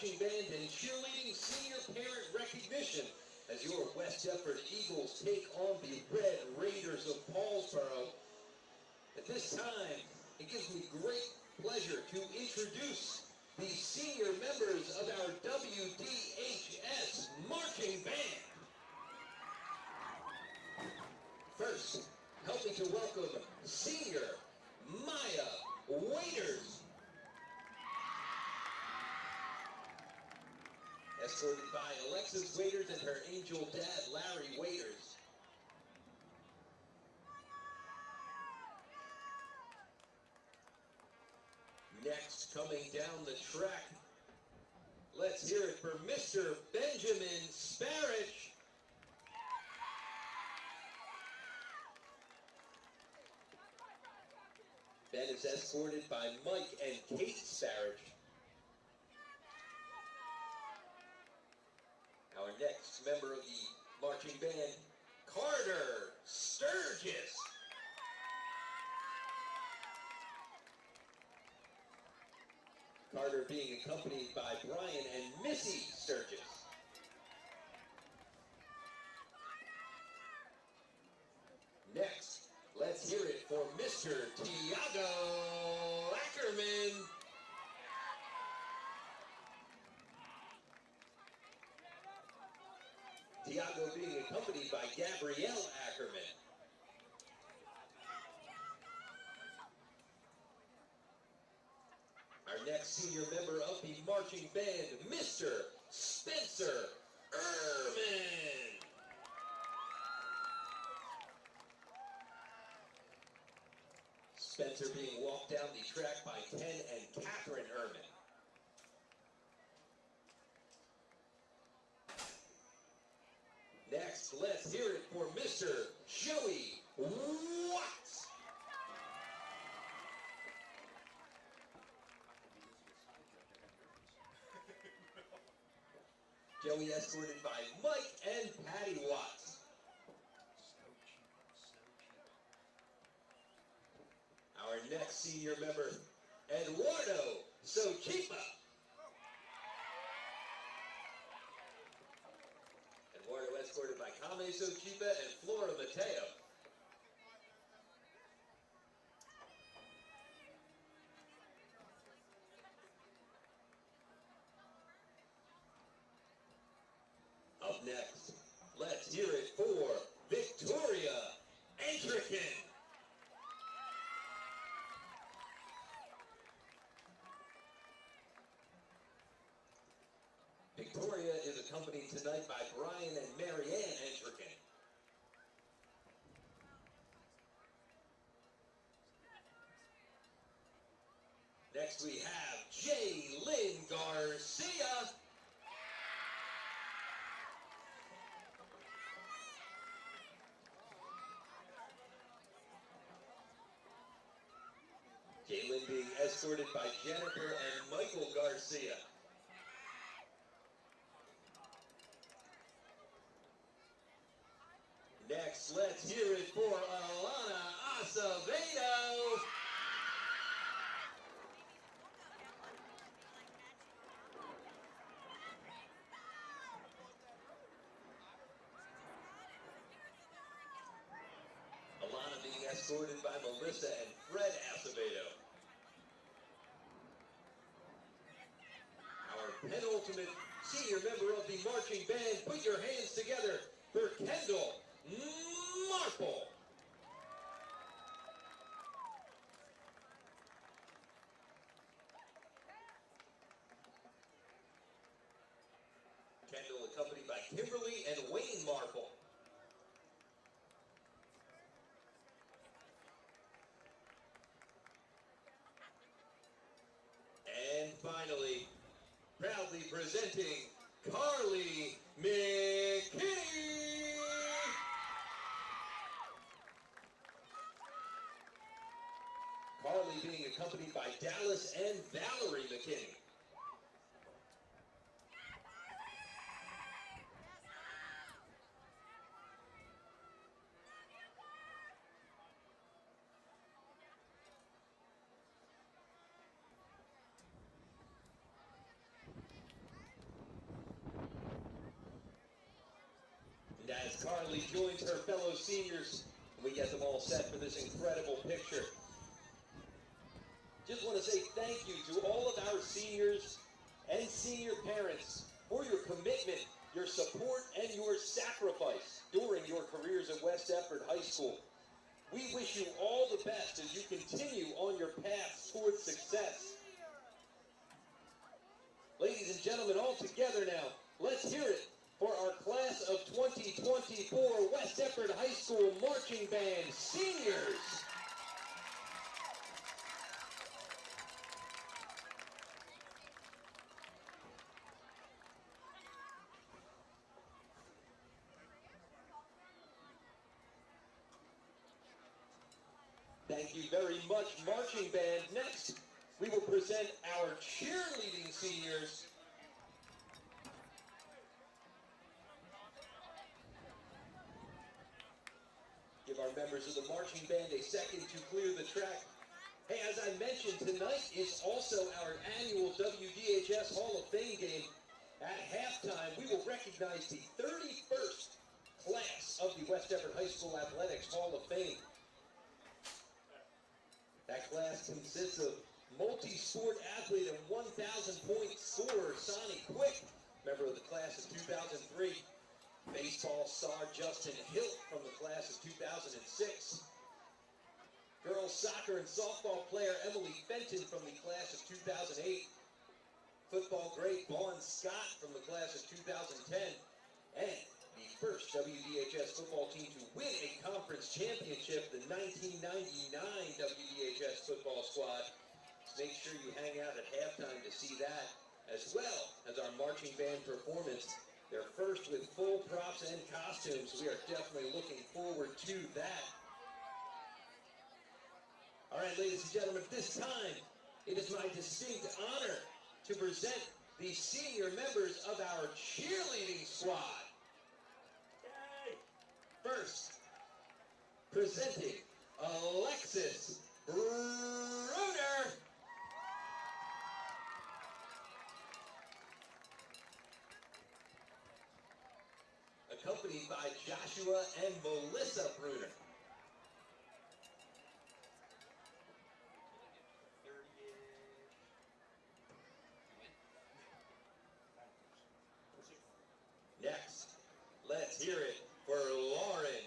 Marching Band and Cheerleading Senior Parent Recognition as your West Deptford Eagles take on the Red Raiders of Paulsboro. At this time, it gives me great pleasure to introduce the senior members of our WDHS Marching Band. First, help me to welcome Senior Maya Waiters. Escorted by Alexis Waiters and her angel dad, Larry Waiters. Next, coming down the track, let's hear it for Mr. Benjamin Sparich. Ben is escorted by Mike and Kate Sparich. Our next member of the marching band, Carter Sturgis. Carter being accompanied by Brian and Missy Sturgis. Next, let's hear it for Mr. Tiago Ackerman. Tiago being accompanied by Gabrielle Ackerman. Our next senior member of the marching band, Mr. Spencer Ehrman. Spencer being walked down the track by Ken and Catherine Ehrman. Next, let's hear it for Mr. Joey Watts. Joey escorted by Mike and Patty Watts. Our next senior member, Eduardo Sochipa. Eduardo escorted by Kame Sochipa and Flora Mateo. Up next, let's hear it for Victoria Antrican. Victoria is accompanied tonight by Brian and Marianne Antrican. Next we have Jaylyn Garcia. Jaylyn being escorted by Jennifer and Michael Garcia. Next, let's hear it for Alana Acevedo. Alana being escorted by Melissa and Fred Acevedo. Our penultimate senior member of the marching band, put your hands together for Kendall Marple. Kendall accompanied by Kimberly and Wayne Marple. And finally, proudly presenting Carly McKinney. Carly being accompanied by Dallas and Valerie McKinney. As Carly joins her fellow seniors, we get them all set for this incredible picture. Just want to say thank you to all of our seniors and senior parents for your commitment, your support, and your sacrifice during your careers at West Deptford High School. We wish you all the best as you continue on your path towards success. Ladies and gentlemen, all together now, let's hear it for our class of 2024 West Deptford High School Marching Band seniors. Thank you very much, Marching Band. Next, we will present our cheerleading seniors. Give our members of the Marching Band a second to clear the track. Hey, as I mentioned, tonight is also our annual WDHS Hall of Fame game. At halftime, we will recognize the 31st class of the West Deptford High School Athletics Hall of Fame. That class consists of multi-sport athlete and 1,000-point scorer Sonny Quick, member of the class of 2003. Baseball star Justin Hilt from the class of 2006. Girls soccer and softball player Emily Fenton from the class of 2008. Football great Vaughn Scott from the class of 2010. And the first WDHS football team to win a conference championship, the 1999 WDHS football squad. So make sure you hang out at halftime to see that, as well as our marching band performance. They're first with full props and costumes. We are definitely looking forward to that. All right, ladies and gentlemen, at this time, it is my distinct honor to present the senior members of our cheerleading squad. First, presenting Alexis Bruner. Accompanied by Joshua and Melissa Bruner. Next, let's hear it for Lauren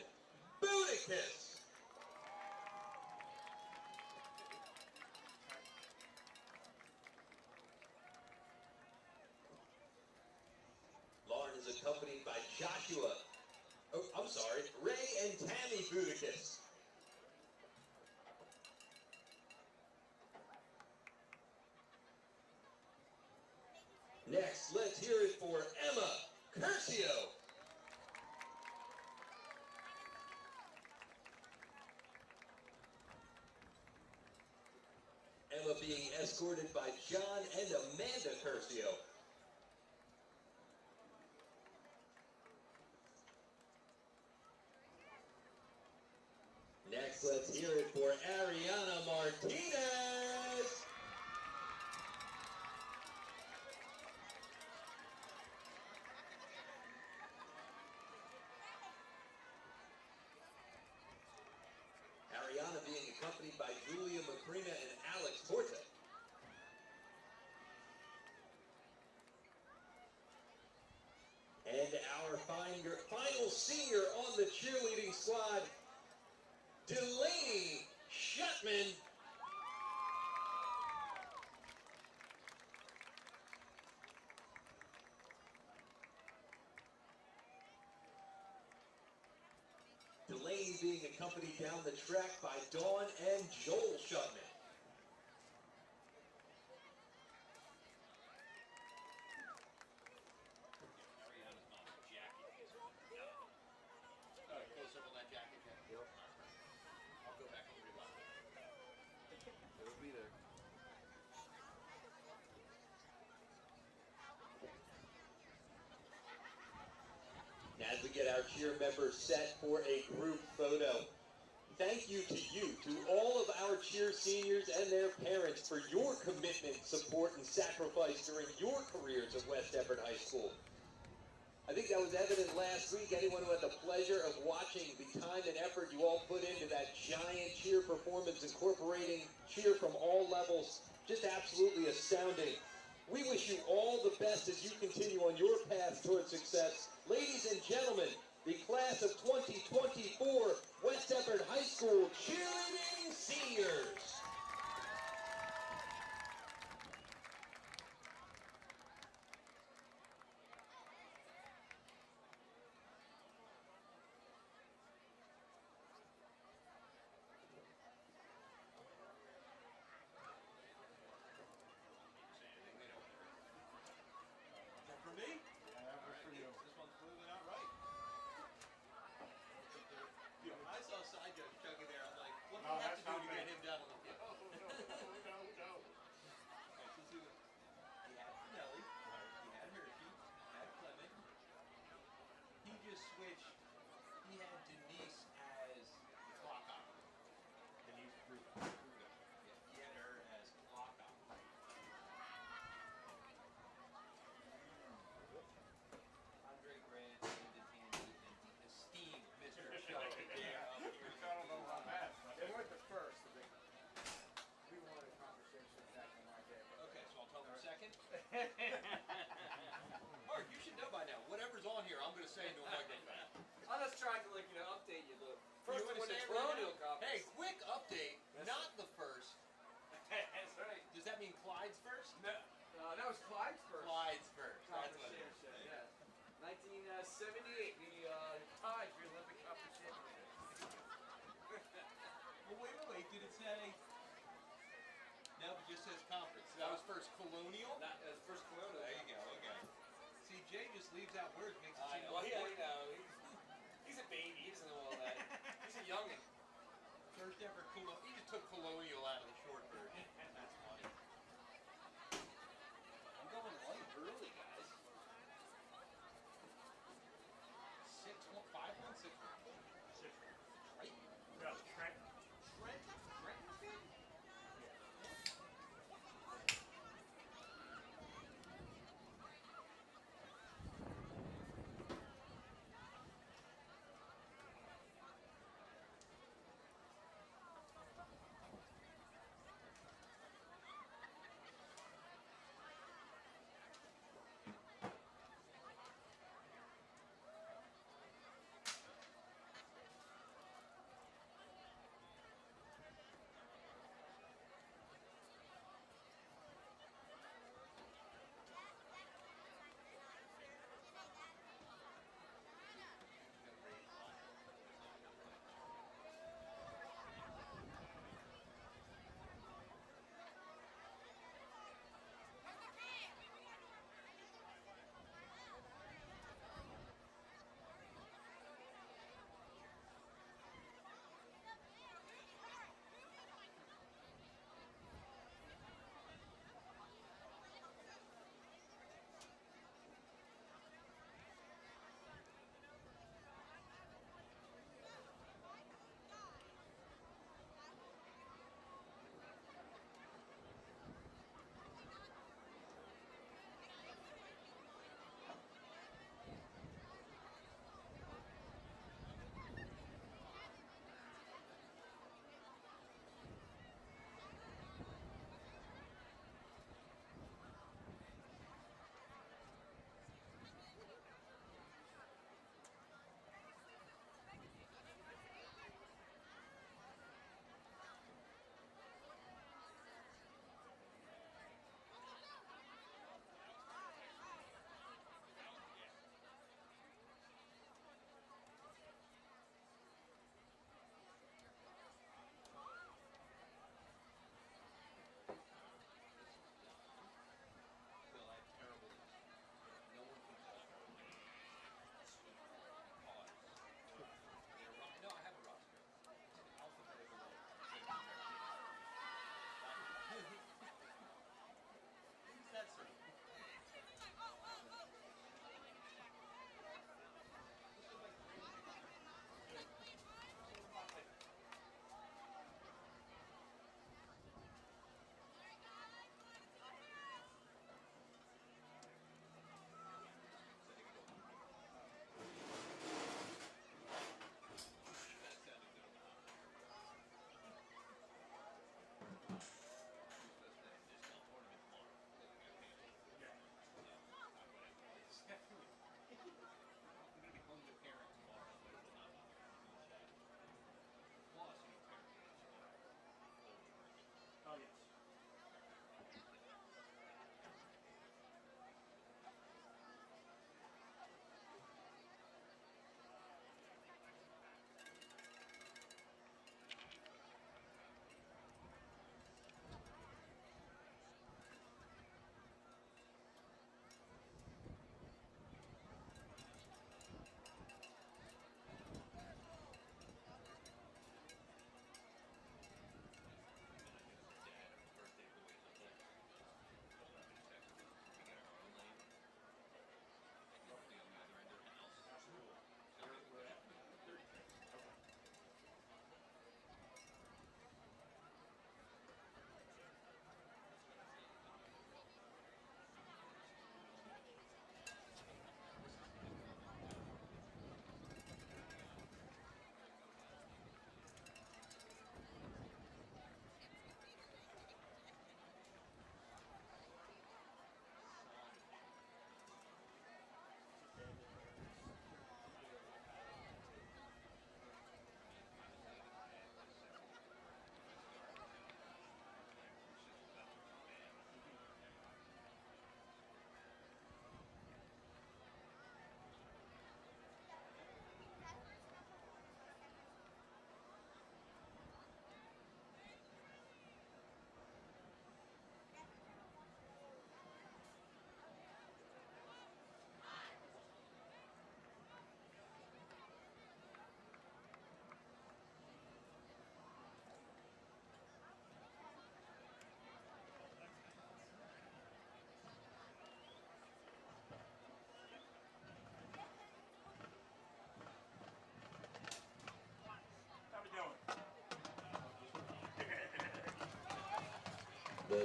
Boudicus. Lauren is accompanied by Joshua, Ray and Tammy Boudicus. Next, let's hear it for Emma Curcio. Emma being escorted by John and Amanda Curcio. Next, let's hear it for Ariana Martinez. Ariana being accompanied by Julia Macrina and Alex Porta. And our final senior on the cheerleading squad, Delaney Shutman. Delaney being accompanied down the track by Dawn and Joel Shutman. As we get our cheer members set for a group photo. Thank you to all of our cheer seniors and their parents for your commitment, support, and sacrifice during your careers at West Deptford High School. I think that was evident last week. Anyone who had the pleasure of watching the time and effort you all put into that giant cheer performance, incorporating cheer from all levels, just absolutely astounding. We wish you all the best as you continue on your path towards success. Ladies and gentlemen, the class of 2024 West Deptford High School cheerleading seniors. Mark, you should know by now. Whatever's on here, I'm going to say no microphone. I'm just trying to, update you. The first You one was the understand colonial right now? conference. Hey, quick update. Yes. Not the first. That's right. Does that mean Clyde's first? No, that was Clyde's first. Clyde's first. That's Conference what it is. championship, yeah. 1978, we tied for Olympic Conference championship. Well, wait. Did it say? No, it just says conference. That was first colonial? That was first colonial. There you go, okay. See, Jay just leaves out words, makes it seem Well, like he's a baby. He doesn't know all that. He's a youngin'. First ever colonial. He just took colonial out of the short version. That's funny. I'm going light early, guys. 6-1, 5-1, 6-1. 6-1. Right? No, Trent. Trenton's good?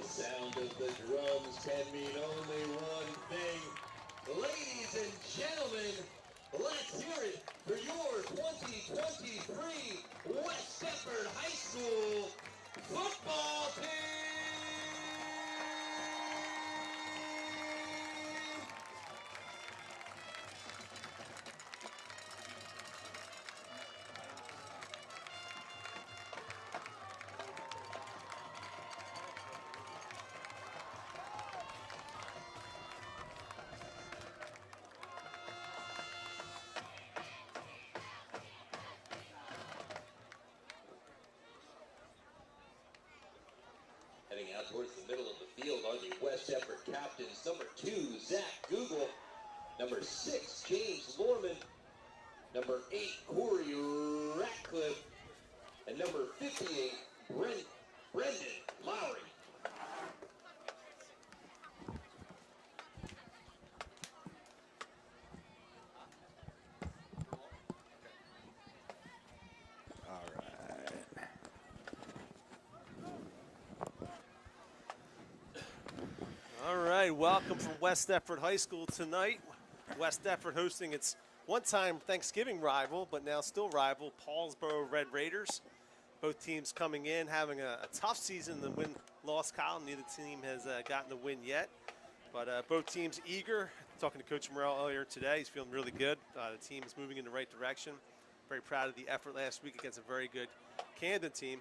The sound of the drums can mean only one thing. Ladies and gentlemen, let's hear it for your 2023 West Deptford High School football team! Heading out towards the middle of the field are the West Deptford captains. Number 2, Zach Google. Number 6, James Lorman. Number 8, Corey Ratcliffe. And number 58, Brendan Lowry. All right, welcome from West Deptford High School tonight. West Deptford hosting its one-time Thanksgiving rival, but now still rival, Paulsboro Red Raiders. Both teams coming in, having a tough season in the win-loss column. Neither team has gotten the win yet, but both teams eager. Talking to Coach Morrell earlier today, he's feeling really good. The team is moving in the right direction. Very proud of the effort last week against a very good Camden team.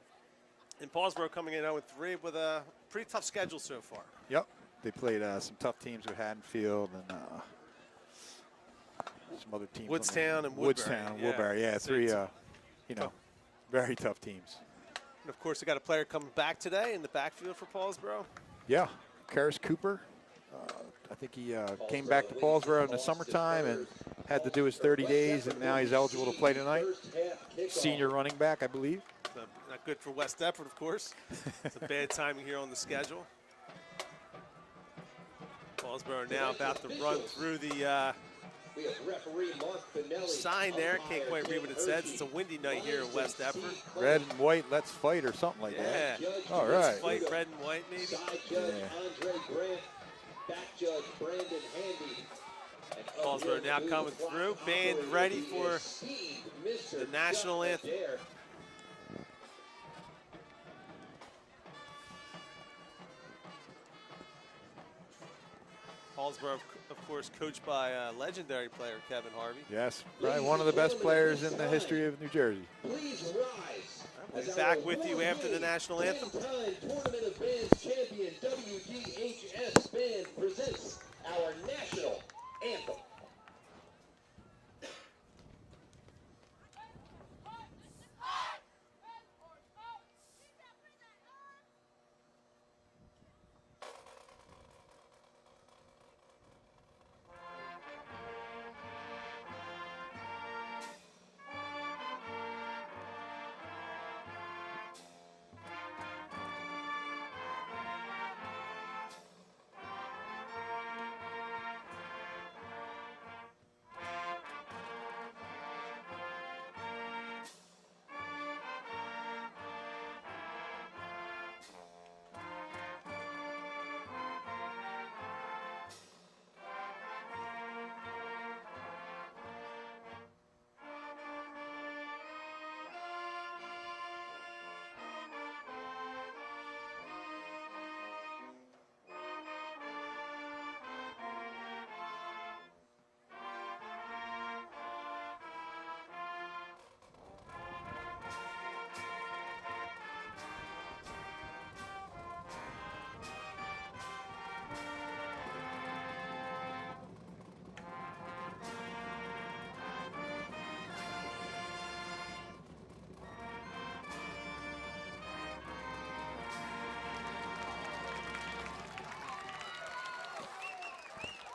And Paulsboro coming in 0-3 with a pretty tough schedule so far. Yep. They played some tough teams with Haddonfield and some other teams. Woodstown and Woodbury. Woodstown, Woodbury, yeah, three, very tough teams. And, of course, they got a player coming back today in the backfield for Paulsboro. Yeah, Karis Cooper. I think he came back to Paulsboro in the summertime and had to do his 30 days, and now he's eligible to play tonight. Senior running back, I believe. So not good for West Deptford, of course. It's a bad timing here on the schedule. Paulsboro now about to run through the sign there. Can't quite read what it says. It's a windy night here in West Deptford. Red and white, let's fight, or something like that. Yeah. All right. Let's fight, red and white, maybe. Paulsboro now coming through. Band ready for the national anthem. Paulsboro, of course, coached by legendary player Kevin Harvey. Yes, probably one of the best players in the history of New Jersey. Please rise. We'll be back with you after the national anthem. Tournament of Bands champion WDHS Band presents our national anthem.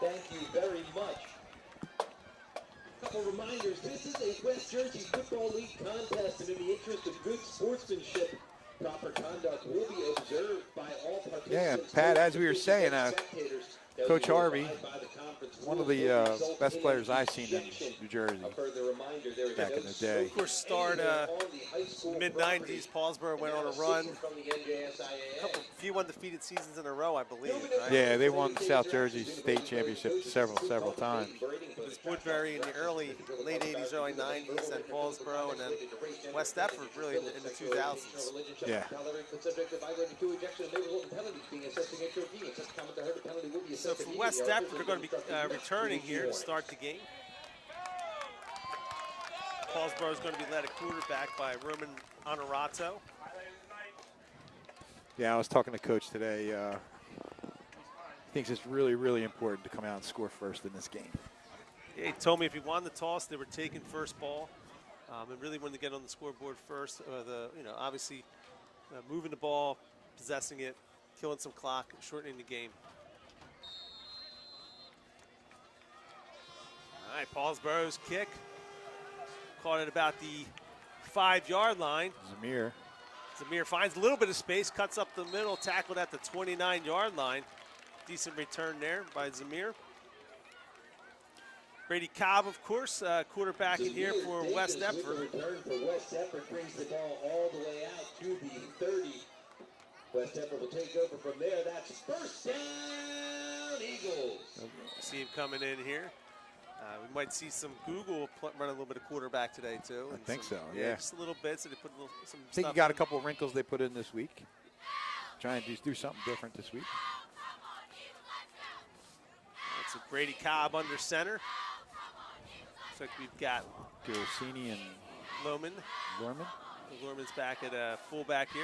Thank you very much. A couple reminders, this is a West Jersey Football League contest, and in the interest of good sportsmanship, proper conduct will be observed by all participants. Yeah, Pat, as we were saying, Coach Harvey, one of the best players I've seen in New Jersey back in the day. Of course, starred mid-90s. Paulsboro went on a run. A few undefeated seasons in a row, I believe. Right? Yeah, they won South Jersey State Championship several times. It was Woodbury in the late 80s, early 90s, and Paulsboro, and then West Effort really in the 2000s. Yeah. So for West Effort, they're going to be returning here to start the game. Paulsboro is going to be led at quarterback by Roman Honorato. Yeah, I was talking to Coach today. He thinks it's really, really important to come out and score first in this game. Yeah, he told me if he won the toss, they were taking first ball, and really wanted to get on the scoreboard first. Obviously, moving the ball, possessing it, killing some clock, shortening the game. All right, Paulsboro's kick. Caught it about the 5-yard line. Zamir finds a little bit of space, cuts up the middle, tackled at the 29-yard line. Decent return there by Zamir. Brady Cobb, of course, quarterback in here for West Effort. Return for West Effort brings the ball all the way out to the 30. West Effort will take over from there. That's first down, Eagles. See him coming in here. We might see some Google run a little bit of quarterback today, too. I think so, yeah. Just a little bit, so they put some I think stuff you got in. a couple of wrinkles they put in this week. Trying to do something different this week. It's a Brady Cobb under center. Looks like we've got Girosini and Lohman. Lorman's back at fullback here.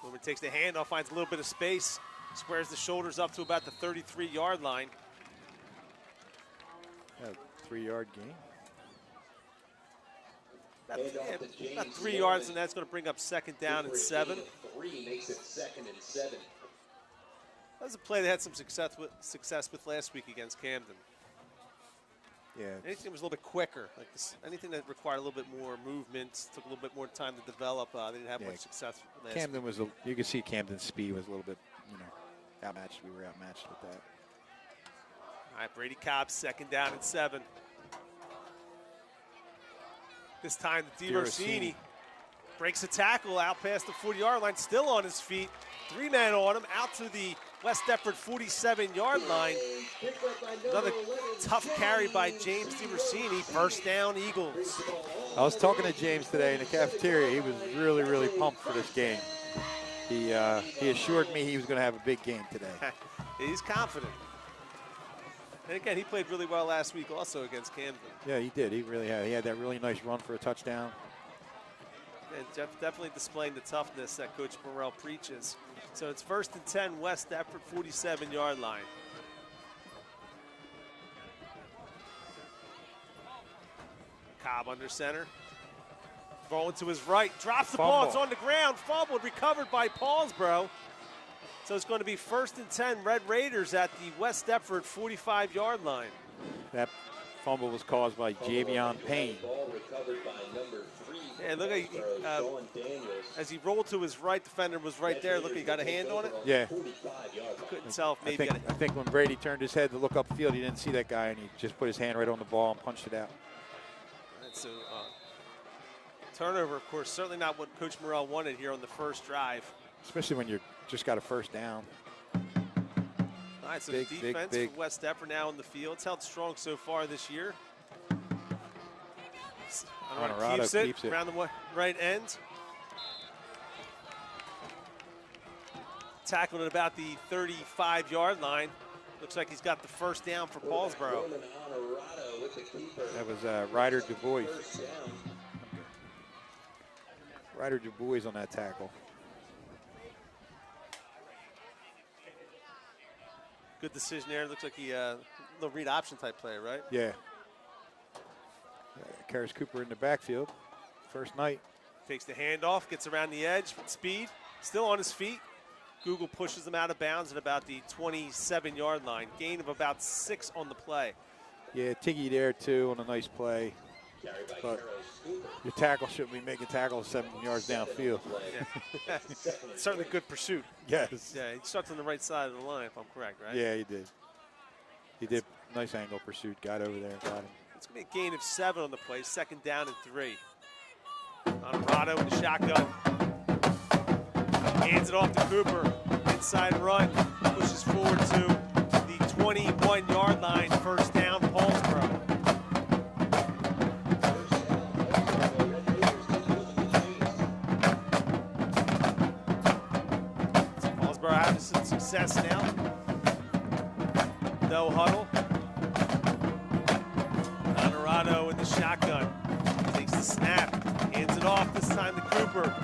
Lohman takes the handoff, finds a little bit of space, squares the shoulders up to about the 33-yard line. 3-yard gain. About 3 yards, and that's going to bring up second down and 7. 3 makes it second and 7. That was a play they had some success with last week against Camden. Yeah. Anything that was a little bit quicker, like this, anything that required a little bit more movement, took a little bit more time to develop. They didn't have much success last Camden week. you could see Camden's speed was a little bit, outmatched. We were outmatched with that. All right, Brady Cobb, second down and 7. This time, DeRossini breaks a tackle out past the 40-yard line, still on his feet. 3 men on him, out to the West Effort 47-yard line. Another tough carry by James DeRossini. First down, Eagles. I was talking to James today in the cafeteria. He was really, really pumped for this game. He assured me he was going to have a big game today. He's confident. And again, he played really well last week also against Camden. Yeah, he did. He really had. He had that really nice run for a touchdown. And definitely displaying the toughness that Coach Morrell preaches. So it's first and 10, West Effort 47-yard line. Cobb under center. Rolling to his right, drops the ball, it's on the ground, fumbled, recovered by Paulsboro. So it's going to be first and 10, Red Raiders at the West Effort 45-yard line. That fumble was caused by Javion Payne. Yeah, look at as he rolled to his right, defender was right there. Look, he got a hand on it. Yeah. Couldn't tell if maybe. I think when Brady turned his head to look upfield, he didn't see that guy, and he just put his hand right on the ball and punched it out. And so, turnover, of course, certainly not what Coach Morrell wanted here on the first drive. Especially when you're just got a first down. All right, so the defense for West Effort now on the field. It's held strong so far this year. Honorato keeps it around the right end. Tackled at about the 35-yard line. Looks like he's got the first down for Paulsboro. That was Ryder DuBois. Ryder DuBois on that tackle. Good decision there. Looks like he little read option type play, right? Yeah. Karis Cooper in the backfield. First night. Takes the handoff, gets around the edge with speed. Still on his feet. Google pushes him out of bounds at about the 27-yard line. Gain of about 6 on the play. Yeah, Tiggy there too on a nice play. But your tackle shouldn't be making tackles 7 yards downfield. Yeah. Certainly good pursuit. Yes. Yeah, he starts on the right side of the line, if I'm correct, right? Yeah, he did. He did. Nice angle pursuit. Got over there and got him. It's going to be a gain of 7 on the play. 2nd down and 3. Honorado with the shotgun. Hands it off to Cooper. Inside run. Pushes forward to the 21-yard line. 1st down, Paulsboro. So Paulsboro having some success now. No huddle. Honorado in the shotgun. Takes the snap. Hands it off, this time to Cooper.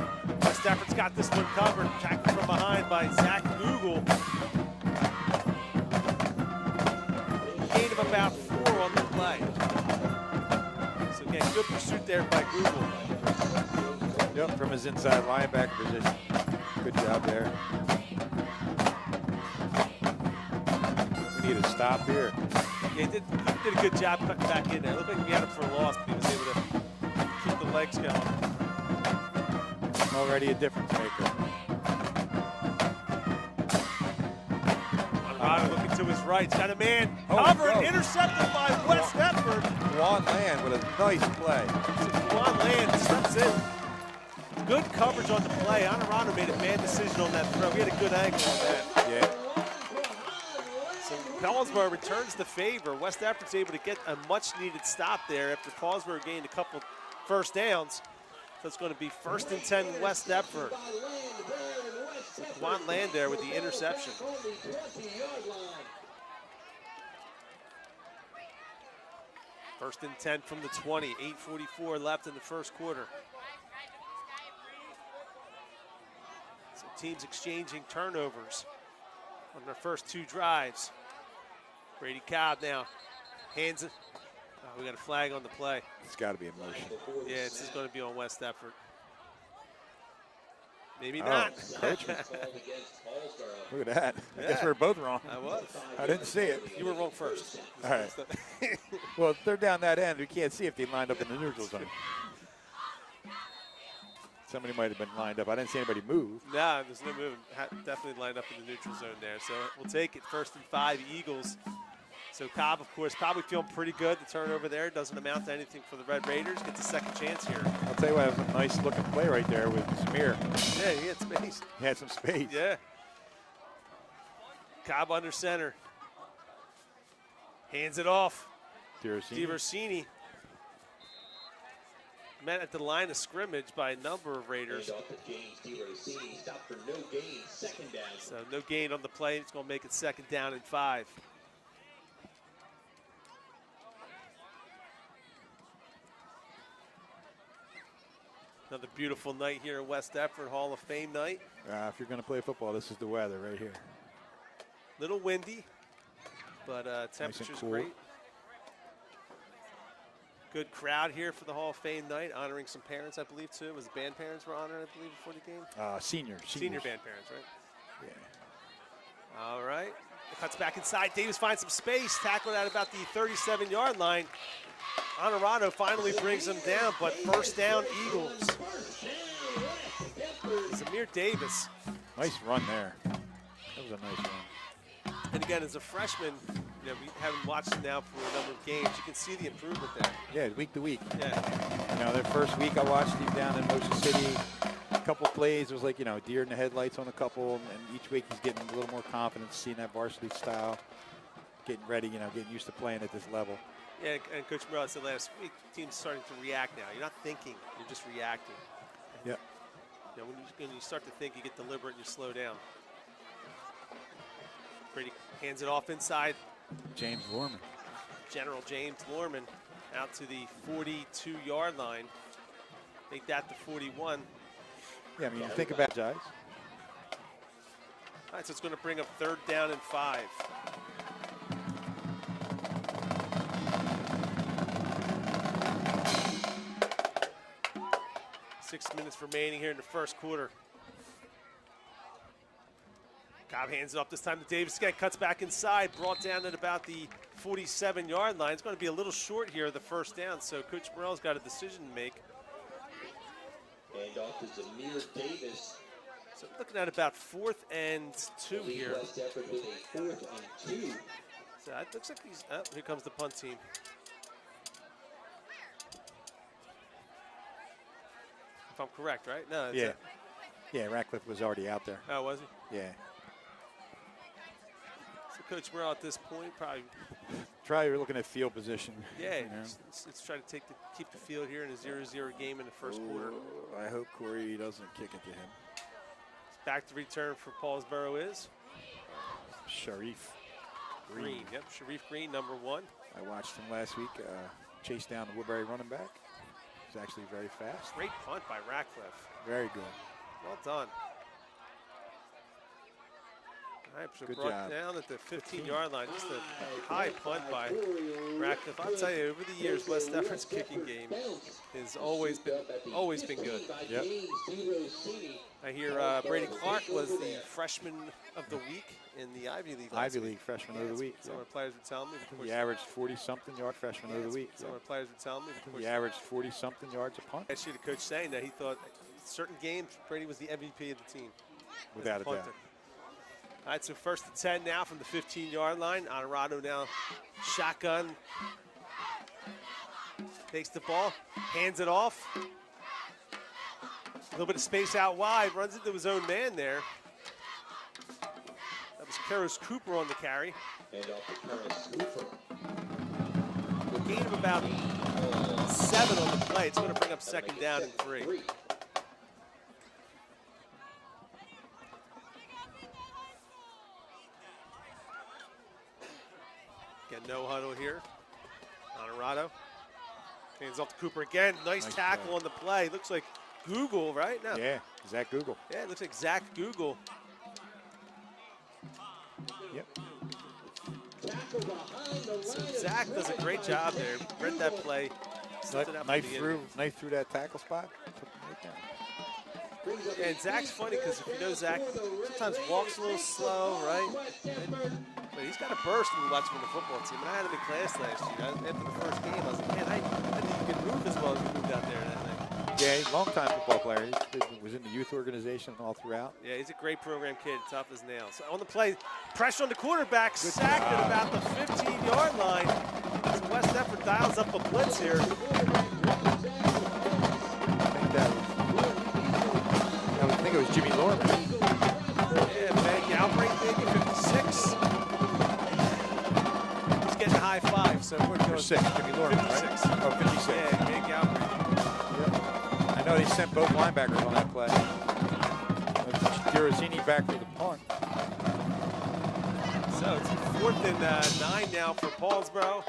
West Effort's got this one covered. Tackled from behind by Zach Google. Gain of about 4 on the play. So again, good pursuit there by Google. Yep, from his inside linebacker position. Good job there. We need a stop here. Yeah, he did a good job cutting back in there. It looked like we had him for a loss, but he was able to keep the legs going. Already a difference maker. Honorado looking to his right. He's got a man covered, intercepted by West Effort. Juan Land with a nice play. So Juan Land steps in. Good coverage on the play. Honorado made a bad decision on that throw. He had a good angle on that. Yeah. So Paulsboro returns the favor. West Effort's able to get a much-needed stop there after Paulsboro gained a couple 1st downs. So it's going to be 1st and 10 West Effort. So Juan Land there with the interception. First and 10 from the 20. 8:44 left in the 1st quarter. So teams exchanging turnovers on their first 2 drives. Brady Cobb now hands it. Oh, we got a flag on the play. It's got to be a motion. Yeah, it's just going to be on West Effort. Maybe not. Look at that. I guess we're both wrong. I was. I didn't see it. You were wrong first. All right. Well, if they're down that end, we can't see if they lined up in the neutral zone. Somebody might have been lined up. I didn't see anybody move. No, there's no movement. Definitely lined up in the neutral zone there. So we'll take it. 1st and 5, Eagles. So Cobb, of course, probably feeling pretty good. The turnover there doesn't amount to anything for the Red Raiders. Gets a 2nd chance here. I'll tell you what, it was a nice looking play right there with Smear. Yeah, he had space. He had some space. Yeah. Cobb under center. Hands it off. DiVersini. Met at the line of scrimmage by a number of Raiders. So no gain on the play. It's going to make it 2nd down and 5. Another beautiful night here in West Effort, Hall of Fame night. If you're going to play football, this is the weather right here. Little windy, but temperature's nice and cool. great. Good crowd here for the Hall of Fame night, honoring some parents, I believe, too. Was the band parents were honored, I believe, before the game? Senior band parents, right? Yeah. All right. It cuts back inside. Davis finds some space, tackled at about the 37-yard line. Honorado finally brings him down, but 1st down, Eagles. Zamir Davis. Nice run there. That was a nice run. And again, as a freshman, we haven't watched him now for a number of games. You can see the improvement there. Yeah, week to week. Yeah. That first week I watched him down in Motion City. A couple plays, it was like, deer in the headlights on a couple. And each week he's getting a little more confidence, seeing that varsity style, getting ready, getting used to playing at this level. Yeah, and Coach Morrell said last week, the team's starting to react now. You're not thinking, you're just reacting. Yeah. When you start to think, you get deliberate and you slow down. Brady hands it off inside. James Lorman. General James Lorman out to the 42-yard line. Make that the 41. Yeah, you think about guys. All right, so it's going to bring up 3rd down and 5. Six minutes remaining here in the 1st quarter. Cobb hands it off this time to Davis. Again, cuts back inside, brought down at about the 47-yard line. It's going to be a little short here, the first down, so Coach Morrell's got a decision to make. And off to Zamir Davis. So looking at about 4th and 2 here. West Effort with a 4th and 2. So it looks like he's, oh, here comes the punt team. If I'm correct, right? No. Yeah. Yeah, Ratcliffe was already out there. Oh, was he? Yeah. So Coach Morrell at this point probably. Try looking at field position. Yeah, you know. let's try to keep the field here in a 0-0 game in the first quarter. I hope Corey doesn't kick it to him. Back to return for Paulsboro is Sharif Green. Yep, Sharif Green, number 1. I watched him last week chase down the Woodbury running back. He's actually very fast. Great punt by Ratcliffe. Very good. Well done. All right, so Good brought job. down at the 15-yard line. Just a high punt by Ratcliffe. I'll tell you, over the years, West Effort's kicking game has always been good. Yep. I hear Brady Clark was the freshman of the week in the Ivy League last Ivy week. League freshman of the week. Some of the players were telling me. Of course, He averaged 40-something yard freshman of the week. Some of the players were telling me. Of course, He averaged 40-something yards a punt. I see the coach saying that he thought certain games Brady was the MVP of the team. Without a doubt. All right, so 1st and 10 now from the 15-yard line. Honorado now shotgun. Takes the ball, hands it off. A little bit of space out wide, runs into his own man there. That was Karos Cooper on the carry. And off to Karos Cooper. A gain of about 7 on the play. It's going to bring up 2nd down and 3. Again, no huddle here. Honorado. Hands off to Cooper again. Nice tackle play on the play. Looks like Google, right? No. Yeah, Zach Google. Yeah, it looks like Zach Google. Yep. So Zach does a great job there. Read that play. Knife through that tackle spot. Right down. Yeah, and Zach's funny because if you know Zach, sometimes walks a little slow, right? But he's got a burst when we watch him on the football team. And I had him in class last year. After the first game, I was like, man, I didn't think you could move as well as you moved out there that night. Yeah, he's a long-time football player. He was in the youth organization all throughout. Yeah, he's a great program kid, tough as nails. So on the play, pressure on the quarterback, sacked at about the 15-yard line. So West Effort dials up a blitz here. I think it was Jimmy Lorman. Yeah, big outbreak, maybe 56. He's getting a high five, so we're going 6, Jimmy Lorman, 56. right? Oh, 56. Yeah, big outbreak. I know they sent both linebackers on that play. Giorosini back for the punt. So it's 4th and 9 now for Paulsboro.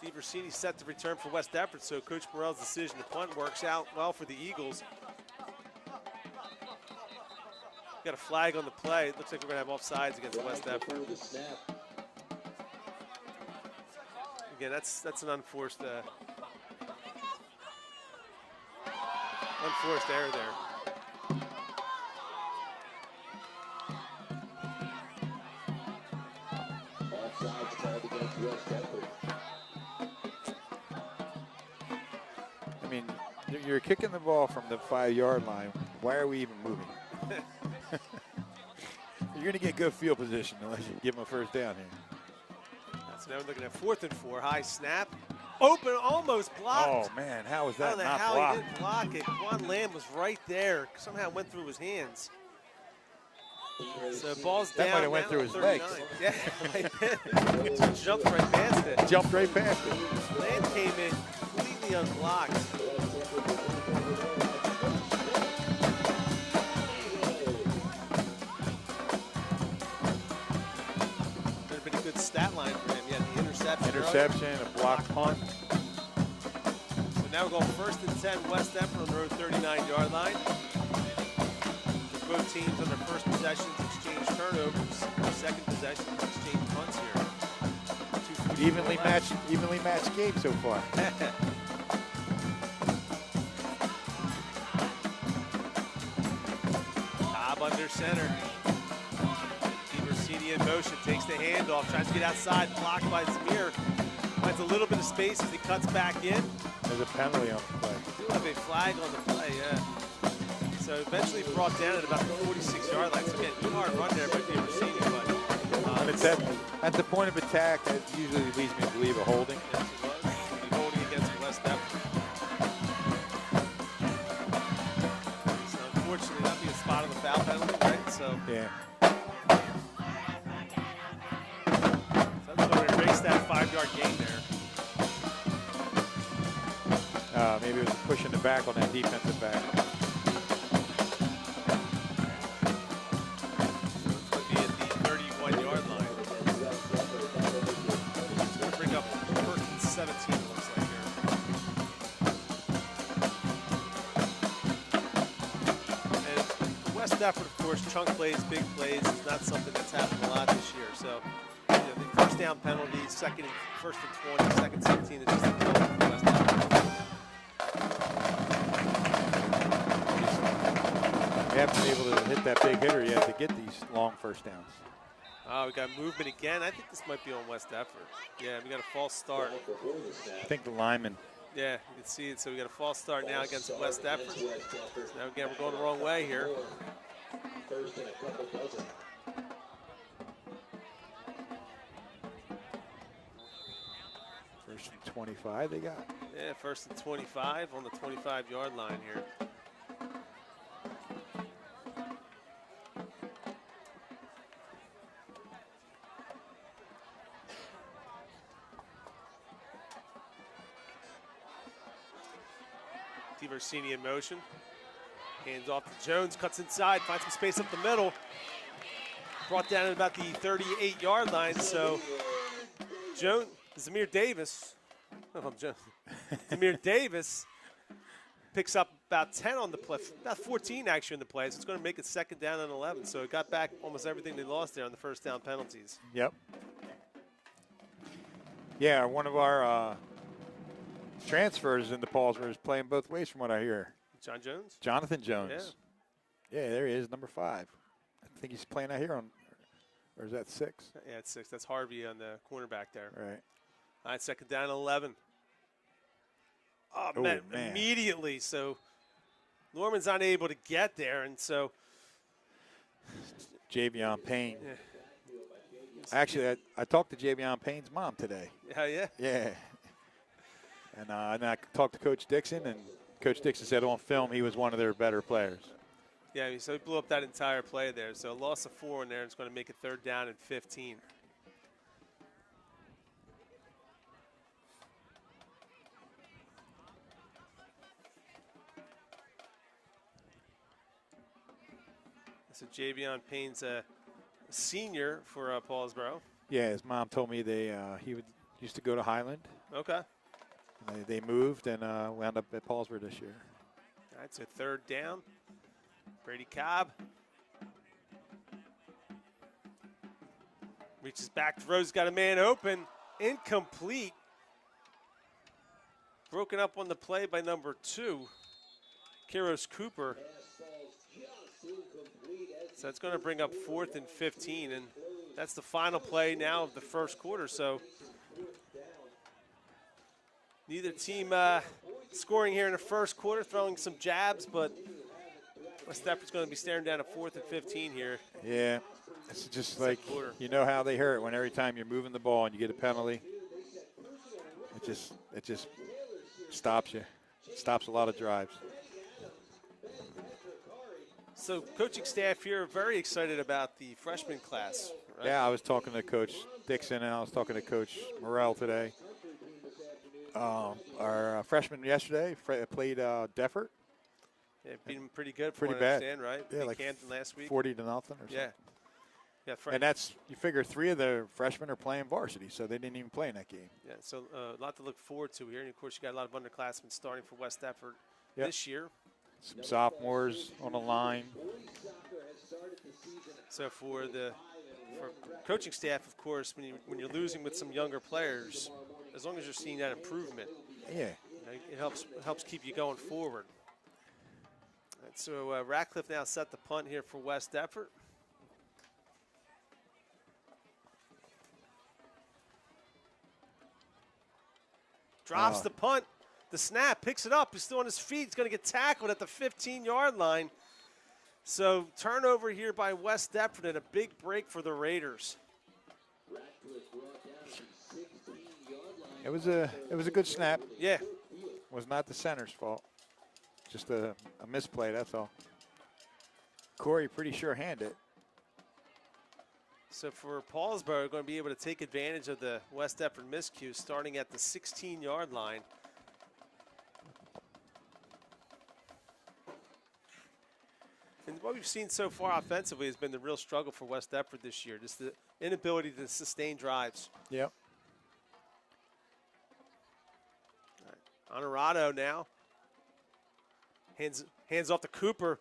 DeVersini set to return for West Effort, so Coach Morrell's decision to punt works out well for the Eagles. Got a flag on the play. It looks like we're going to have offsides against West Effort. Again, that's an unforced error there. Offsides called against West Effort. I mean, you're kicking the ball from the 5-yard line. Why are we even moving? You're going to get good field position unless you give him a first down here. So now we're looking at 4th and 4. High snap. Open, almost blocked. Oh, man, how was I that don't know not how blocked? he didn't block it. Quan Lamb was right there. Somehow went through his hands. So ball's That down. might have went now through at his 39. legs. Yeah, it just jumped right past it. Jumped right past it. Lamb came in completely unblocked. Could have been a good stat line for him. He had the interception. Interception, a blocked punt. So now we're going 1st and 10 West Effort on the road 39-yard line. Both teams on their first possessions exchange turnovers. Second possessions exchange punts here. Evenly matched game so far. Cobb under center. Versini in motion, takes the handoff, tries to get outside, blocked by Zamir. Finds a little bit of space as he cuts back in. There's a penalty on the play. We do have a flag on the play, yeah. So eventually brought down at about the 46-yard line. So again, good hard run there by Versini, but And it's at the point of attack, that usually leads me to believe a holding. yes, it was. He'll be holding against West Effort. So unfortunately, that'll be a spot on the foul penalty, right? So Yeah. that's going to erase that 5-yard gain there. Maybe it was a push in the back on that defensive back. So it's going to be at the 31-yard line. It's going to bring up 1st and 17, it looks like here. And for West Effort, of course, chunk plays, big plays is not something that's happened a lot this year. So, you know, the first down penalties, 1st and 20, 2nd and 17 is just a kill for West Effort. They haven't been able to hit that big hitter yet to get these long first downs. Oh, we got movement again. I think this might be on West Effort. Yeah, we got a false start. I think the lineman. Yeah, you can see it. So we got a false start now against West Effort. So now again, we're going the wrong way here. First and a couple dozen. First and 25 they got. Yeah, 1st and 25 on the 25-yard line here. Versini in motion. Hands off to Jones, cuts inside, finds some space up the middle. Brought down at about the 38-yard line, so Jones, Zamir Davis, Zamir Davis picks up about 10 on the play, about 14 actually in the play, so it's going to make it 2nd down and 11. So it got back almost everything they lost there on the first down penalties. Yep. Yeah, one of our transfers into Paulsboro is playing both ways from what I hear. John Jones? Jonathan Jones. Yeah, there he is, number 5. I think he's playing out here on, or is that 6? Yeah, it's 6. That's Harvey on the cornerback there. Right. All right, 2nd down and 11. Oh, Oh, man, man. immediately. So Norman's unable to get there, and so Javion Payne. yeah. Actually, I talked to Javion Payne's mom today. Yeah. Yeah. And I talked to Coach Dixon, and Coach Dixon said on film he was one of their better players. Yeah, so he blew up that entire play there. So a loss of 4 in there. It's going to make it 3rd down and 15. So Javion Payne's a senior for Paulsboro. Yeah, his mom told me he used to go to Highland. Okay. They moved and wound up at Paulsboro this year. All right, so 3rd down. Brady Cobb reaches back, throws, got a man open, incomplete. Broken up on the play by number 2, Kairos Cooper. So it's going to bring up 4th and 15, and that's the final play now of the first quarter. So neither team scoring here in the first quarter, throwing some jabs, but West Effort's going to be staring down at 4th and 15 here. Yeah, it's just like, you know how they hurt when every time you're moving the ball and you get a penalty. It just stops you. Stops a lot of drives. So coaching staff here are very excited about the freshman class, right? Yeah, I was talking to Coach Dixon and I was talking to Coach Morrell today. Our freshman yesterday played Deffert. Yeah, beat them pretty good, Pretty from what I bad. understand, right? Yeah, Beat like Canton last week. 40 to nothing or something. Yeah, And that's, you figure 3 of the freshmen are playing varsity, so they didn't even play in that game. Yeah, so a lot to look forward to here. And, of course, you got a lot of underclassmen starting for West Effort Yep. this year. Some sophomores on the line. So for coaching staff, of course, when you're losing with some younger players, as long as you're seeing that improvement, Yeah. you know, it helps keep you going forward. All right, so Ratcliffe now set the punt here for West Effort. Drops the punt. The snap, picks it up. He's still on his feet. He's going to get tackled at the 15-yard line. So turnover here by West Deptford and a big break for the Raiders. It was a good snap. Yeah. Was not the center's fault. Just a misplay, that's all. Corey pretty sure-handed. So for Paulsboro, going to be able to take advantage of the West Deptford miscue starting at the 16-yard line. And what we've seen so far offensively has been the real struggle for West Deptford this year, just the inability to sustain drives. Yep. Honorado now. Hands off to Cooper.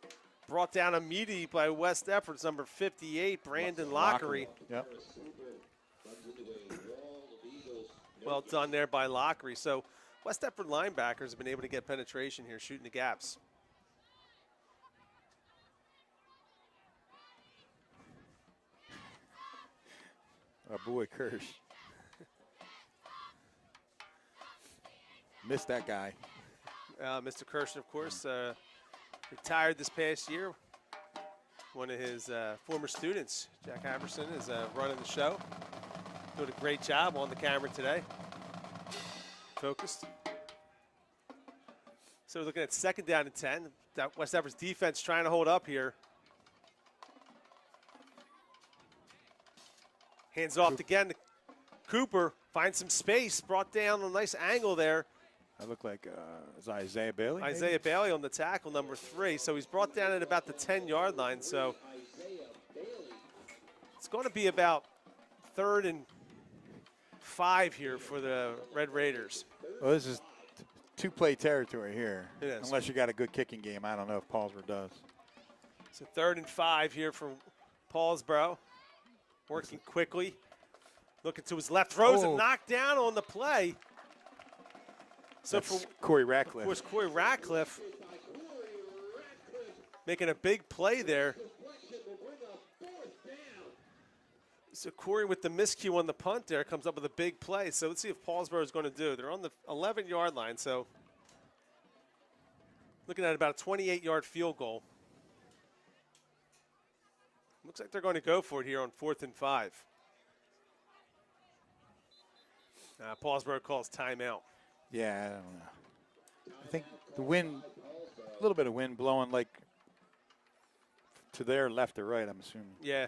Brought down immediately by West Deptford's number 58, Brandon Lockery. Yep. Well done there by Lockery. So West Deptford linebackers have been able to get penetration here, shooting the gaps. Our boy Kirsch. Missed that guy. Mr. Kirsch, of course, retired this past year. One of his former students, Jack Harverson, is running the show. Doing a great job on the camera today. Focused. So we're looking at 2nd down and 10. That West Deptford's defense trying to hold up here. Hands off again to Cooper. Finds some space. Brought down a nice angle there. That looked like is Isaiah Bailey? Isaiah Bailey on the tackle, number 3. So he's brought down at about the 10-yard line. So it's going to be about 3rd and 5 here for the Red Raiders. Well, this is two-play territory here. It is. Unless you got a good kicking game. I don't know if Paulsboro does. So 3rd and 5 here for Paulsboro. Working quickly. Looking to his left. Throws and knocked down on the play. So that's for Corey Ratcliffe. Of course, Corey Ratcliffe making a big play there. So Corey with the miscue on the punt there comes up with a big play. So let's see if Paulsboro is going to do. They're on the 11-yard line, so looking at about a 28-yard field goal. Looks like they're going to go for it here on 4th and 5. Paulsboro calls timeout. Yeah, I don't know. I think the wind, a little bit of wind blowing like to their left or right, I'm assuming. Yeah.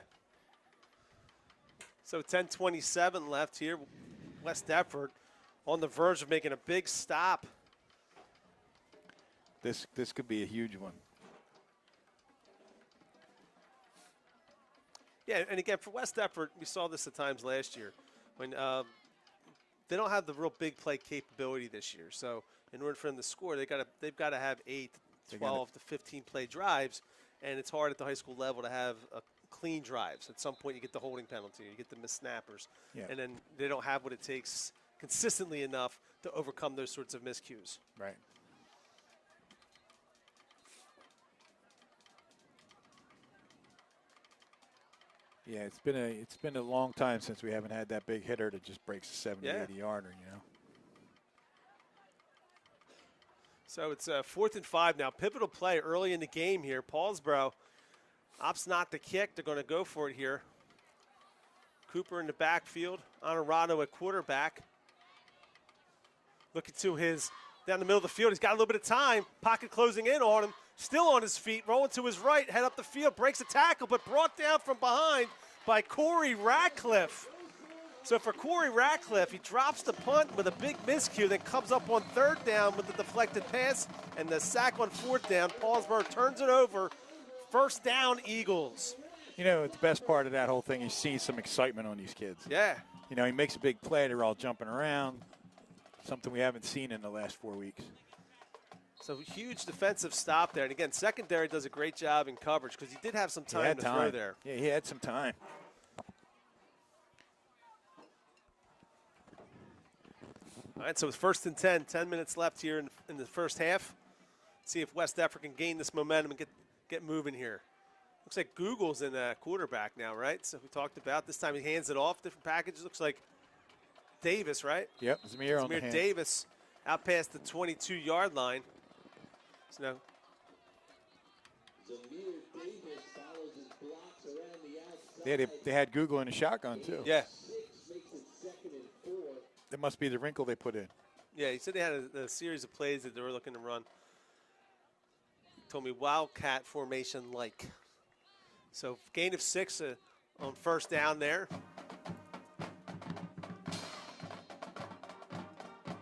So 10:27 left here. West Deptford on the verge of making a big stop. This could be a huge one. Yeah, and again, for West Deptford, we saw this at times last year when they don't have the real big play capability this year. So in order for them to score, they've got to have 8, 12 to 15 play drives, and it's hard at the high school level to have clean drives. At some point, you get the holding penalty, you get the missed snappers, and then they don't have what it takes consistently enough to overcome those sorts of miscues. Right. Yeah, it's been a long time since we haven't had that big hitter that just breaks a 70, 80-yarder, you know. So it's 4th and 5 now. Pivotal play early in the game here. Paulsboro opts not to kick. They're going to go for it here. Cooper in the backfield. Honorado at quarterback. Looking to his down the middle of the field. He's got a little bit of time. Pocket closing in on him. Still on his feet, rolling to his right, head up the field, breaks a tackle, but brought down from behind by Corey Ratcliffe. So for Corey Ratcliffe, he drops the punt with a big miscue, then comes up on 3rd down with the deflected pass and the sack on 4th down. Paulsboro turns it over. 1st down, Eagles. You know, the best part of that whole thing is seeing some excitement on these kids. Yeah. You know, he makes a big play. They're all jumping around, something we haven't seen in the last 4 weeks. So huge defensive stop there. And again, secondary does a great job in coverage because he did have some time to throw there. Yeah, he had some time. All right, so it's 1st and 10. 10 minutes left here in the first half. See if West Deptford can gain this momentum and get moving here. Looks like Google's in quarterback now, right? So we talked about this time he hands it off. Different packages. Looks like Davis, right? Yep, Zamir on the hand. Davis out past the 22-yard line. So now Zamir Davis follows his blocks around the outside. They had Google in a shotgun, too. yeah. 6 makes it 2nd and 4. That must be the wrinkle they put in. Yeah, he said they had a series of plays that they were looking to run. He told me Wildcat formation like. So gain of 6 on first down there.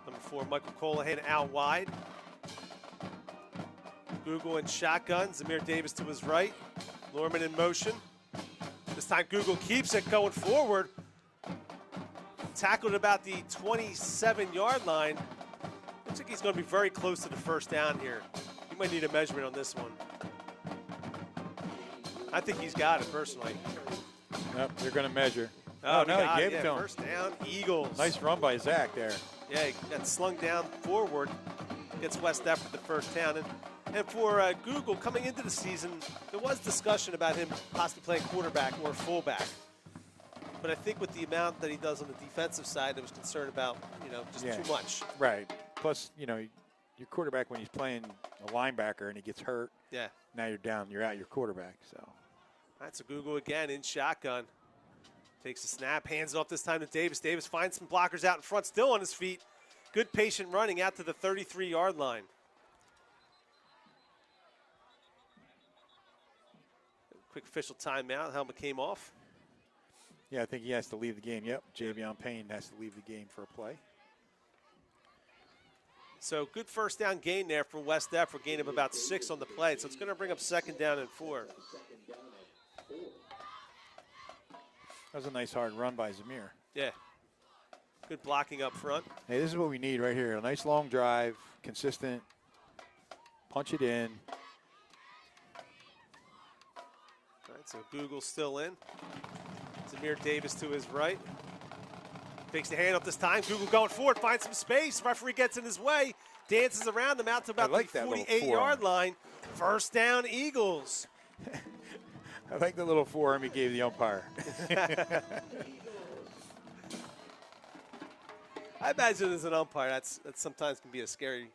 Number 4, Michael Colahan out wide. Google in shotgun. Zamir Davis to his right. Lorman in motion. This time Google keeps it going forward. Tackled at about the 27-yard line. Looks like he's going to be very close to the first down here. He might need a measurement on this one. I think he's got it personally. Yep, they're going to measure. Oh, no, he gave it to him. First down, Eagles. Nice run by Zach there. Yeah, he got slung down forward. Gets West Effort the first down. And for Google, coming into the season, there was discussion about him possibly playing quarterback or fullback. But I think with the amount that he does on the defensive side, there was concern about, just too much. Right. Plus, your quarterback, when he's playing a linebacker and he gets hurt, Yeah. now you're down, you're out your quarterback. So That's a Google again in shotgun. Takes a snap, hands it off this time to Davis. Davis finds some blockers out in front, still on his feet. Good patient running out to the 33-yard line. Quick official timeout. Helmet came off. yeah, I think he has to leave the game. Yep, Javion Payne has to leave the game for a play. So good first down gain there for West Effort, gain of about 6 on the play. So it's going to bring up 2nd down and 4. That was a nice hard run by Zamir. Yeah. Good blocking up front. Hey, this is what we need right here. A nice long drive, consistent, punch it in. All right, so Google's still in. Zamir Davis to his right. Takes the handoff this time. Google going forward, finds some space. Referee gets in his way, dances around him out to about like the that little 48-yard line. First down, Eagles. I like the little forearm he gave the umpire. I imagine as an umpire, that sometimes can be a scary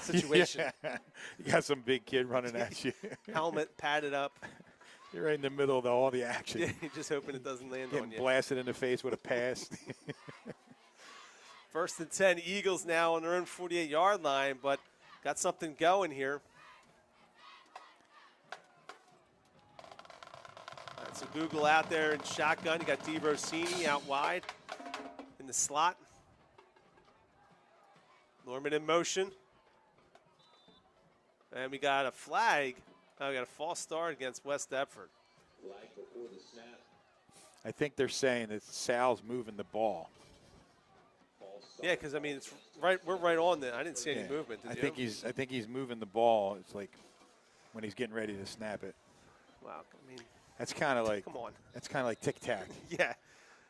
situation. Yeah. You got some big kid running at you. Helmet padded up. You're right in the middle of all the action. Yeah, you're just hoping it doesn't land Getting on you. blasted in the face with a pass. 1st and 10, Eagles now on their own 48-yard line, but got something going here. All right, so Google out there in shotgun. You got DeRossini out wide in the slot. Norman in motion. And we got a flag. Oh, we got a false start against West Effort. Flag before the snap. I think they're saying that Sal's moving the ball. Yeah, because I mean, it's right. We're right on there. I didn't see any Yeah. movement. Did I you? think he's moving the ball. It's like when he's getting ready to snap it. Wow. I mean, That's kind of like come on. That's kind of like tic tac. Yeah.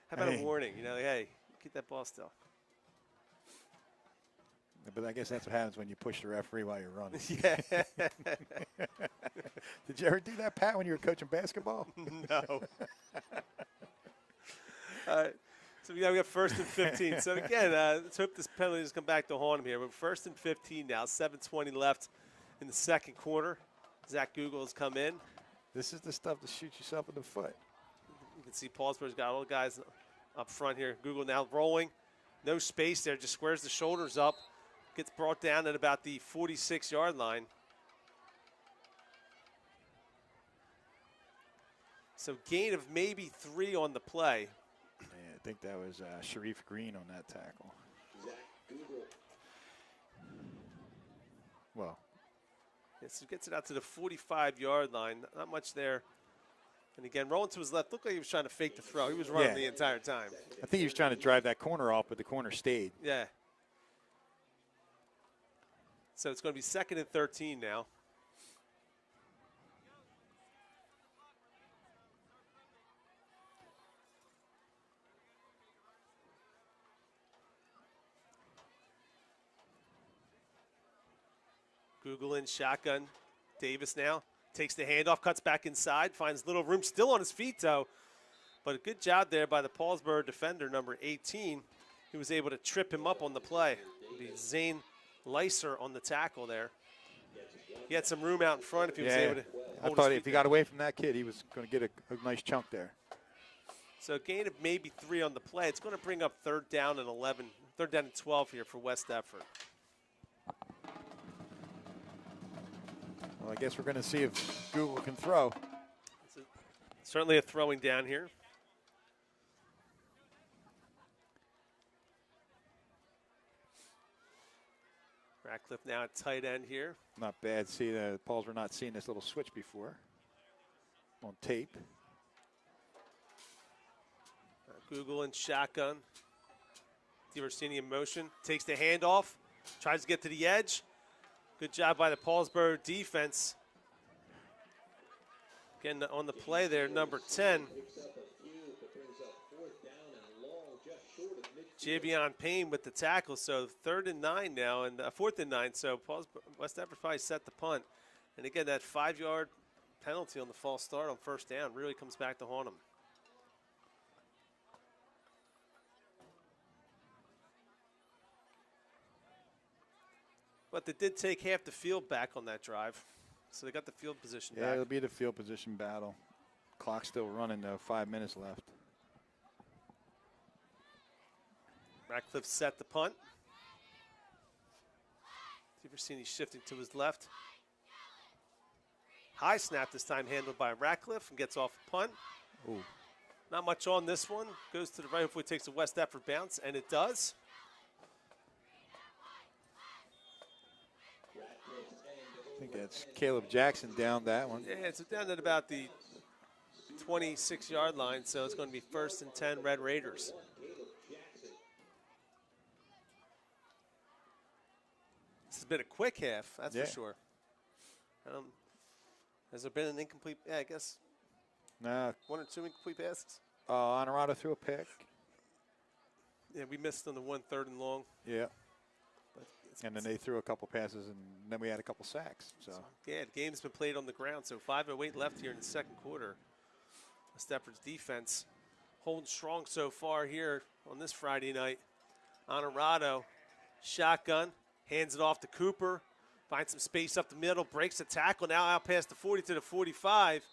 How about Hey. a warning? Hey, keep that ball still. But I guess that's what happens when you push the referee while you're running. Yeah. Did you ever do that, Pat, when you were coaching basketball? No. All right. So now we got 1st and 15. So again, let's hope this penalty doesn't come back to haunt him here. But 1st and 15 now, 7:20 left in the 2nd quarter. Zach Google has come in. This is the stuff to shoot yourself in the foot. You can see Paulsboro's got all the guys up front here. Google now rolling. No space there, just squares the shoulders up. Gets brought down at about the 46-yard line. So gain of maybe 3 on the play. Yeah, I think that was Sharif Green on that tackle. Zach Google. Well, Yes, he gets it out to the 45-yard line. Not much there. And again, rolling to his left. Looked like he was trying to fake the throw. He was running Yeah. the entire time. I think he was trying to drive that corner off, but the corner stayed. Yeah. So it's going to be 2nd and 13 now. Google in shotgun. Davis now takes the handoff, cuts back inside, finds little room, still on his feet though. But a good job there by the Paulsboro defender, number 18. He was able to trip him up on the play. It'll be Zane Lyser on the tackle there. He had some room out in front if he was Yeah, able to I hold thought his if feet he down. got away from that kid, he was going to get a nice chunk there. So a gain of maybe 3 on the play. It's going to bring up 3rd down and 11, 3rd down and 12 here for West Effort. Well, I guess we're going to see if Google can throw. Certainly a throwing down here. Ratcliffe now at tight end here. Not bad. See, the Pauls were not seeing this little switch before on tape. Google and shotgun. Diversini in motion. Takes the handoff. Tries to get to the edge. Good job by the Paulsboro defense. Again, on the play there, number 10. Javion Payne with the tackle, so 3rd and 9 now, and 4th and 9. So West Effort probably set the punt. And again, that 5-yard penalty on the false start on 1st down really comes back to haunt them. But they did take half the field back on that drive, so they got the field position Yeah, back. it'll be the field position battle. Clock's still running, though. 5 minutes left. Ratcliffe set the punt. Diversini shifting to his left. High snap this time handled by Ratcliffe and gets off the punt. Ooh. Not much on this one. Goes to the right. Hopefully takes a West Effort bounce, and it does. I think that's Caleb Jackson down that one. Yeah, it's down at about the 26-yard line, so it's going to be 1st and 10 Red Raiders. This has been a quick half, that's for sure. Has there been an incomplete, yeah, I guess, No, 1 or 2 incomplete passes? Honorado threw a pick. Yeah, we missed on the 1 3rd and long. Yeah. But And then they threw a couple passes, and then we had a couple sacks. So yeah, the game's been played on the ground, so 5:08 left here in the 2nd quarter. West Effort's defense holding strong so far here on this Friday night. Honorado, shotgun, hands it off to Cooper, finds some space up the middle, breaks the tackle, now out past the 40 to the 45.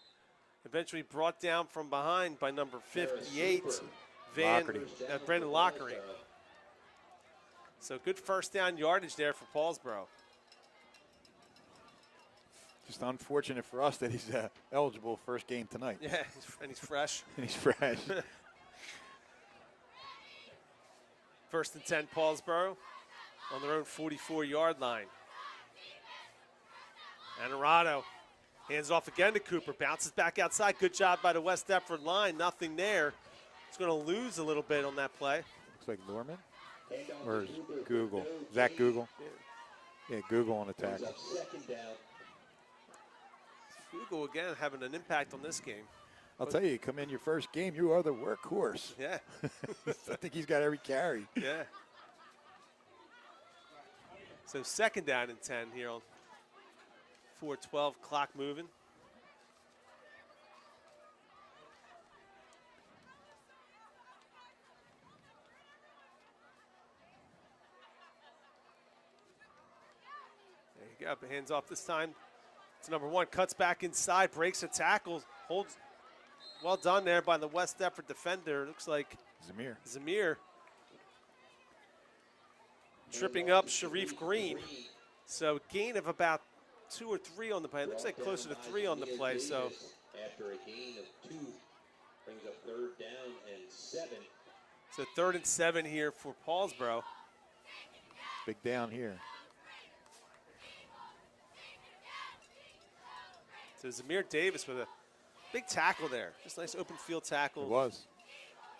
Eventually brought down from behind by number 58, Brendan Lockery. So good 1st down yardage there for Paulsboro. just unfortunate for us that he's eligible first game tonight. Yeah, and he's fresh. And he's fresh. 1st and 10 Paulsboro on their own 44-yard line. Honorado hands off again to Cooper, bounces back outside. Good job by the West Effort line, nothing there. He's going to lose a little bit on that play. Looks like Norman or Google. Zach Google. Yeah, Google on the tackle. Google again having an impact on this game. I'll tell you, come in your first game, you are the workhorse. Yeah. I think he's got every carry. Yeah. So 2nd down and 10 here on 4:12, clock moving. There you go, hands off this time. It's number 1, cuts back inside, breaks a tackle, holds. Well done there by the West Effort defender. Looks like Zamir tripping up Sharif Green. So gain of about 2 or 3 on the play. It looks like closer to 3 on the play. So after a gain of 2, brings up 3rd down and 7. So 3rd and 7 here for Paulsboro. Big down here. So Zamir Davis with a big tackle there. Just nice open field tackle. It was.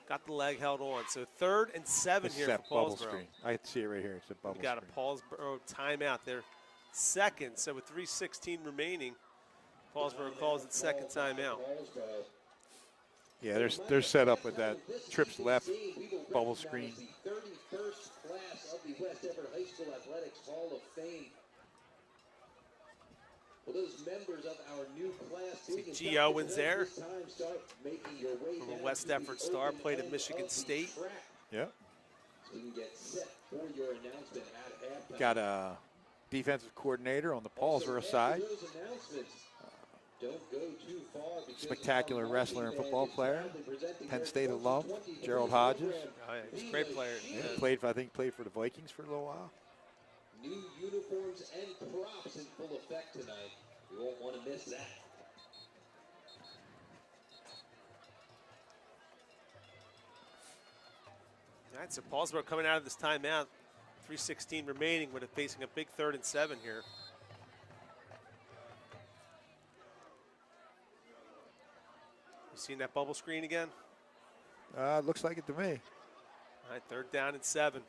Got the leg held on. So 3rd and 7 here that for bubble Paulsboro. screen. I see it right here. It's a bubble We got screen. a Paulsboro timeout there. 2nd, so with 3:16 remaining, Paulsboro calls it 2nd timeout. Yeah, they're set up with that trips left bubble screen. The 31st class of the West Effort High School Athletics Hall of Fame. Well, those members of our new class. See G. Owens there. From a West Effort star, played at Michigan State. Yeah. So you can get set for your announcement at halftime. Got a defensive coordinator on the Also, Paulsboro after side. those announcements, don't go too far because Spectacular our wrestler and marching football band is player, proudly presenting Penn their State alum, 2023 Gerald Hodges. program, Oh, yeah, he's a Be great the player. Shield. Yeah, I think played for the Vikings for a little while. New uniforms and props in full effect tonight. You won't want to miss that. All right, so Paulsboro coming out of this timeout, 3:16 remaining, with it facing a big 3rd and 7 here. You seen that bubble screen again? Looks like it to me. All right, 3rd down and 7.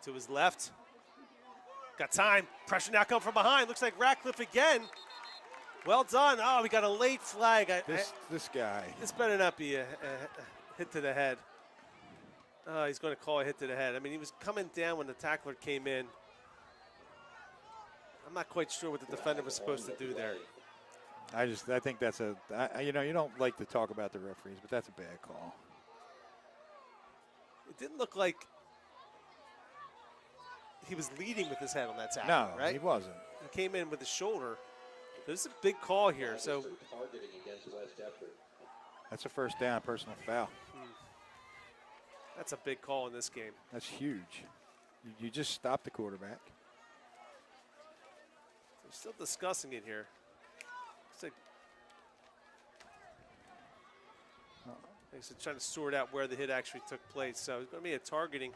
To his left. Got time. Pressure now coming from behind. Looks like Ratcliffe again. Well done. Oh, we got a late flag. This guy. This better not be a hit to the head. He's going to call a hit to the head. I mean, he was coming down when the tackler came in. I'm not quite sure what the defender was supposed to do there. I think that's you don't like to talk about the referees, but that's a bad call. It didn't look like he was leading with his head on that tackle, No, right? he wasn't. He came in with his shoulder. This is a big call here. So Targeting against West Effort. That's a first down, personal foul. that's a big call in this game. That's huge. You just stop the quarterback. They're still discussing it here. Looks like he's trying to sort out where the hit actually took place. So it's going to be a targeting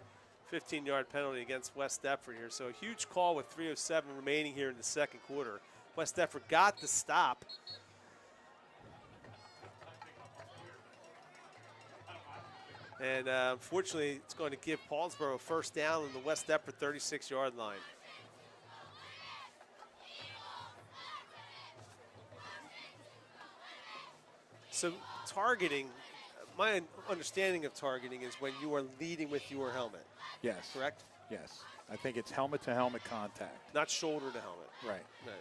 15-yard penalty against West Deptford here. So a huge call with 3:07 remaining here in the second quarter. West Deptford got the stop. And unfortunately, it's going to give Paulsboro a first down on the West Deptford 36-yard line. So targeting, my understanding of targeting is when you are leading with your helmet, Yes. correct? Yes. I think it's helmet-to-helmet contact. Not shoulder to helmet. Right. Right.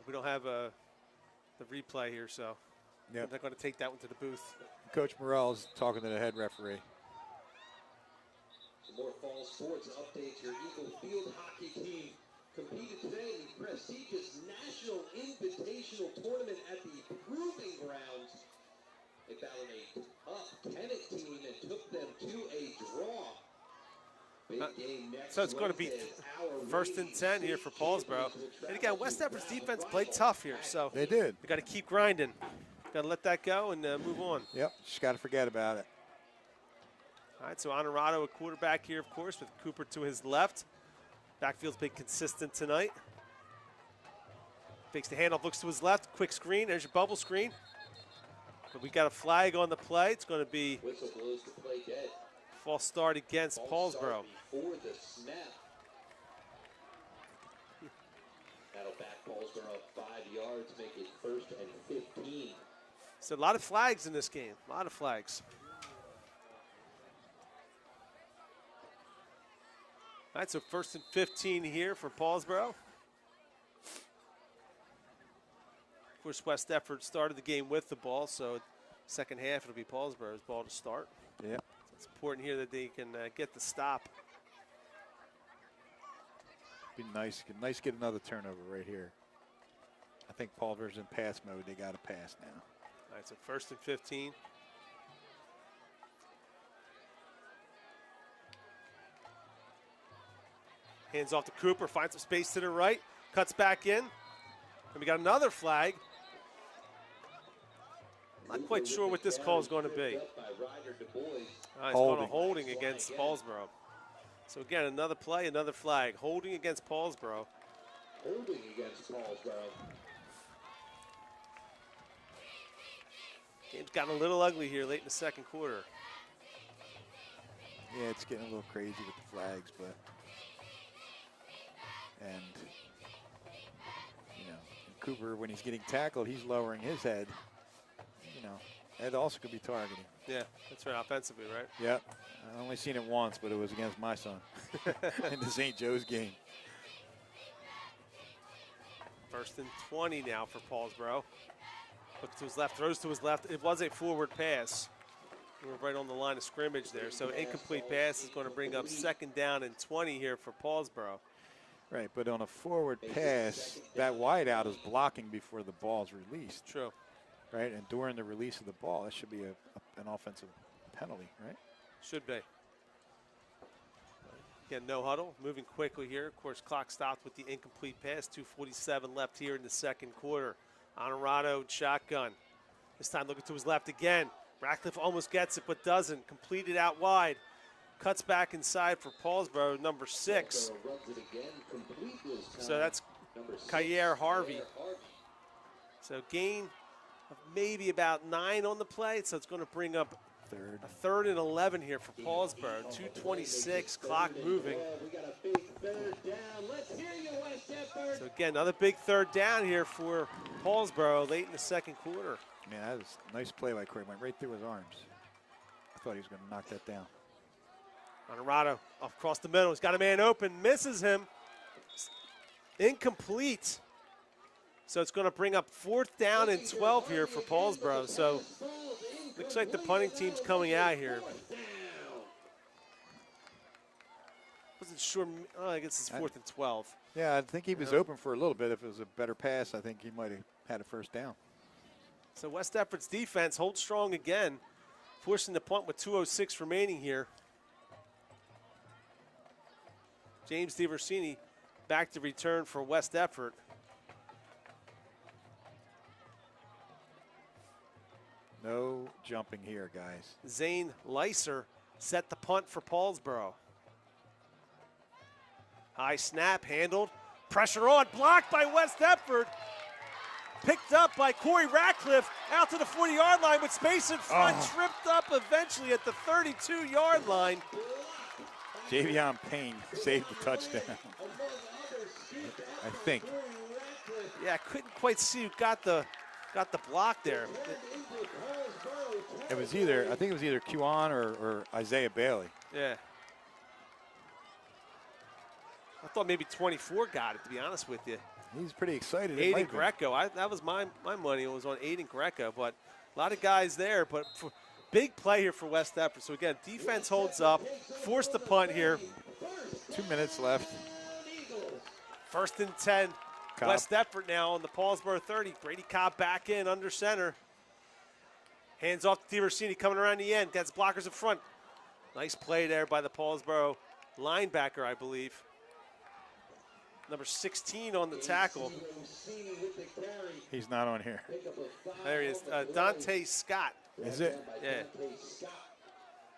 We don't have the replay here, so Yep. I'm not going to take that one to the booth. Coach Morrell's talking to the head referee. Some more fall sports updates. Your Eagle field hockey team competed today in the prestigious National Invitational Tournament at the Proving Grounds. They battled a tough Kennett team and took them to a draw. Big game next So it's going to be Wednesday as our 1st and 10 here for Paulsboro. And again, West Deptford's defense played tough here, so They did. we got to keep grinding. Got to let that go and move on. Yep. Just got to forget about it. All right, so Honorado, a quarterback here, of course, with Cooper to his left. Backfield's been consistent tonight. Fakes the handoff, looks to his left. Quick screen. There's your bubble screen. But we got a flag on the play. It's going to be whistle blows the play dead. false start against False Paulsboro. start before the snap. That'll back Paulsboro up 5 yards, make it 1st and 15. So a lot of flags in this game. A lot of flags. All right, so 1st and 15 here for Paulsboro. Of course, West Deptford started the game with the ball, so second half it'll be Paulsboro's ball to start. Yep. So it's important here that they can get the stop. Be nice. Get another turnover right here. I think Paulsboro's in pass mode. They got to pass now. All right, so 1st and 15. Hands off to Cooper, finds some space to the right, cuts back in. And we got another flag. Not quite sure what this call is going to be. It's called a holding against Paulsboro. So again, another play, another flag. Holding against Paulsboro. Holding against Paulsboro. Game's gotten a little ugly here late in the second quarter. Yeah, it's getting a little crazy with the flags, but Cooper, when he's getting tackled, he's lowering his head. That also could be targeting. Yeah, that's right, offensively, right? Yep. I only seen it once, but it was against my son in the St. Joe's game. First and 20 now for Paulsboro. Looks to his left, throws to his left. It was a forward pass. We were right on the line of scrimmage there. So incomplete pass is going to bring up second down and 20 here for Paulsboro. Right, but on a forward pass, that wide out is blocking before the ball's released. True. Right, and during the release of the ball, that should be an offensive penalty, right? Should be. Again, no huddle. Moving quickly here. Of course, clock stopped with the incomplete pass. 2:47 left here in the second quarter. Honorado shotgun. This time looking to his left again. Ratcliffe almost gets it, but doesn't. Completed out wide. Cuts back inside for Paulsboro, number 6. So that's Kyer Harvey. So gain of maybe about 9 on the play. So it's going to bring up a third and 11 here for Paulsboro. 2:26, clock moving. So again, another big third down here for Paulsboro late in the second quarter. Man, that was a nice play by Corey. Went right through his arms. I thought he was going to knock that down. Honorado across the middle. He's got a man open, misses him. Incomplete. So it's going to bring up 4th down and 12 here for Paulsboro. So looks like the punting team's coming out here. Wasn't sure. Oh, I guess it's 4th and 12. Yeah, I think he was open for a little bit. If it was a better pass, I think he might have had a first down. So West Effort's defense holds strong again, forcing the punt with 2:06 remaining here. James DiVersini back to return for West Effort. No jumping here, guys. Zane Leiser set the punt for Paulsboro. High snap, handled. Pressure on, blocked by West Effort. Picked up by Corey Ratcliffe out to the 40-yard line with space in front. Tripped up eventually at the 32-yard line. Javion Payne saved the touchdown. I think. Yeah, I couldn't quite see who got the block there. It was either, I think it was either Quan or Isaiah Bailey. Yeah. I thought maybe 24 got it, to be honest with you. He's pretty excited. Aiden Greco. That was my money. It was on Aiden Greco, but a lot of guys there. But big play here for West Effort. So again, defense holds up, forced the punt here. 2 minutes left. 1st and 10. Cobb. West Effort now on the Paulsboro 30. Brady Cobb back in under center. Hands off to DiVersini coming around the end. Gets blockers in front. Nice play there by the Paulsboro linebacker, I believe. Number 16 on the tackle. He's not on here. There he is. Dante Scott. Is it? Yeah.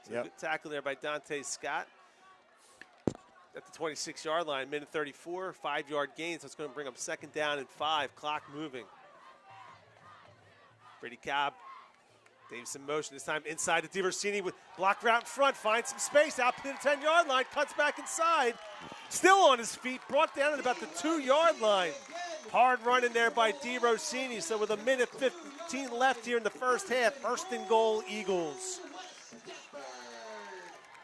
So Yep. good tackle there by Dante Scott. At the 26-yard line, minute 34, 5-yard gain, so it's going to bring up 2nd down and 5, clock moving. Brady Cobb, Davis in motion, this time inside to DiVersini with block route in front, finds some space out to the 10-yard line, cuts back inside. Still on his feet, brought down at about the 2-yard line. Hard running there by DiVersini, so with a minute 15 left here in the first half, 1st and goal, Eagles.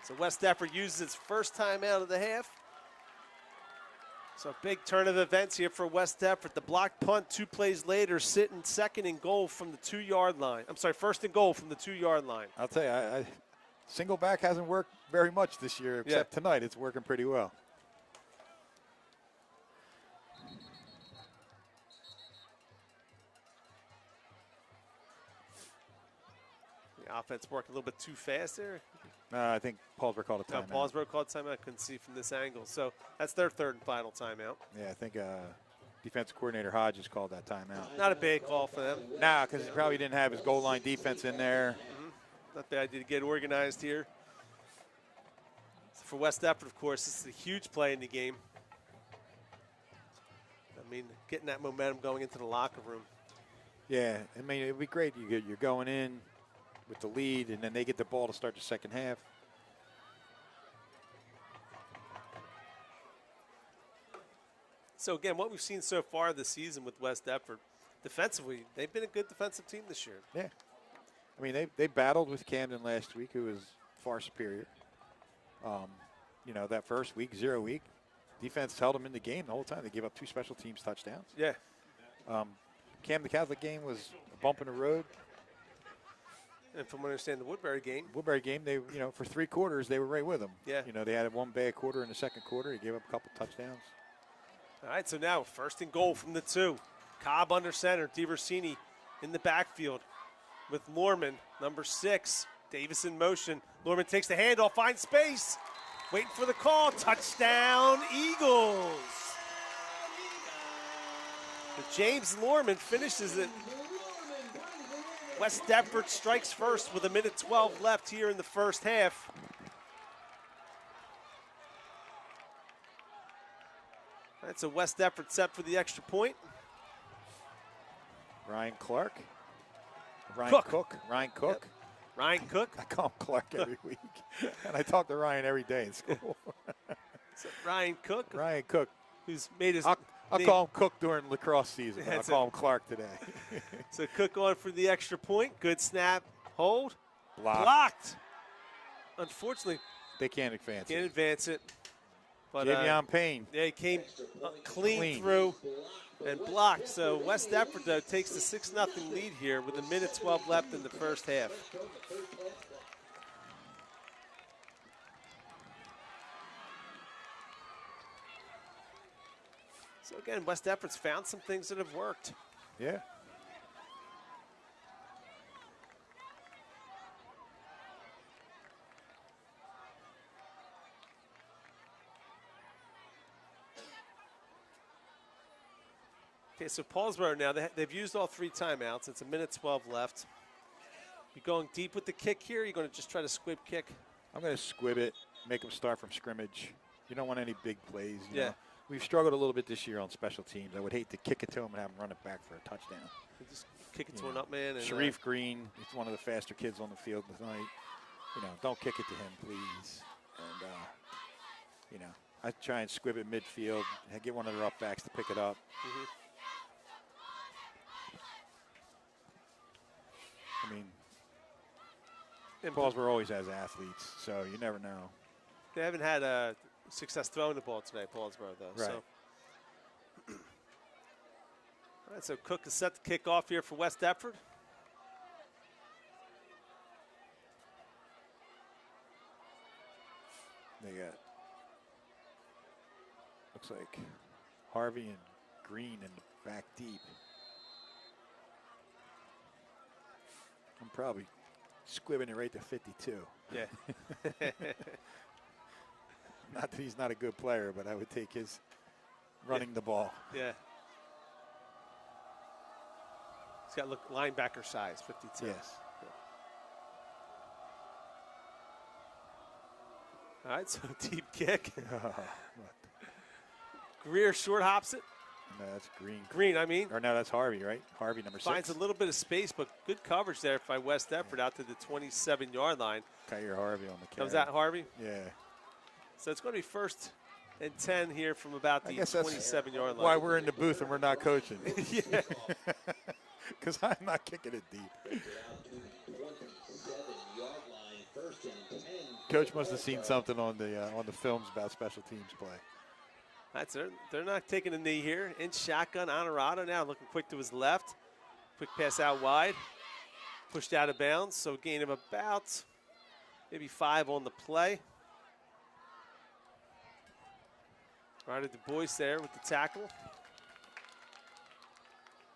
So West Effort uses its first time out of the half. So big turn of events here for West Effort. The block punt 2 plays later, sitting 2nd and goal from the 2-yard line. I'm sorry, 1st and goal from the 2-yard line. I'll tell you, single back hasn't worked very much this year, except tonight. It's working pretty well. The offense working a little bit too fast there. I think Paulsboro called a timeout. No, Paulsboro called timeout. I couldn't see from this angle. So that's their 3rd and final timeout. Yeah, I think defensive coordinator Hodges called that timeout. Not a bad call for them. Nah, because he probably didn't have his goal line defense in there. Not bad idea to get organized here. So for West Effort, of course, this is a huge play in the game. I mean, getting that momentum going into the locker room. Yeah, I mean, it'd be great. You're going in with the lead, and then they get the ball to start the second half. So again, what we've seen so far this season with West Effort, defensively, they've been a good defensive team this year. Yeah. I mean, they battled with Camden last week, who was far superior. You know, that first week, 0 week, defense held them in the game the whole time. They gave up 2 special teams touchdowns. Yeah. Camden Catholic game was a bump in the road. And from what I understand, the Woodbury game. Woodbury game, they for 3 quarters they were right with them. Yeah. They had one bad quarter in the second quarter. They gave up a couple touchdowns. All right, so now 1st and goal from the 2. Cobb under center. DiVersini in the backfield with Lorman, number 6. Davis in motion. Lorman takes the handoff, finds space. Waiting for the call. Touchdown, Eagles. But James Lorman finishes it. West Deptford strikes first with 1:12 left here in the first half. That's a West Deptford set for the extra point. Ryan Cook. Ryan Cook. Yep. Ryan Cook. I call him Clark every week. And I talk to Ryan every day in school. So Ryan Cook. Ryan Cook. Who's made his I'll name. call him Cook during lacrosse season. I'll call him Clark today. So Cook on for the extra point. Good snap. Hold. Blocked. Unfortunately, they can't advance can't advance it. But Javion Payne. Yeah, he came clean through and blocked. So West Deptford, though, takes the 6-0 lead here with 1:12 left in the first half. So again, West Deptford's found some things that have worked. Yeah. Okay, so Paulsboro now, they've used all 3 timeouts. It's 1:12 left. You going deep with the kick here? Or you're going to just try to squib kick? I'm going to squib it, make them start from scrimmage. You don't want any big plays. You Yeah. know. We've struggled a little bit this year on special teams. I would hate to kick it to him and have him run it back for a touchdown. Just kick it to an up man. And, Sharif Green is one of the faster kids on the field tonight. Don't kick it to him, please. And, I try and squib it midfield, get one of their up backs to pick it up. I mean, Paulsboro always has athletes, so you never know. They haven't had success throwing the ball tonight, Paulsboro, though. Right. So. All right, so Cook is set to kick off here for West Deptford. They got, looks like Harvey and Green in the back deep. I'm probably squibbing it right to 52. Yeah. Not that he's not a good player, but I would take his running the ball. Yeah. He's got look linebacker size, 52. Yes. Yeah. All right, so deep kick. Greer short hops it. No, that's Green. Green, I mean. Or no, that's Harvey, right? Harvey, number 6. Finds a little bit of space, but good coverage there by West Deptford out to the 27-yard line. Kyrie Harvey on the carry. Comes that Harvey? Yeah. So it's going to be 1st and 10 here from about the 27-yard line. Why we're in the booth and we're not coaching. Yeah. Because I'm not kicking it deep. Coach must have seen something on the films about special teams play. That's they're not taking a knee here. In shotgun, Honorado now looking quick to his left. Quick pass out wide. Pushed out of bounds, so gain of about maybe 5 on the play. Right at Du Bois there with the tackle.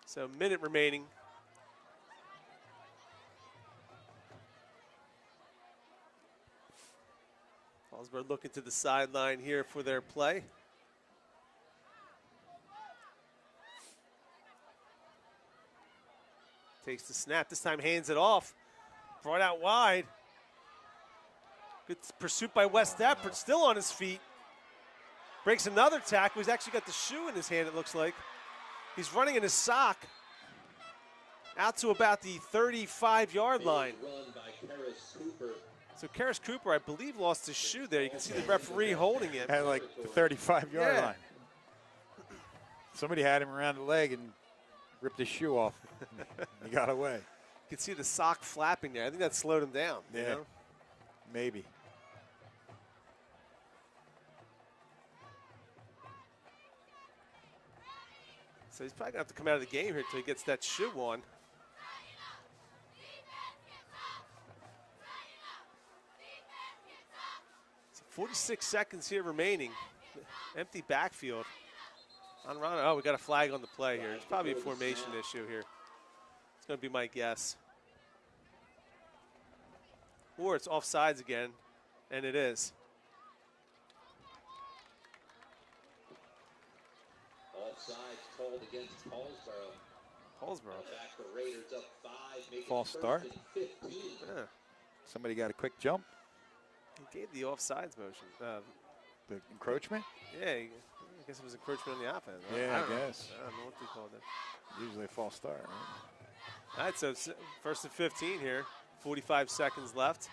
So a minute remaining. Paulsboro looking to the sideline here for their play. Takes the snap, this time hands it off. Brought out wide. Good pursuit by West Deptford, still on his feet. Breaks another tackle. He's actually got the shoe in his hand, it looks like. He's running in his sock. Out to about the 35-yard line. So Karis Cooper, I believe, lost his shoe there. You can see the referee holding it. At like the 35-yard line. Somebody had him around the leg and ripped his shoe off. He got away. You can see the sock flapping there. I think that slowed him down. Yeah, you know? Maybe. So he's probably going to have to come out of the game here until he gets that shoe on. So 46 seconds here remaining. Empty backfield. Oh, we got a flag on the play here. It's probably a formation issue here. It's going to be my guess. Or it's offsides again, and it is. Offsides called against Paulsboro. Paulsboro. Back the Raiders up 5, making False first start. and 15. Yeah. Somebody got a quick jump. He gave the offsides motion. The encroachment? Yeah, I guess it was encroachment on the offense. Right? Yeah, I don't know. guess. I don't know what they called it. Usually a false start, right? All right, so first and 15 here. 45 seconds left.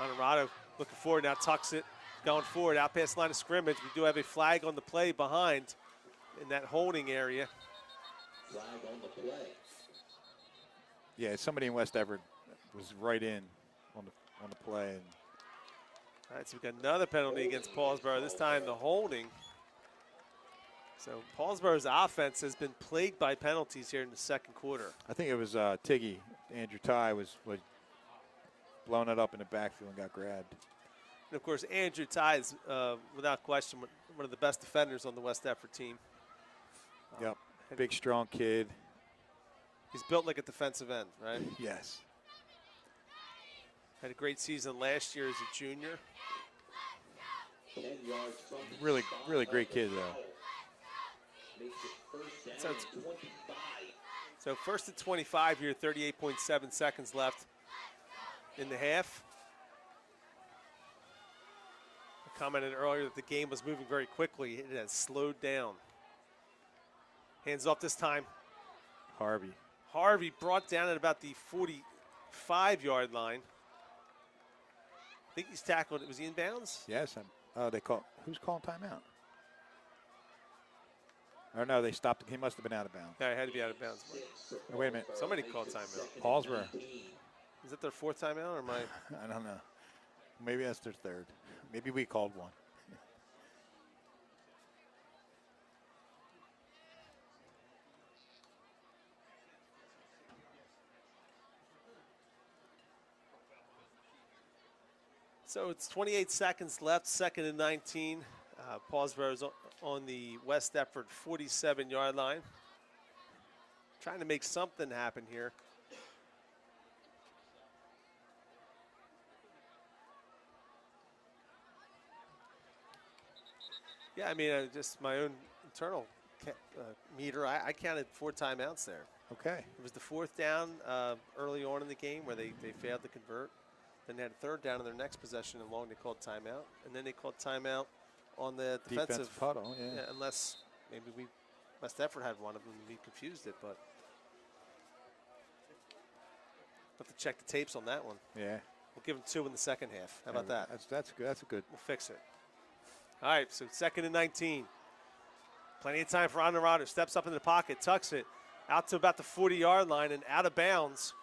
Honorado looking forward now, tucks it, going forward, out past the line of scrimmage. We do have a flag on the play behind in that holding area. Flag on the play. Yeah, somebody in West Everett was right in on the play. And All right, so we've got another penalty against Paulsboro, this time the holding. So Paulsboro's offense has been plagued by penalties here in the second quarter. I think it was Tiggy, Andrew Ty, was blowing it up in the backfield and got grabbed. And of course, Andrew Ty is, without question, one of the best defenders on the West Effort team. Yep, big, strong kid. He's built like a defensive end, right? Yes. Had a great season last year as a junior. 10 yards from the Really, spot really of great the kid, foul. though. Makes it first So down it's- and 25. So first and 25 here, 38.7 seconds left in the half. I commented earlier that the game was moving very quickly. It has slowed down. Hands off this time. Harvey. Harvey brought down at about the 45-yard line. I think he's tackled. Was he in bounds? Yes. They call. Who's calling timeout? Or no, they stopped. He must have been out of bounds. Yeah, he had to be out of bounds. Oh, wait a minute. Somebody called timeout. Paulsboro. Is that their fourth timeout or am I? I don't know. Maybe that's their third. Maybe we called one. So it's 28 seconds left, second and 19. Paulsboro's on the West Effort 47-yard line. Trying to make something happen here. Yeah, I mean, just my own internal meter, I counted 4 timeouts there. Okay. It was the fourth down early on in the game where they failed to convert. Then they had a third down in their next possession and long they called timeout. And then they called timeout on the defensive huddle, yeah. unless maybe West Effort had one of them and we confused it, but we'll have to check the tapes on that one. Yeah. We'll give them 2 in the second half. How about that? That's good. That's a good. We'll fix it. All right, so second and 19. Plenty of time for Honorado. Steps up in the pocket, tucks it out to about the 40-yard line and out of bounds.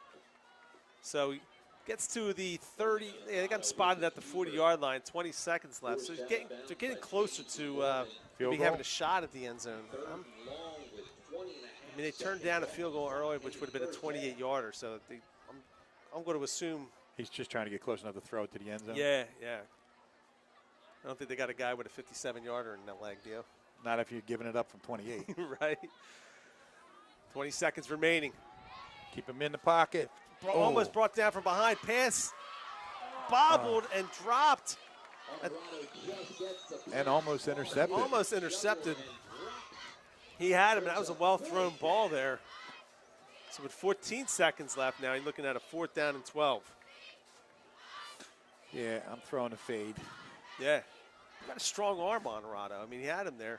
So he gets to the 30. Yeah, they got him spotted at the 40-yard line. 20 seconds left. So they're getting closer to maybe having a shot at the end zone. I mean, they turned down a field goal earlier, which would have been a 28-yarder. So I'm going to assume He's just trying to get close enough to throw it to the end zone. Yeah. I don't think they got a guy with a 57-yarder in that leg, Dio. Not if you're giving it up from 28. Right. 20 seconds remaining. Keep him in the pocket. Almost brought down from behind. Pass bobbled and dropped. And almost intercepted. Almost intercepted. He had him. That was a well-thrown ball there. So with 14 seconds left now, you're looking at a 4th down and 12. Yeah, I'm throwing a fade. Yeah. Got a strong arm on Honorado. I mean, he had him there.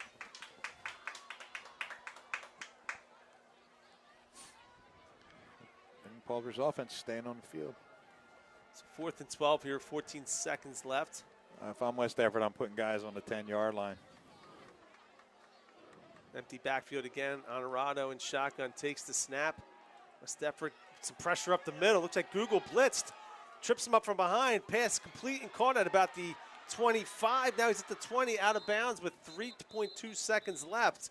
And Paulsboro's offense staying on the field. So 4th and 12 here, 14 seconds left. If I'm West Effort, I'm putting guys on the 10-yard line. Empty backfield again. Honorado in shotgun takes the snap. West Effort, some pressure up the middle. Looks like Google blitzed. Trips him up from behind. Pass complete and caught at about the 25. Now he's at the 20, out of bounds with 3.2 seconds left.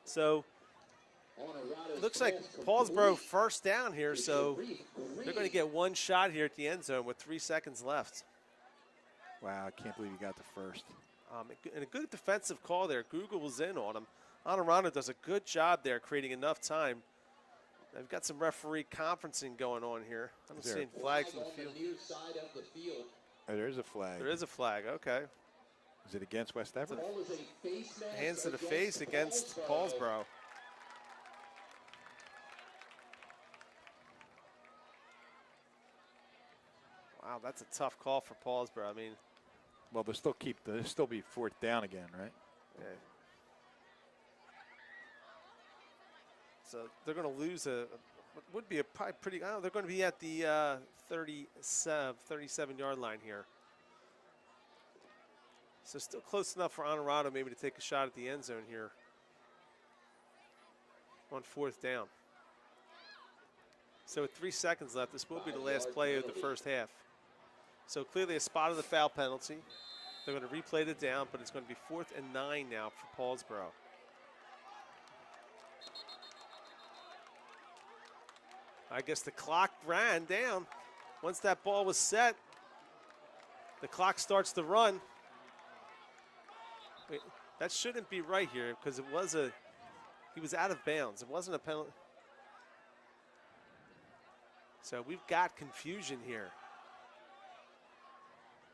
So it looks like Paulsboro first down here, so they're going to get one shot here at the end zone with 3 seconds left. Wow, I can't believe he got the first. And a good defensive call there. Google was in on him. Honorano does a good job there creating enough time. They've got some referee conferencing going on here. I'm seeing flags in the field. Oh, there is a flag. There is a flag, okay. Is it against West Effort? Hands to the face against Paulsboro. Wow, that's a tough call for Paulsboro. I mean, well, they'll still be fourth down again, right? Yeah. So they're going to lose would be a pretty, they're going to be at the 37-yard line here. So still close enough for Honorado maybe to take a shot at the end zone here on fourth down. So with 3 seconds left, this will be the last play of the first half. So clearly a spot of the foul penalty. They're going to replay the down, but it's going to be 4th and 9 now for Paulsboro. I guess the clock ran down. Once that ball was set, the clock starts to run. Wait, that shouldn't be right here because he was out of bounds. It wasn't a penalty. So we've got confusion here.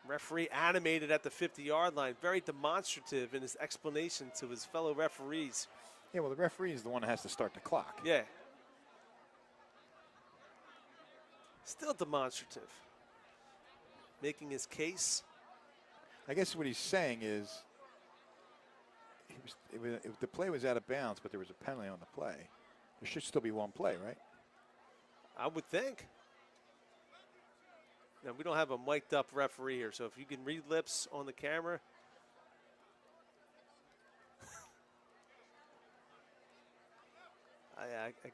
Referee animated at the 50-yard line, very demonstrative in his explanation to his fellow referees. Yeah, well, the referee is the one that has to start the clock. Yeah. Still demonstrative. Making his case. I guess what he's saying is the play was out of bounds, but there was a penalty on the play. There should still be one play, right? I would think. Now, we don't have a mic'd up referee here, so if you can read lips on the camera.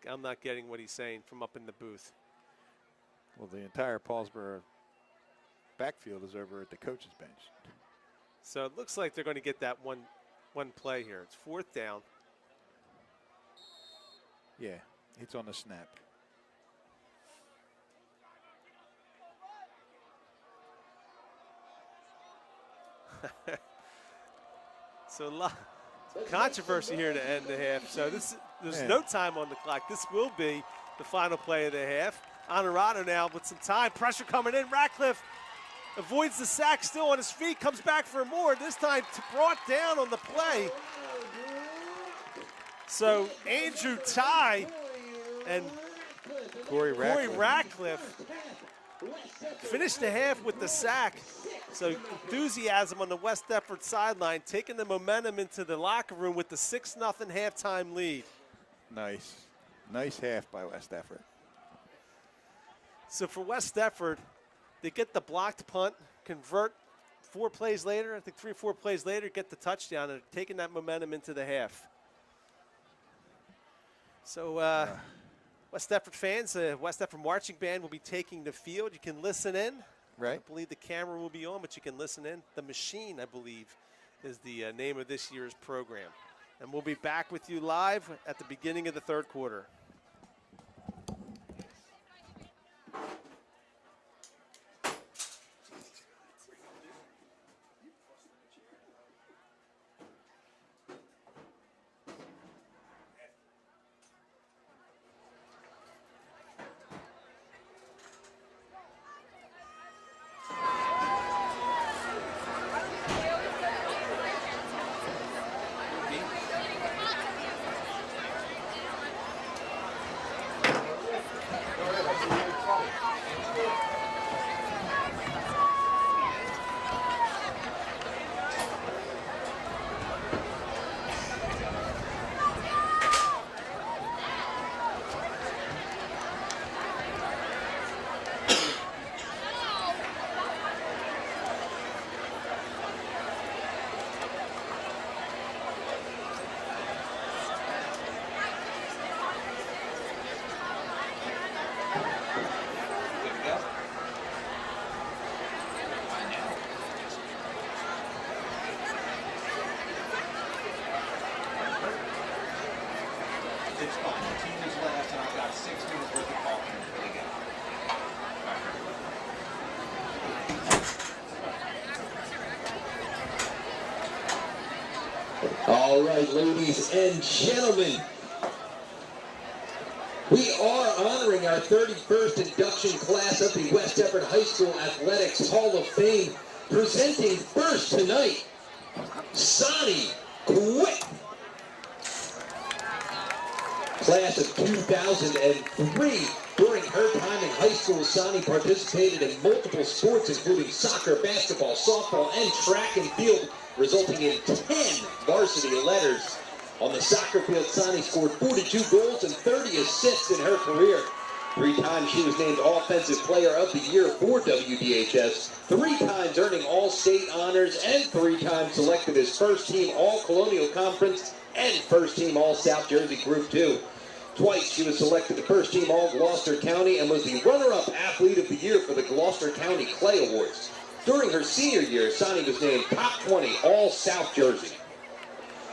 I'm not getting what he's saying from up in the booth. Well, the entire Paulsboro backfield is over at the coach's bench. So it looks like they're going to get that one play here. It's 4th down. Yeah, it's on the snap. So a lot of controversy here to end the half. So there's no time on the clock. This will be the final play of the half. Honorado now with some time. Pressure coming in. Ratcliffe avoids the sack, still on his feet, comes back for more. This time brought down on the play. So Andrew Ty and Corey Ratcliffe finished the half with the sack. So enthusiasm on the West Effort sideline, taking the momentum into the locker room with the 6-0 halftime lead. Nice. Nice half by West Effort. So for West Effort, they get the blocked punt, convert 4 plays later, I think 3 or 4 plays later, get the touchdown, and taking that momentum into the half. So West Effort fans, West Effort Marching Band will be taking the field. You can listen in. Right. I believe the camera will be on, but you can listen in. The Machine, I believe, is the name of this year's program. And we'll be back with you live at the beginning of the 3rd quarter. It's fine. The team is last, and I've got 6 minutes worth of call for the game. All right, ladies and gentlemen, we are honoring our 31st induction class of the West Effort High School Athletics Hall of Fame. Presenting first tonight, Sonny Quick. Class of 2003. During her time in high school, Sonny participated in multiple sports, including soccer, basketball, softball, and track and field, resulting in 10 varsity letters. On the soccer field, Sonny scored 42 goals and 30 assists in her career. 3 times she was named Offensive Player of the Year for WDHS, 3 times earning All-State honors, and 3 times selected as First Team All-Colonial Conference and First Team All-South Jersey Group 2. Twice she was selected to First Team All-Gloucester County and was the runner-up Athlete of the Year for the Gloucester County Clay Awards. During her senior year, Sonny was named Top 20 All-South Jersey.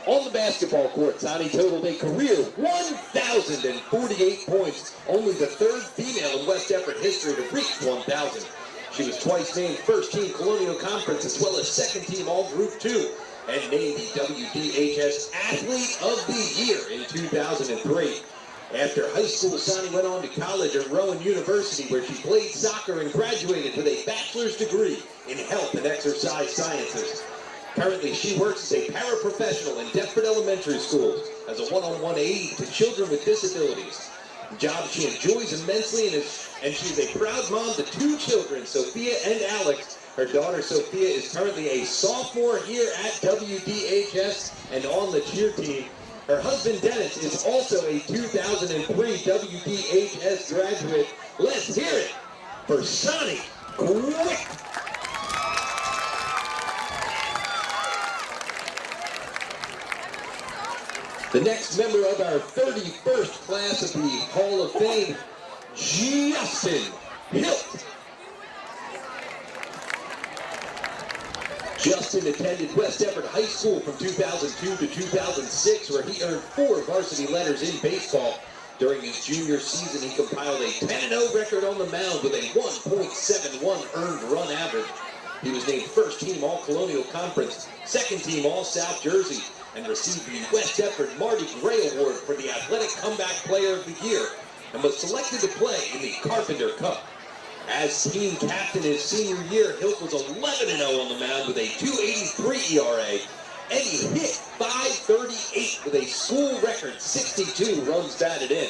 On the basketball court, Sonny totaled a career 1,048 points, only the 3rd female in West Effort history to reach 1,000. She was twice named First Team Colonial Conference as well as Second Team All Group 2 and named the WDHS Athlete of the Year in 2003. After high school, Sonny went on to college at Rowan University, where she played soccer and graduated with a bachelor's degree in health and exercise sciences. Currently, she works as a paraprofessional in Deptford Elementary Schools as a one-on-one aide to children with disabilities. A job she enjoys immensely, and she is a proud mom to 2 children, Sophia and Alex. Her daughter, Sophia, is currently a sophomore here at WDHS and on the cheer team. Her husband, Dennis, is also a 2003 WDHS graduate. Let's hear it for Sonny Quick. The next member of our 31st class of the Hall of Fame, Justin Hilt. Justin attended West Effort High School from 2002 to 2006, where he earned 4 varsity letters in baseball. During his junior season, he compiled a 10-0 record on the mound with a 1.71 earned run average. He was named First Team All-Colonial Conference, Second Team All-South Jersey, and received the West Effort Marty Gray Award for the Athletic Comeback Player of the Year, and was selected to play in the Carpenter Cup. As team captain his senior year, Hilt was 11-0 on the mound with a 2.83 ERA, and he hit .538 with a school record 62 runs batted in.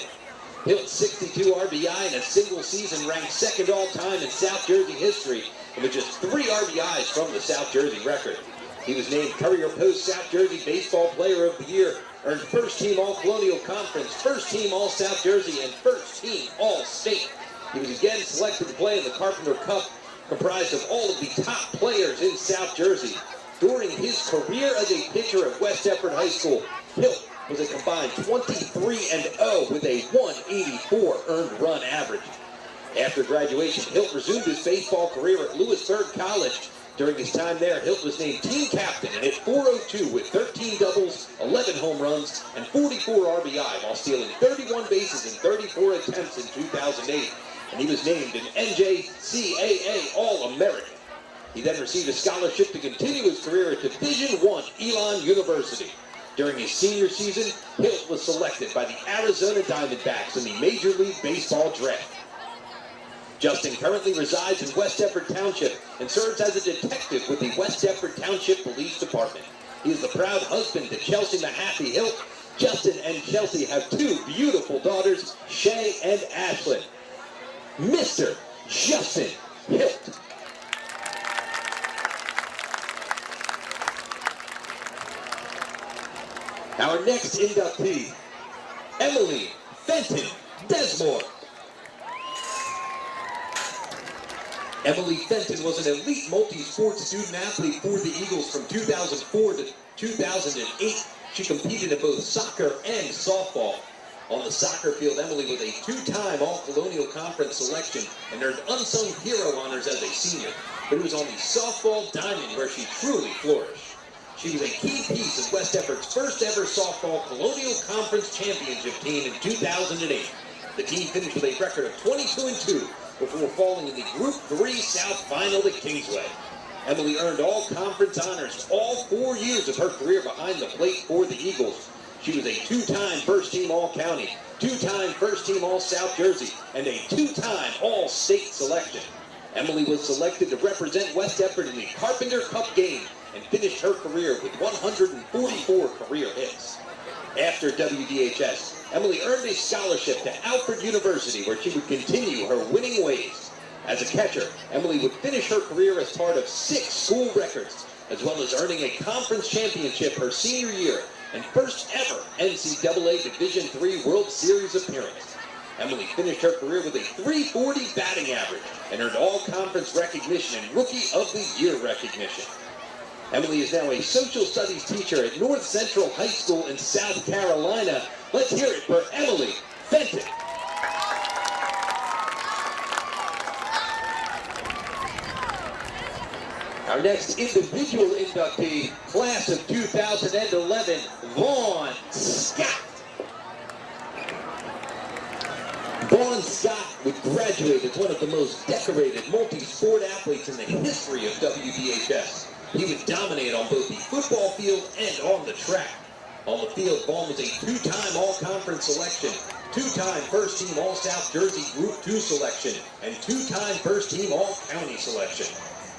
Hilt's 62 RBI in a single season ranked 2nd all-time in South Jersey history, and with just 3 RBIs from the South Jersey record. He was named Courier Post South Jersey Baseball Player of the Year, earned First Team All-Colonial Conference, First Team All-South Jersey, and First Team All-State. He was again selected to play in the Carpenter Cup, comprised of all of the top players in South Jersey. During his career as a pitcher at West Effort High School, Hilt was a combined 23-0 with a 184 earned run average. After graduation, Hilt resumed his baseball career at Lewisburg College. During his time there, Hilt was named team captain and hit .402 with 13 doubles, 11 home runs, and 44 RBI while stealing 31 bases in 34 attempts in 2008. And he was named an NJCAA All-American. He then received a scholarship to continue his career at Division I Elon University. During his senior season, Hilt was selected by the Arizona Diamondbacks in the Major League Baseball draft. Justin currently resides in West Effort Township and serves as a detective with the West Effort Township Police Department. He is the proud husband to Chelsea Mahaffey Hilt. Justin and Chelsea have 2 beautiful daughters, Shay and Ashlyn. Mr. Justin Hilt. Our next inductee, Emily Fenton Desmore. Emily Fenton was an elite multi-sport student-athlete for the Eagles from 2004 to 2008. She competed in both soccer and softball. On the soccer field, Emily was a 2-time All-Colonial Conference selection and earned unsung hero honors as a senior. But it was on the softball diamond where she truly flourished. She was a key piece of West Efford's first ever softball Colonial Conference Championship team in 2008. The team finished with a record of 22-2 before falling in the Group 3 South Final to Kingsway. Emily earned all conference honors all 4 years of her career behind the plate for the Eagles. She was a two-time first-team All-County, two-time first-team All-South Jersey, and a two-time All-State selection. Emily was selected to represent West Efford in the Carpenter Cup game and finished her career with 144 career hits. After WDHS, Emily earned a scholarship to Alfred University, where she would continue her winning ways. As a catcher, Emily would finish her career as part of 6 school records, as well as earning a conference championship her senior year and first ever NCAA Division III World Series appearance. Emily finished her career with a .340 batting average and earned all-conference recognition and Rookie of the Year recognition. Emily is now a social studies teacher at North Central High School in South Carolina. Let's hear it for Emily Fenton. Our next individual inductee, class of 2011, Vaughn Scott. Vaughn Scott would graduate as one of the most decorated multi-sport athletes in the history of WDHS. He would dominate on both the football field and on the track. On the field, Vaughn was a two-time All-Conference selection, two-time first-team All-South Jersey Group 2 selection, and two-time first-team All-County selection.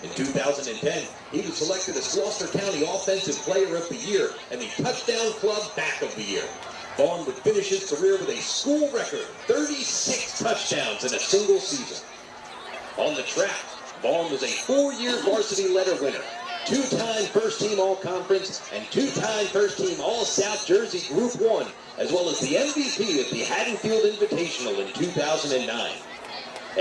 In 2010, he was selected as Gloucester County Offensive Player of the Year and the Touchdown Club Back of the Year. Vaughn would finish his career with a school record 36 touchdowns in a single season. On the track, Vaughn was a 4-year varsity letter winner, two-time first-team All-Conference, and two-time first-team All-South Jersey Group 1, as well as the MVP of the Haddonfield Invitational in 2009.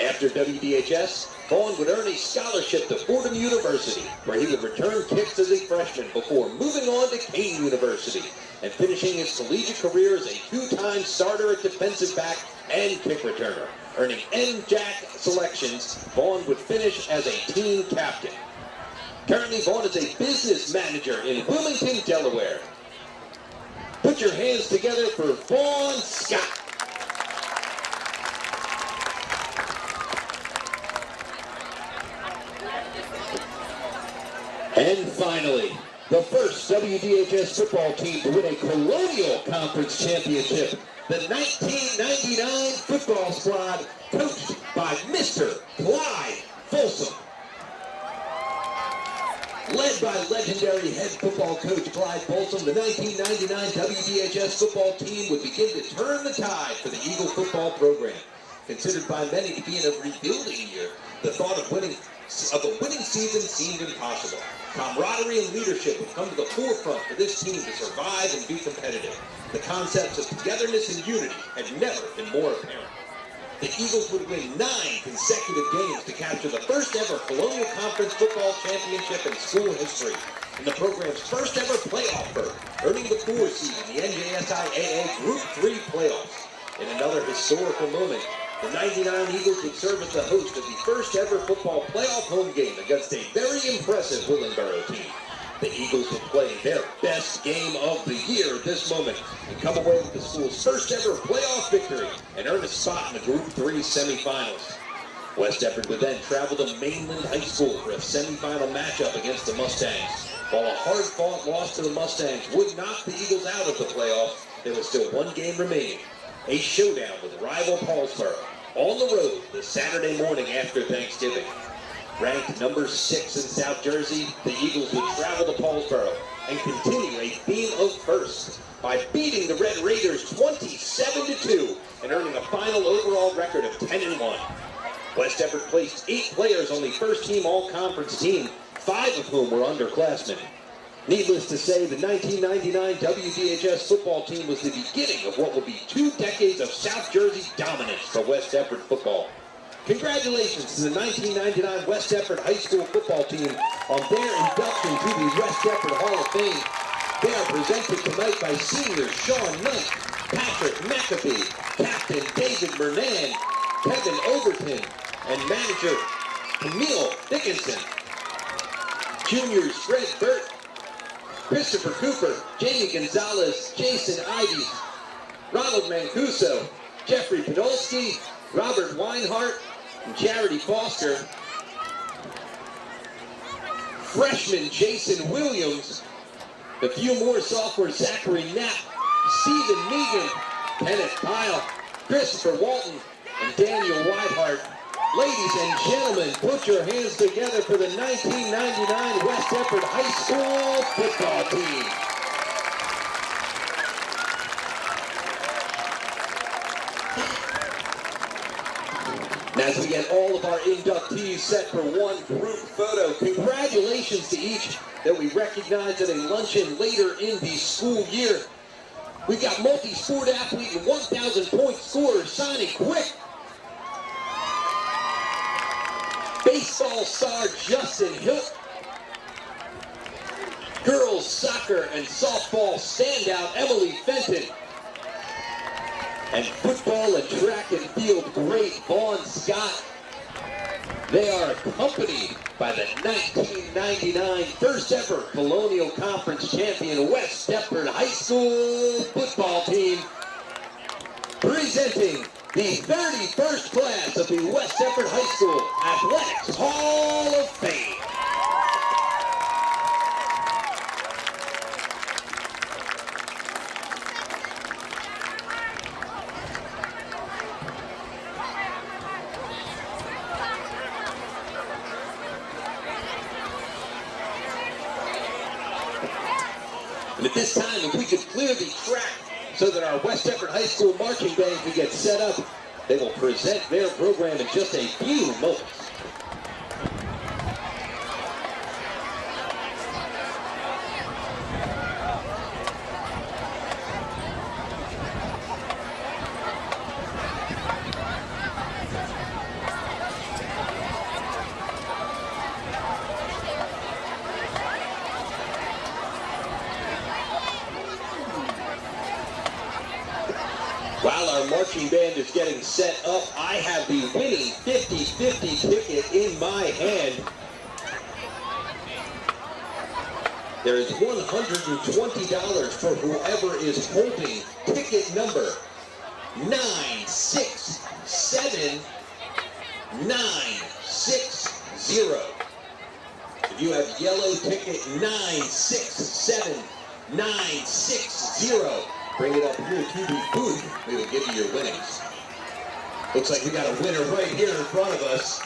After WDHS, Vaughn would earn a scholarship to Fordham University, where he would return kicks as a freshman before moving on to Kane University and finishing his collegiate career as a two-time starter at defensive back and kick returner. Earning NJAC selections, Vaughn would finish as a team captain. Currently, Vaughn is a business manager in Wilmington, Delaware. Put your hands together for Vaughn Scott. And finally, the first WDHS football team to win a Colonial Conference championship, the 1999 football squad, coached by Mr. Clyde Folsom. Led by legendary head football coach Clyde Folsom, the 1999 WDHS football team would begin to turn the tide for the Eagle football program. Considered by many to be in a rebuilding year, the thought of a winning season seemed impossible. Camaraderie and leadership would come to the forefront for this team to survive and be competitive. The concepts of togetherness and unity had never been more apparent. The Eagles would win 9 consecutive games to capture the first ever Colonial Conference football championship in school history, and the program's first ever playoff berth, earning the 4 seed in the NJSIAA Group 3 playoffs. In another historical moment, the 99 Eagles would serve as the host of the first ever football playoff home game against a very impressive Willingboro team. The Eagles would play their best game of the year at this moment and come away with the school's first ever playoff victory and earn a spot in the Group 3 semifinals. West Efford would then travel to Mainland High School for a semifinal matchup against the Mustangs. While a hard-fought loss to the Mustangs would knock the Eagles out of the playoffs, there was still one game remaining. A showdown with rival Paulsboro on the road the Saturday morning after Thanksgiving. Ranked number 6 in South Jersey, the Eagles would travel to Paulsboro and continue a theme of firsts by beating the Red Raiders 27-2 and earning a final overall record of 10-1. West Efford placed 8 players on the first-team All-Conference team, 5 of whom were underclassmen. Needless to say, the 1999 WDHS football team was the beginning of what would be 2 decades of South Jersey dominance for West Efford football. Congratulations to the 1999 West Efford High School football team on their induction to the West Efford Hall of Fame. They are presented tonight by seniors Sean Knight, Patrick McAfee, Captain David Mernan, Kevin Overton, and manager Camille Dickinson. Juniors Fred Burt, Christopher Cooper, Jamie Gonzalez, Jason Ivey, Ronald Mancuso, Jeffrey Podolsky, Robert Weinhart, and Charity Foster. Freshman Jason Williams, a few more sophomores, Zachary Knapp, Stephen Megan, Kenneth Pyle, Christopher Walton, and Daniel Whitehart. Ladies and gentlemen, put your hands together for the 1999 West Deptford High School football team. And as we get all of our inductees set for one group photo, congratulations to each that we recognize at a luncheon later in the school year. We've got multi-sport athlete and 1,000-point scorer Sonny Quick. Baseball star Justin Hilt. Girls soccer and softball standout Emily Fenton. And football and track and field great Vaughn Scott. They are accompanied by the 1999 first ever Colonial Conference champion West Deptford High School football team, presenting the 31st class of the West Deptford High School Athletics Hall of Fame. And at this time, if we could clear the track so that our West Deptford High School marching band can get set up, they will present their program in just a few moments. While our marching band is getting set up, I have the winning 50-50 ticket in my hand. There is $120 for whoever is holding ticket number 967960. If you have yellow ticket 967960, bring it up here to the booth. We will give you your winnings. Looks like we got a winner right here in front of us.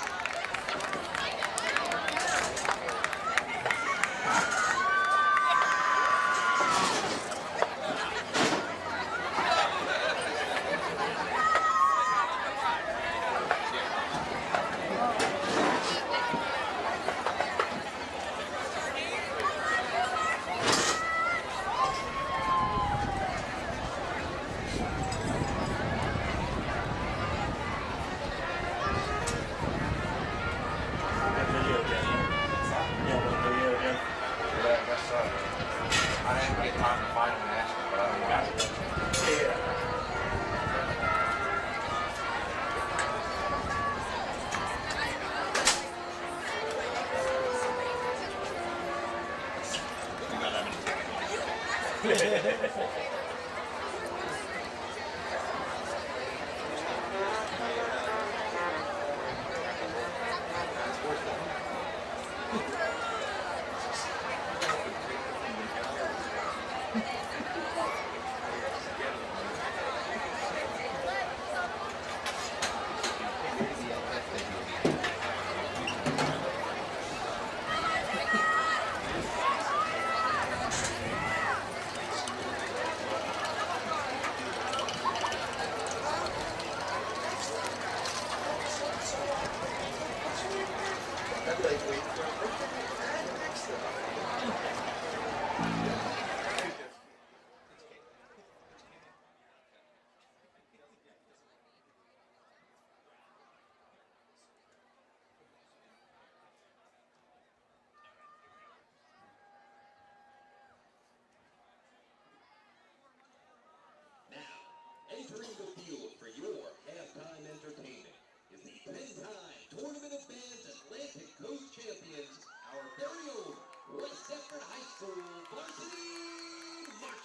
Entering the field for your halftime entertainment is the 10-time Tournament of Bands Atlantic Coast champions, our very own West Deptford High School varsity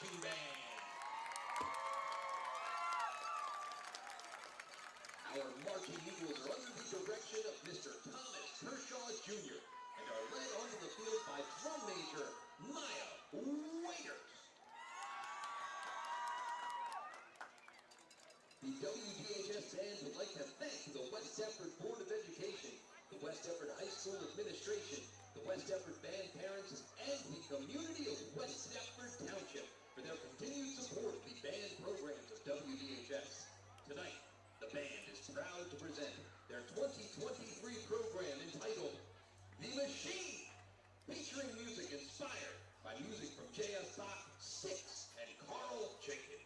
Marching Band. Our marching eagles are under the direction of Mr. Thomas Kershaw Jr. and are led onto the field by drum major Maya Waiters. The WDHS band would like to thank the West Deptford Board of Education, the West Deptford High School Administration, the West Deptford band parents, and the community of West Deptford Township for their continued support of the band programs of WDHS. Tonight, the band is proud to present their 2023 program entitled The Machine, featuring music inspired by music from J.S. Bach, Six, and Carl Jenkins.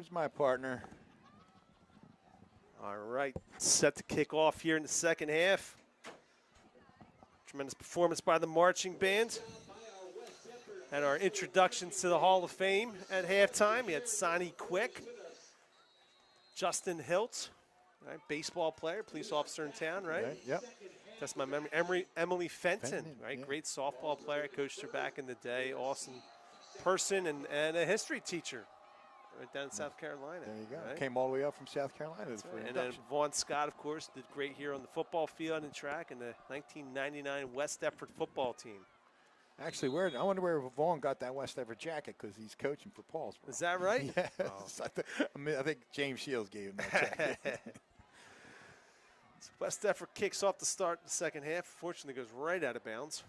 There's my partner. All right, set to kick off here in the second half. Tremendous performance by the marching band. And our introductions to the Hall of Fame at halftime. We had Sonny Quick, Justin Hilt, right, baseball player, police officer in town, right? Yep. That's my memory. Emily Fenton, right? Yeah. Great softball player. I coached her back in the day. Awesome person and a history teacher right down in South Carolina. There you go. Right? Came all the way up from South Carolina. That's For right. And then induction. Vaughn Scott, of course, did great here on the football field and track in the 1999 West Effort football team. Actually, I wonder where Vaughn got that West Effort jacket because he's coaching for Paulsboro. Is that right? Yes. Oh. I think James Shields gave him that jacket. So West Effort kicks off the start in the second half. Fortunately, goes right out of bounds.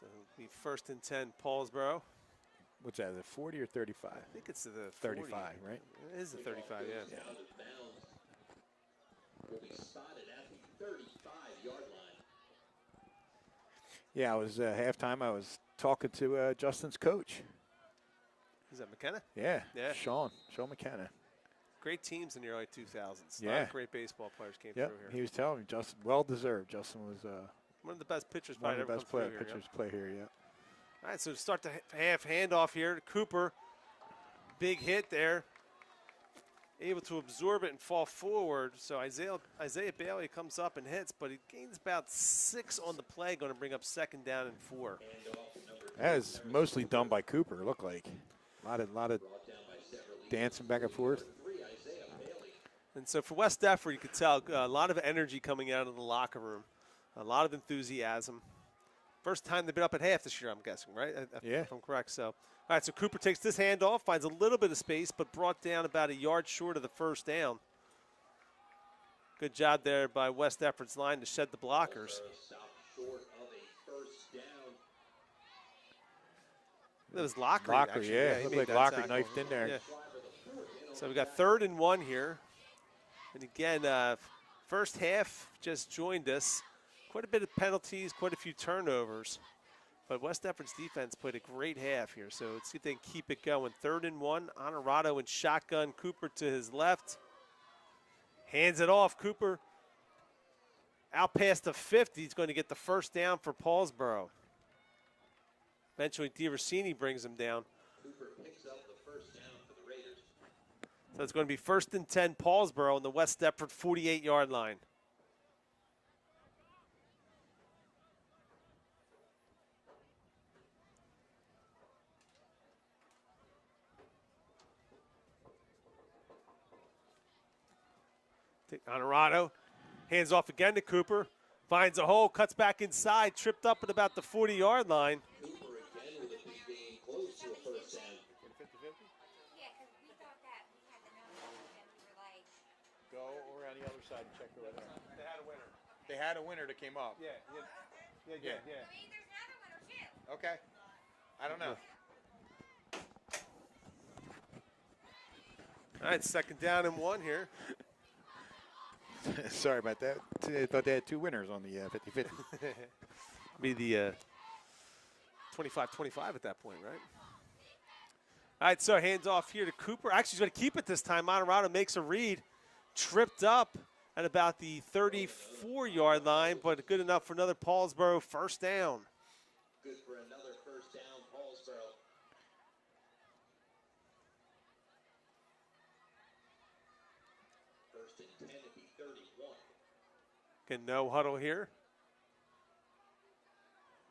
So it'll be 1st and 10, Paulsboro. What's that, the 40 or 35? I think it's the 35, 40. right? It is the 35, yeah. Will be spotted at the 35-yard line. Yeah, I was halftime. I was talking to Justin's coach. Is that McKenna? Yeah, Yeah. Sean McKenna. Great teams in the early 2000s. A lot Yeah. of great baseball players came Yep, through he here. was telling me, Justin, well deserved. Justin was One of the best pitchers one probably of the ever best come through here. pitchers play here. Yeah. All right, so to start the half handoff here to Cooper. Big hit there. Able to absorb it and fall forward. So Isaiah Bailey comes up and hits, but he gains about 6 on the play, going to bring up 2nd down and 4. That is mostly done by Cooper, it looked like. A lot of dancing back and forth. And so for West Effort, you could tell a lot of energy coming out of the locker room, a lot of enthusiasm. First time they've been up at half this year, I'm guessing, right? Yeah. If I'm correct. So, all right, so Cooper takes this handoff, finds a little bit of space, but brought down about a yard short of the 1st down. Good job there by West Effort's line to shed the blockers. Stop short of a 1st down. That was Lockery. Locker, actually. yeah. He Looked made like that Locker tackle. knifed in there. Yeah. So we got 3rd and 1 here. And again, first half just joined us. Quite a bit of penalties, quite a few turnovers. But West Effort's defense played a great half here. So let's see if they can keep it going. 3rd and 1, Honorado and shotgun. Cooper to his left. Hands it off. Cooper out past the 50. He's going to get the 1st down for Paulsboro. Eventually, DiRossini brings him down. Cooper picks up the 1st down for the Raiders. So it's going to be 1st and 10, Paulsboro on the West Effort 48-yard line. Honorado hands off again to Cooper. Finds a hole, cuts back inside, tripped up at about the 40-yard line. Cooper again with a big game close to a 1st down. Yeah, because we thought that we had the number and we were like, Go around the other side and check over there. They had a winner. They had a winner that came up. Yeah. I mean, there's another one or two. Okay. I don't know. All right, 2nd down and 1 here. Sorry about that. I thought they had 2 winners on the 50-50. Be the 25-25 at that point, right? All right, so hands off here to Cooper. Actually, he's going to keep it this time. Honorado makes a read. Tripped up at about the 34-yard line, but good enough for another Paulsboro 1st down. Good for another 1st down, Paulsboro. First and 10 to be 31. Again, no huddle here.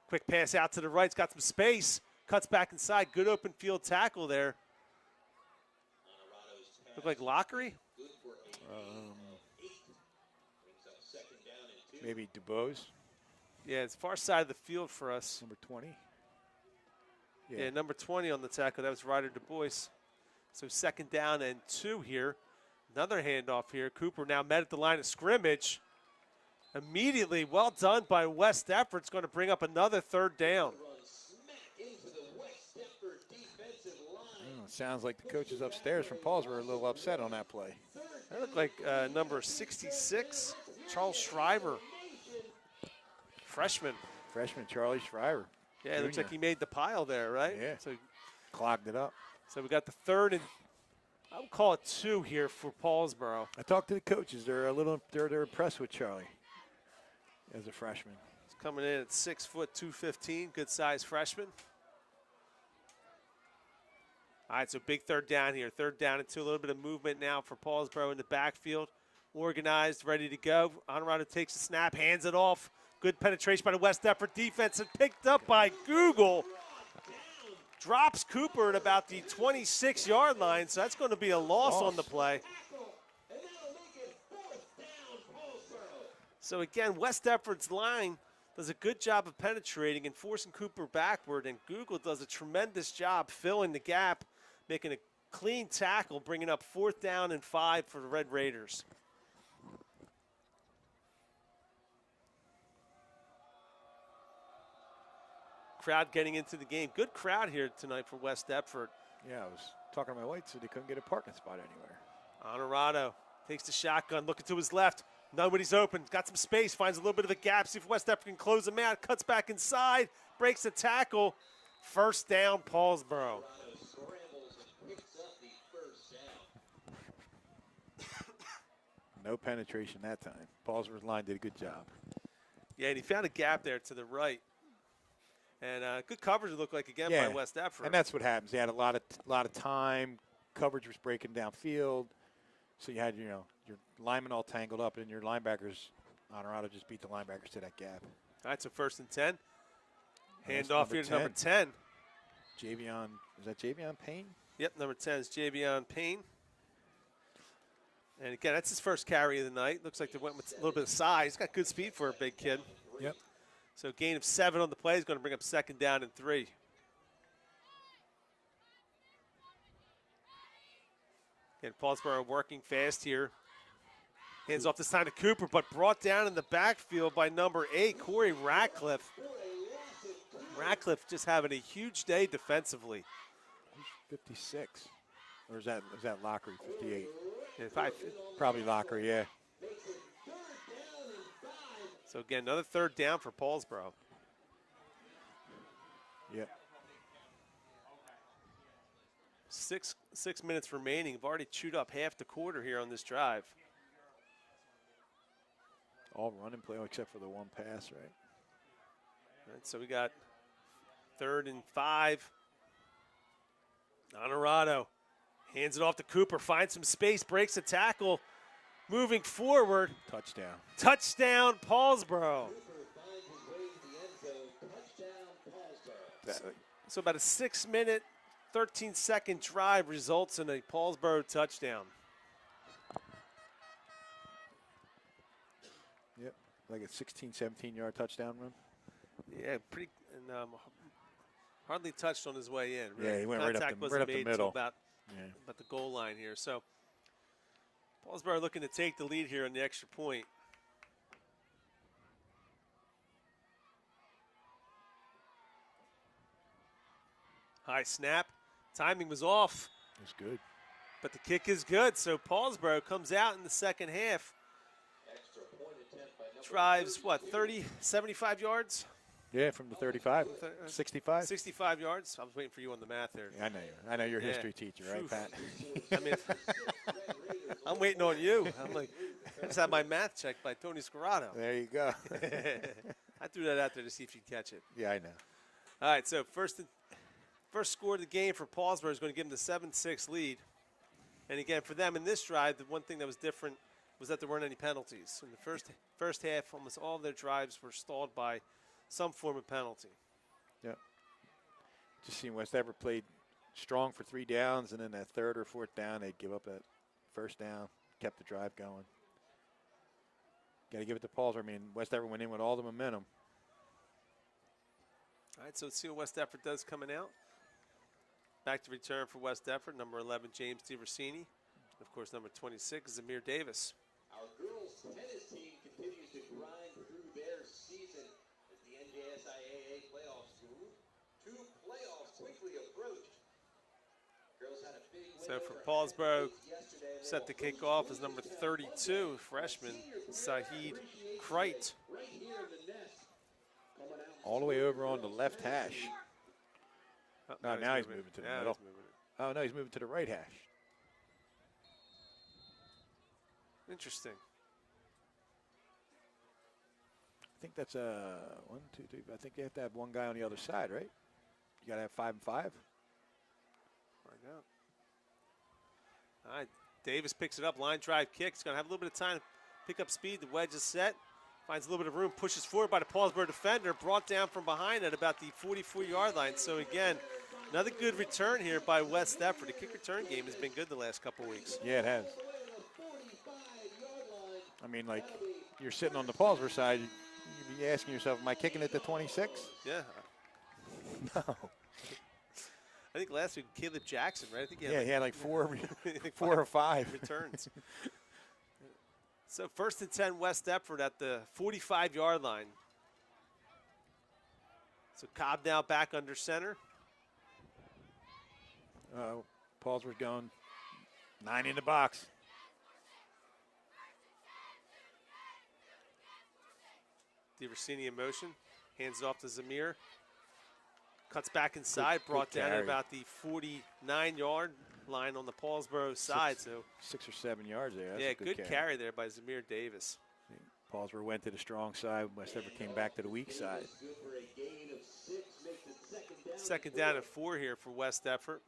Quick pass out to the right. It's got some space. Cuts back inside. Good open field tackle there. Honorado's pass. Look like Lockery. Good for a gain of 8. Brings up 2nd down and 2. Maybe DuBose, Yeah, it's far side of the field for us. number 20. Yeah, number 20 on the tackle. That was Ryder Du Bois. So 2nd down and 2 here. Another handoff here. Cooper now met at the line of scrimmage. Immediately, well done by West Effort. It's going to bring up another 3rd down. Run smack into the West Effort defensive line. Sounds like the coaches upstairs from Paulsboro are a little upset on that play. That looked like number 66, Charles Shriver. Freshman. Freshman Charlie Shriver. Yeah, it looks like he made the pile there, right? Yeah. So Clogged it up. So we got the third and I would call it 2 here for Paulsboro. I talked to the coaches. They're they're impressed with Charlie as a freshman. He's coming in at 6 foot 215, good size freshman. All right, so big third down here. Third down and 2, a little bit of movement now for Paulsboro in the backfield. Organized, ready to go. Honorado takes the snap, hands it off. Good penetration by the West Effort defense and picked up by Google. Drops Cooper at about the 26-yard line, so that's going to be a loss on the play. So again, West Effort's line does a good job of penetrating and forcing Cooper backward, and Google does a tremendous job filling the gap, making a clean tackle, bringing up 4th down and 5 for the Red Raiders. Crowd getting into the game. Good crowd here tonight for West Deptford. Yeah, I was talking to my wife, so they couldn't get a parking spot anywhere. Honorado takes the shotgun, looking to his left. Nobody's open. Got some space, finds a little bit of a gap. See if West Deptford can close him out. Cuts back inside, breaks the tackle. First down, Paulsboro. No penetration that time. Paulsboro's line did a good job. Yeah, and he found a gap there to the right. And good coverage it looked like again by West Deptford. And that's what happens. They had a lot of time. Coverage was breaking downfield. So you had, your linemen all tangled up, and your linebackers, Honorado just beat the linebackers to that gap. All right, so 1st and 10. Hand That's off here to number 10. Javion, is that Javion Payne? Yep, number 10 is Javion Payne. And again, that's his first carry of the night. Looks like they went with a little bit of size. He's got good speed for a big kid. Yep. So gain of 7 on the play is going to bring up 2nd down and 3. And Paulsboro working fast here. Hands off this time to Cooper, but brought down in the backfield by number 8, Corey Ratcliffe. Ratcliffe just having a huge day defensively. 56. Or is that Lockery, 58? Yeah, Probably Lockery, yeah. So again, another 3rd down for Paulsboro. Yep. 6 minutes remaining. We've already chewed up half the quarter here on this drive. All running play except for the one pass, right? All right, so we got 3rd and 5. Honorado hands it off to Cooper, finds some space, breaks a tackle, moving forward. Touchdown. Touchdown, Paulsboro. So about a 6-minute, 13-second drive results in a Paulsboro touchdown. Yep, like a 16, 17-yard touchdown run. Yeah, pretty, and hardly touched on his way in. Really. Yeah, he went right up the made middle. About the goal line here. So Paulsboro looking to take the lead here on the extra point. High snap. Timing was off. It's good. But the kick is good. So Paulsboro comes out in the second half. Drives, 30, 75 yards? Yeah, from the 35. 65. 65 yards. I was waiting for you on the math there. Yeah, I know you're a history teacher, right, Oof. Pat? I mean, I'm waiting on you. I'm like, I just had my math checked by Tony Scorado. There you go. I threw that out there to see if you'd catch it. Yeah, I know. All right, so first score of the game for Paulsboro is going to give them the 7-6 lead. And again, for them in this drive, the one thing that was different was that there weren't any penalties. In the first half, almost all of their drives were stalled by some form of penalty. Yep. Just seen West Everett played strong for 3 downs, and then that 3rd or 4th down, they'd give up that 1st down, kept the drive going. Got to give it to Paulsboro. I mean, West Everett went in with all the momentum. All right, so let's see what West Effort does coming out. Back to return for West Effort, number 11, James DiVersini. Of course, number 26 is Amir Davis. Our girls tennis team continues to grind through their season as the NJSIAA playoffs grew. 2 playoffs quickly approached. Girls had a big win So for over Paulsboro, yesterday. set the kickoff as number 32, freshman Saheed Kreit. Right here in the nest. Coming out. All the way over on the left hash. Oh, No, now he's moving to the middle. He's moving it. Oh, no, he's moving to the right hash. Interesting. I think that's 1, 2, 3. I think you have to have one guy on the other side, right? You got to have 5 and 5. Find out. All right, Davis picks it up, line drive kick. He's going to have a little bit of time to pick up speed. The wedge is set. Finds a little bit of room, pushes forward by the Paulsboro defender, brought down from behind at about the 44-yard line. So again, another good return here by West Deptford. The kick return game has been good the last couple weeks. Yeah, it has. I mean, like, you're sitting on the Paulsboro side, you'd be asking yourself, am I kicking it to 26? Yeah. No. I think last week, Caleb Jackson, right? I think He had like 4 4 or 5 returns. So 1st and 10 West Deptford at the 45-yard line. So Cobb now back under center. Paulsboro's going 9 in the box. DiVersini in motion, hands it off to Zamir. Cuts back inside, brought down at carry. about the 49-yard line on the Paulsboro side. 6 or 7 yards there. That's yeah, a good carry there by Zamir Davis. Paulsboro went to the strong side. West Deptford came back to the weak side. 2nd down and 4 here for West Deptford.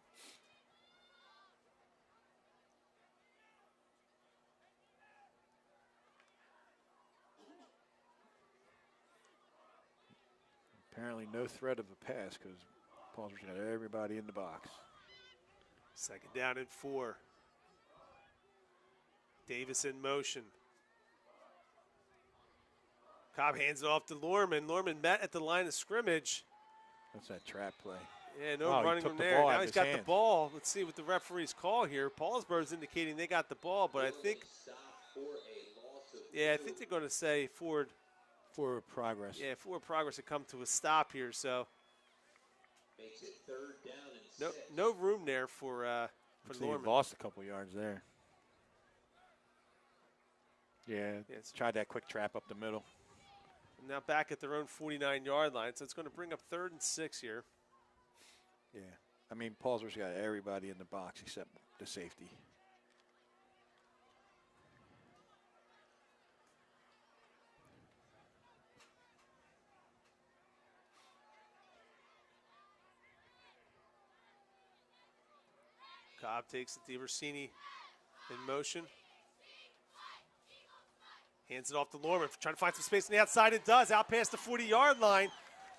Apparently no threat of a pass because Paulsboro's got everybody in the box. 2nd down and 4. Davis in motion. Cobb hands it off to Lorman. Lorman met at the line of scrimmage. What's that trap play? Yeah, no Oh, he running took from the there. ball out Now of he's his got the hands. ball. Let's see what the referee's call here. Paulsboro's indicating they got the ball, but I think, I think they're going to say forward progress. Yeah, forward progress to come to a stop here. So Makes it 3rd down and 6. no room there for Looks like he Norman. lost a couple yards there. Yeah, Yes. tried that quick trap up the middle. Now back at their own 49-yard line, so it's going to bring up 3rd and 6 here. Yeah, I mean, Paulsboro's got everybody in the box except the safety. Cobb takes it, DiVersini in motion. Hands it off to Lorman, trying to find some space on the outside. It does, out past the 40-yard line.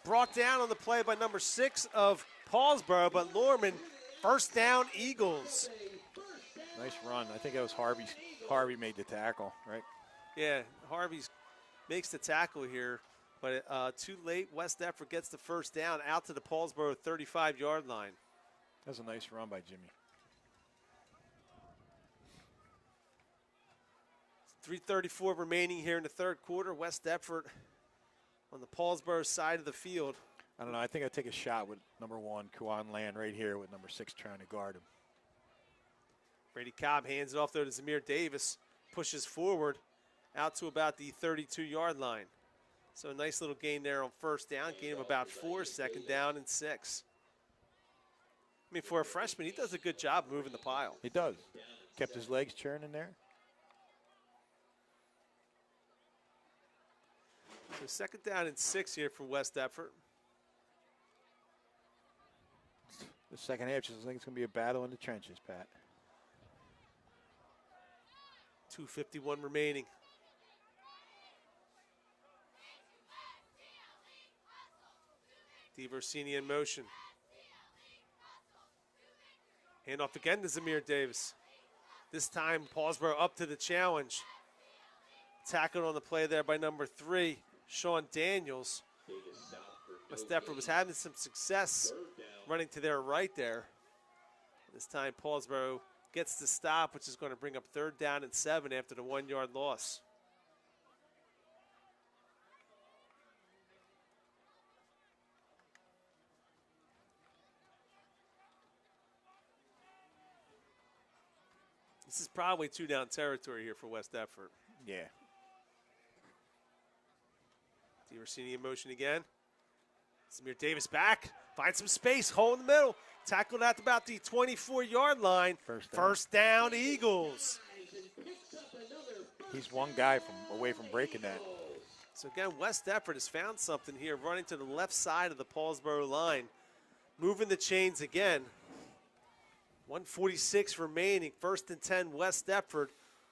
Brought down on the play by number 6 of Paulsboro, but Lorman, 1st down, Eagles. Nice run. I think that was Harvey made the tackle, right? Yeah, Harvey makes the tackle here, but too late. West Deptford gets the 1st down out to the Paulsboro 35-yard line. That was a nice run by Jimmy. 3:34 remaining here in the 3rd quarter. West Deptford on the Paulsboro side of the field. I don't know. I think I'd take a shot with number 1, Kuan Land, right here with number 6 trying to guard him. Brady Cobb hands it off though to Zamir Davis, pushes forward out to about the 32-yard line. So a nice little gain there on 1st down, gain of about 4, 2nd down and 6. I mean, for a freshman, he does a good job moving the pile. He does. Kept his legs churning there. So 2nd down and 6 here for West Deptford. The second half just looks like it's going to be a battle in the trenches, Pat. 2:51 remaining. DiVersini in motion. Hand off again to Zamir Davis. This time, Paulsboro up to the challenge. Tackled on the play there by number 3, Sean Daniels. West Deptford was having some success running to their right there. This time, Paulsboro gets the stop, which is going to bring up 3rd down and 7 after the 1-yard loss. This is probably 2-down territory here for West Deptford. Yeah. DiVersini in motion again. Samir Davis back, finds some space, hole in the middle. Tackled at about the 24-yard line. First down, Eagles. He's one guy away from breaking that. So again, West Deptford has found something here, running to the left side of the Paulsboro line. Moving the chains again. 1:46 remaining. 1st and 10, West Deptford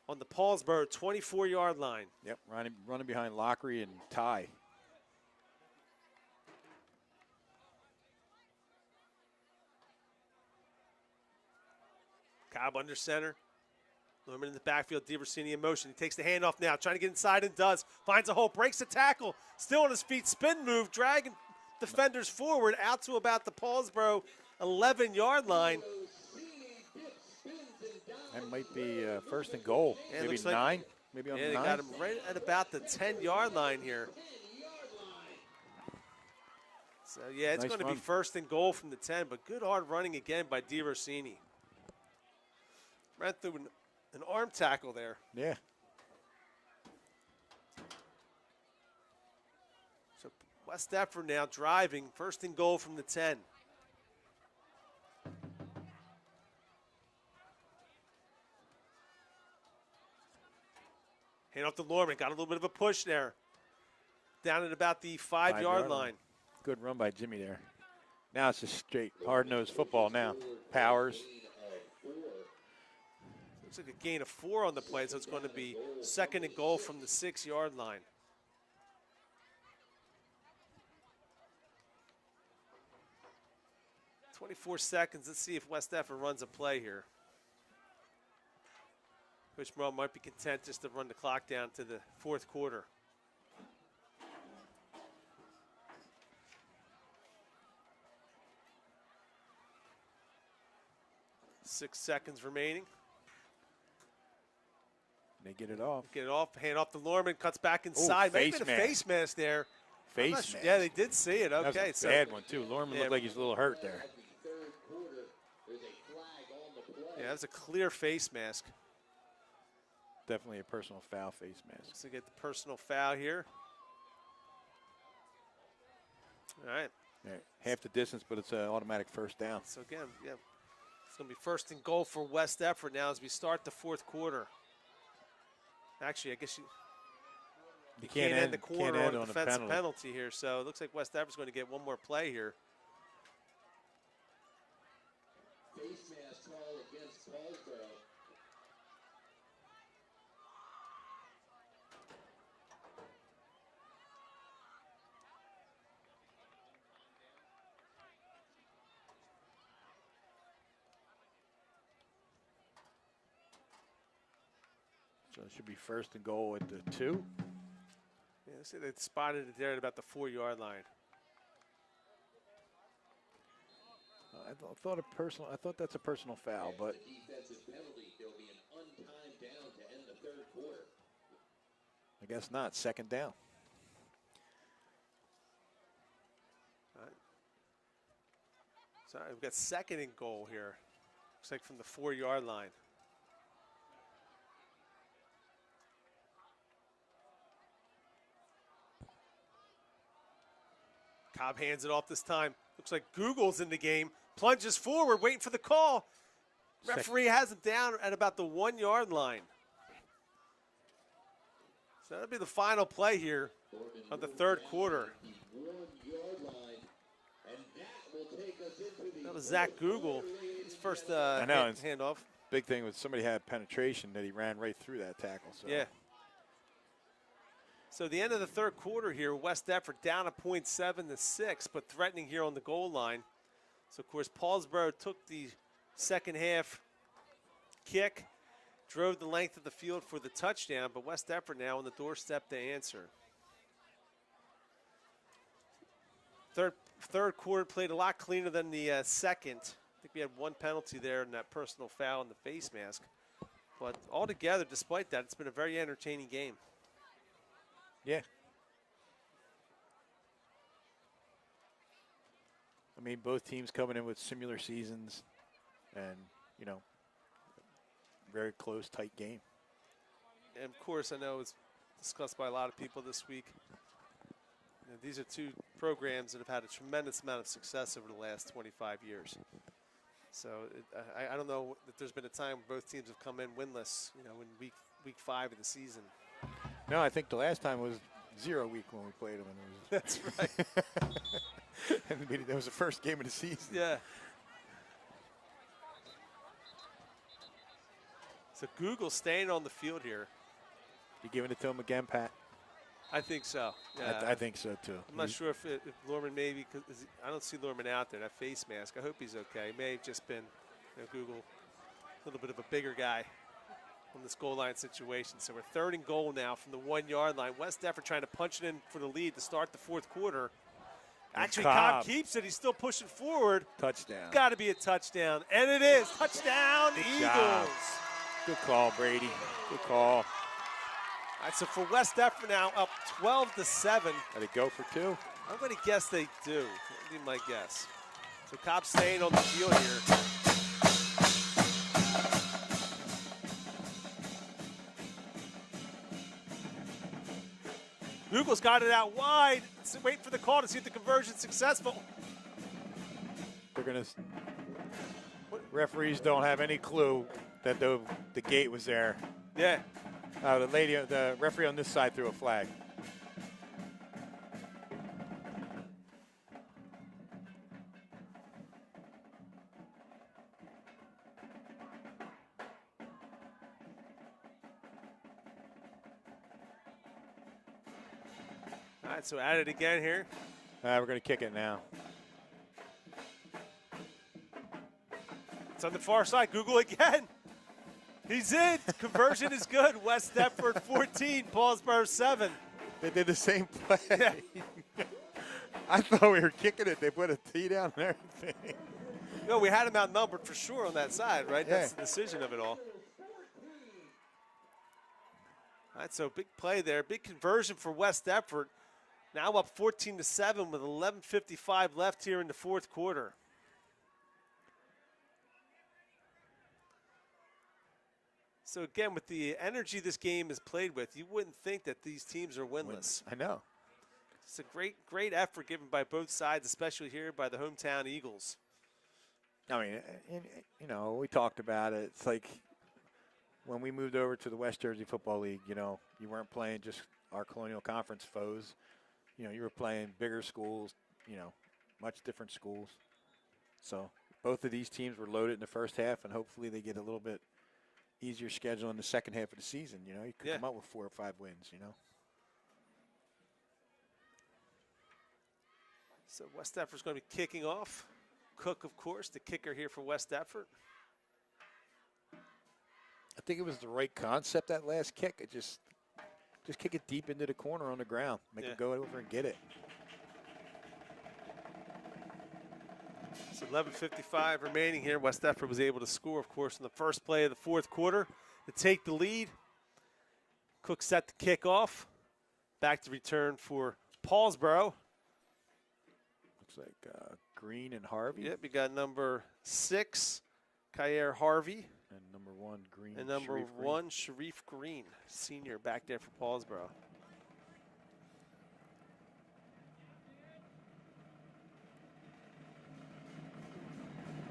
on the Paulsboro 24-yard line. Yep, running behind Lockery and Ty. Cobb under center. Norman in the backfield, DeVersini in motion. He takes the handoff now, trying to get inside and does. Finds a hole, breaks the tackle. Still on his feet, spin move, dragging defenders forward out to about the Paulsboro 11-yard line. That might be 1st and goal. Yeah, maybe 9. Like, maybe on yeah, the 9. They got him right at about the 10-yard line here. So, yeah, it's Nice going to run. be 1st and goal from the 10, but good hard running again by DeVersini. Ran through an arm tackle there. Yeah. So West Deptford now driving, 1st and goal from the 10. Hand off to Lorman, got a little bit of a push there. Down at about the 5-yard line. Good run by Jimmy there. Now it's just straight hard-nosed football now. Powers. Looks like a gain of 4 on the play, so it's going to be 2nd and goal from the 6-yard line. "24 seconds. Let's see if West Deptford runs a play here. Coach Morrell might be content just to run the clock down to the 4th quarter. Six seconds remaining. They get it off. Get it off, hand off to Lorman, cuts back inside. Maybe a face mask there. Face mask. Yeah, they did see it. Okay, That was a bad one, too. Lorman looked like he's a little hurt there. Yeah, that was a clear face mask. Definitely a personal foul face mask. So get the personal foul here. All right. Yeah, half the distance, but it's an automatic 1st down. So again, yeah, it's going to be 1st and goal for West Deptford now as we start the 4th quarter. Actually, I guess you can't end the quarter on a defensive penalty here. So it looks like West Deptford's going to get one more play here. Face mask call against Paulsboro. So it should be 1st and goal at the 2. Yeah, see they spotted it there at about the 4-yard line. I thought that's a personal foul, but Defensive penalty. There'll be an untimed down to end the 3rd quarter. I guess not. 2nd down. All right. So we've got 2nd and goal here. Looks like from the 4-yard line. Cobb hands it off this time. Looks like Google's in the game. Plunges forward, waiting for the call. Referee has it down at about the 1-yard line. So that'll be the final play here of the 3rd quarter. That was Zach Google. His first handoff. Big thing was somebody had penetration that he ran right through that tackle. So. Yeah. So the end of the 3rd quarter here, West Deptford down a point 7-6, but threatening here on the goal line. So, of course, Paulsboro took the 2nd half kick, drove the length of the field for the touchdown, but West Deptford now on the doorstep to answer. Third quarter played a lot cleaner than the 2nd. I think we had one penalty there in that personal foul and the face mask. But altogether, despite that, it's been a very entertaining game. Yeah. I mean, both teams coming in with similar seasons and, you know, very close, tight game. And, of course, I know it's discussed by a lot of people this week. You know, these are two programs that have had a tremendous amount of success over the last 25 years. So I don't know that there's been a time where both teams have come in winless, you know, in week 5 of the season. No, I think the last time was 0 week when we played them. And it was That's right. and that was the first game of the season. Yeah. So Google staying on the field here. You giving it to him again, Pat? I think so. Yeah. I think so too. I'm not sure if Lorman maybe, because I don't see Lorman out there, that face mask. I hope he's okay. May have just been, you know, Google, a little bit of a bigger guy on this goal line situation. So we're 3rd and goal now from the 1-yard line. West Defford trying to punch it in for the lead to start the 4th quarter. Actually, Cobb keeps it. He's still pushing forward. Touchdown. Got to be a touchdown. And it is. Touchdown, Good Eagles. job. Good call, Brady. Good call. All right, so for West Defford now up 12-7. Got to go for 2. I'm going to guess they do. That'd be my guess. So Cobb staying on the field here. Google's got it out wide. Wait for the call to see if the conversion's successful. They're going to. Referees don't have any clue that the gate was there. Yeah. The referee on this side threw a flag. All right, so at it again here. We're going to kick it now. It's on the far side. Google again. He's in. Conversion is good. West Defford 14, Paulsboro 7. They did the same play. Yeah. I thought we were kicking it. They put a tee down and everything. No, we had him outnumbered for sure on that side, right? Yeah. That's the decision of it all. All right, so big play there. Big conversion for West Defford. Now up 14-7 with 11:55 left here in the 4th quarter. So again, with the energy this game is played with, you wouldn't think that these teams are winless. I know. It's a great effort given by both sides, especially here by the hometown Eagles. I mean, you know, we talked about it. It's like when we moved over to the West Jersey Football League, you know, you weren't playing just our Colonial Conference foes. You know, you were playing bigger schools, you know, much different schools. So both of these teams were loaded in the first half, and hopefully they get a little bit easier schedule in the second half of the season. You know, you could come up with 4 or 5 wins, you know. So West Defford's going to be kicking off. Cook, of course, the kicker here for West Defford. I think it was the right concept, that last kick. It just kick it deep into the corner on the ground. Make it go over and get it. So 11:55 remaining here. West Defford was able to score, of course, in the first play of the 4th quarter to take the lead. Cook set to kick off. Back to return for Paulsboro. Looks like Green and Harvey. Yep, we got number 6, Kyer Harvey. And number 1, Green. And number 1, Sharif Green, senior, back there for Paulsboro.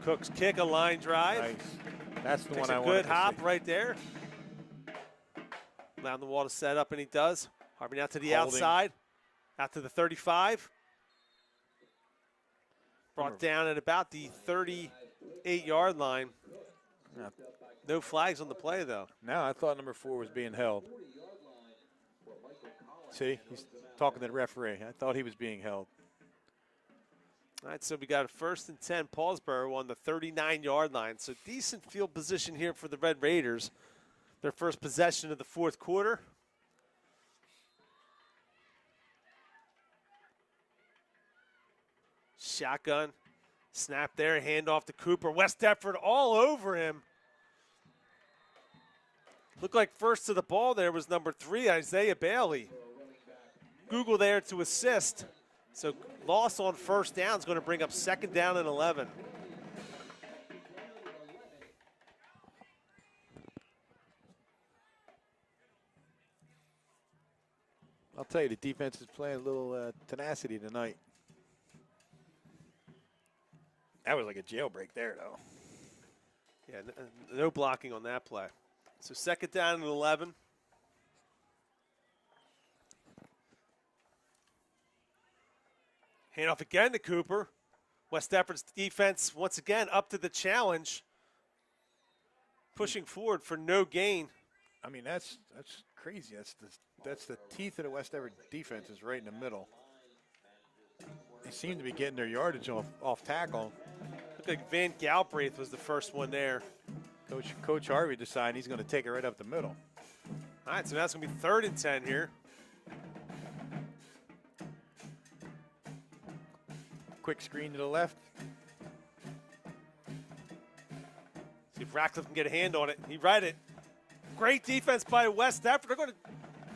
Cook's kick, a line drive. Nice. That's the Takes one I a wanted good to hop see. right there. Allowing the wall to set up, and he does. Harvey out to the Holding. outside, out to the 35. Brought down at about the 38-yard line. Yeah. No flags on the play, though. No, I thought number 4 was being held. See, he's talking to the referee. I thought he was being held. All right, so we got a 1st and 10, Paulsboro on the 39-yard line. So decent field position here for the Red Raiders. Their first possession of the 4th quarter. Shotgun, snap there, hand off to Cooper. West Defford all over him. Looked like first to the ball there was number 3, Isaiah Bailey. Google there to assist. So loss on 1st down is going to bring up 2nd down and 11. Well, tell you, the defense is playing a little tenacity tonight. That was like a jailbreak there, though. Yeah, no blocking on that play. So second down and 11. Handoff again to Cooper. West Deptford's defense once again up to the challenge. Pushing forward for no gain. I mean, that's crazy. That's the teeth of the West Everett defense is right in the middle. They seem to be getting their yardage off tackle. Looked like Van Galbraith was the first one there. Coach Harvey decided he's going to take it right up the middle. All right, so that's going to be 3rd and 10 here. Quick screen to the left. See if Ratcliffe can get a hand on it. He read it. Great defense by West Deptford. They're going to.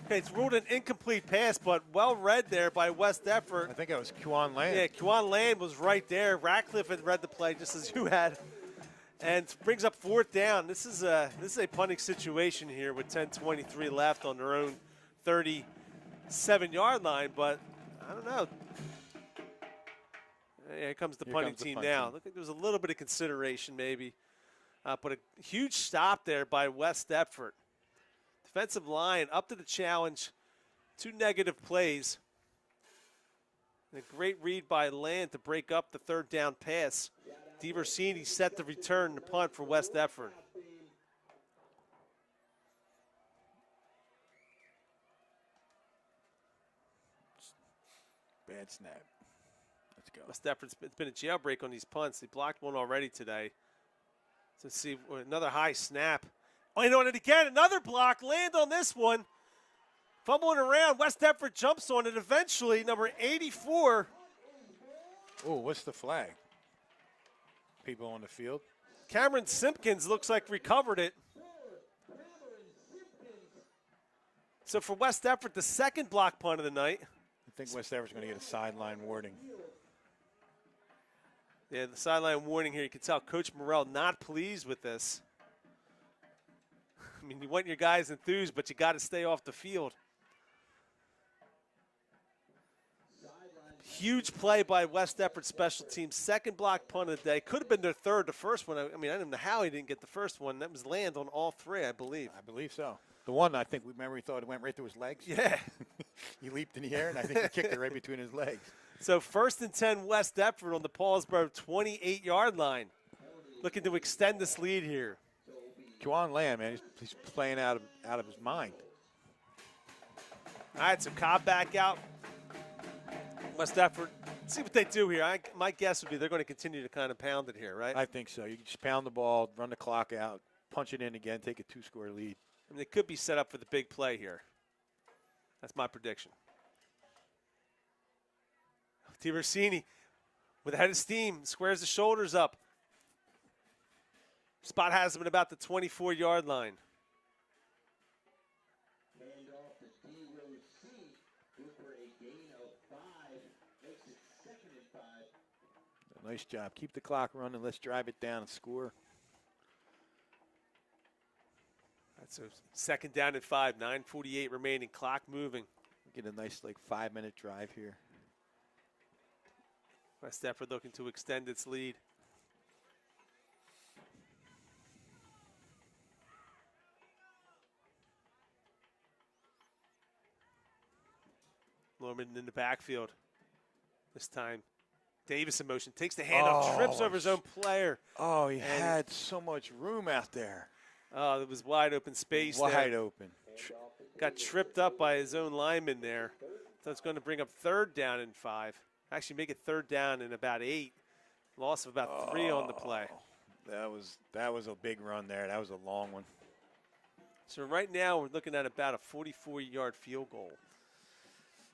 Okay, it's ruled an incomplete pass, but well read there by West Deptford. I think that was Kwan Land. Yeah, Kwan Land was right there. Ratcliffe had read the play just as you had, and brings up 4th down. This is a punting situation here with 10:23 left on their own 37-yard line. But I don't know. Yeah, here comes the punting team now. Look like there was a little bit of consideration maybe, but a huge stop there by West Deptford. Defensive line up to the challenge. 2 negative plays. And a great read by Land to break up the 3rd down pass. DeVersini set the return to punt for West Deptford. Bad snap. Let's go. West Deptford's it's been a jailbreak on these punts. They blocked one already today. So let's see another high snap. Oh, and on it again, another block. Land on this one. Fumbling around. West Deptford jumps on it eventually. Number 84. Oh, what's the flag? People on the field. Cameron Simpkins looks like recovered it. So for West Deptford, the 2nd block punt of the night. I think West Everett's going to get a sideline warning. Yeah, the sideline warning here. You can tell Coach Morrell not pleased with this. I mean, you want your guys enthused, but you got to stay off the field. Huge play by West Deptford special teams. 2nd block punt of the day. Could have been their 3rd. The first one, I mean, I don't know how he didn't get the first one. That was Land on all 3, I believe. I believe so. The one, I think, we thought it went right through his legs. Yeah. He leaped in the air, and I think he kicked it right between his legs. So 1st and 10 West Deptford on the Paulsboro 28-yard line. Looking to extend this lead here. Kwan Land, man, he's playing out of his mind. All right, so Cobb back out. West Deptford, see what they do here. My guess would be they're going to continue to kind of pound it here, right? I think so. You can just pound the ball, run the clock out, punch it in again, take a 2-score lead. I mean, they could be set up for the big play here. That's my prediction. DeVersini with a head of steam, squares the shoulders up. Spot has him at about the 24-yard line. Hand off to D-Rose-C. Good for a gain of 5. Makes it 2nd and 5. Nice job. Keep the clock running. Let's drive it down and score. That's a 2nd down and 5. 9:48 remaining. Clock moving. Get a nice 5-minute drive here. West Deptford looking to extend its lead. Lorman in the backfield. This time, Davis in motion. Takes the handoff, trips over his own player. Oh, he had so much room out there. Oh, there was wide open space there. Wide open. Got tripped up by his own lineman there. So it's going to bring up 3rd down and 5. Actually make it 3rd down and about 8. Loss of about 3 on the play. That was a big run there. That was a long one. So right now we're looking at about a 44-yard field goal.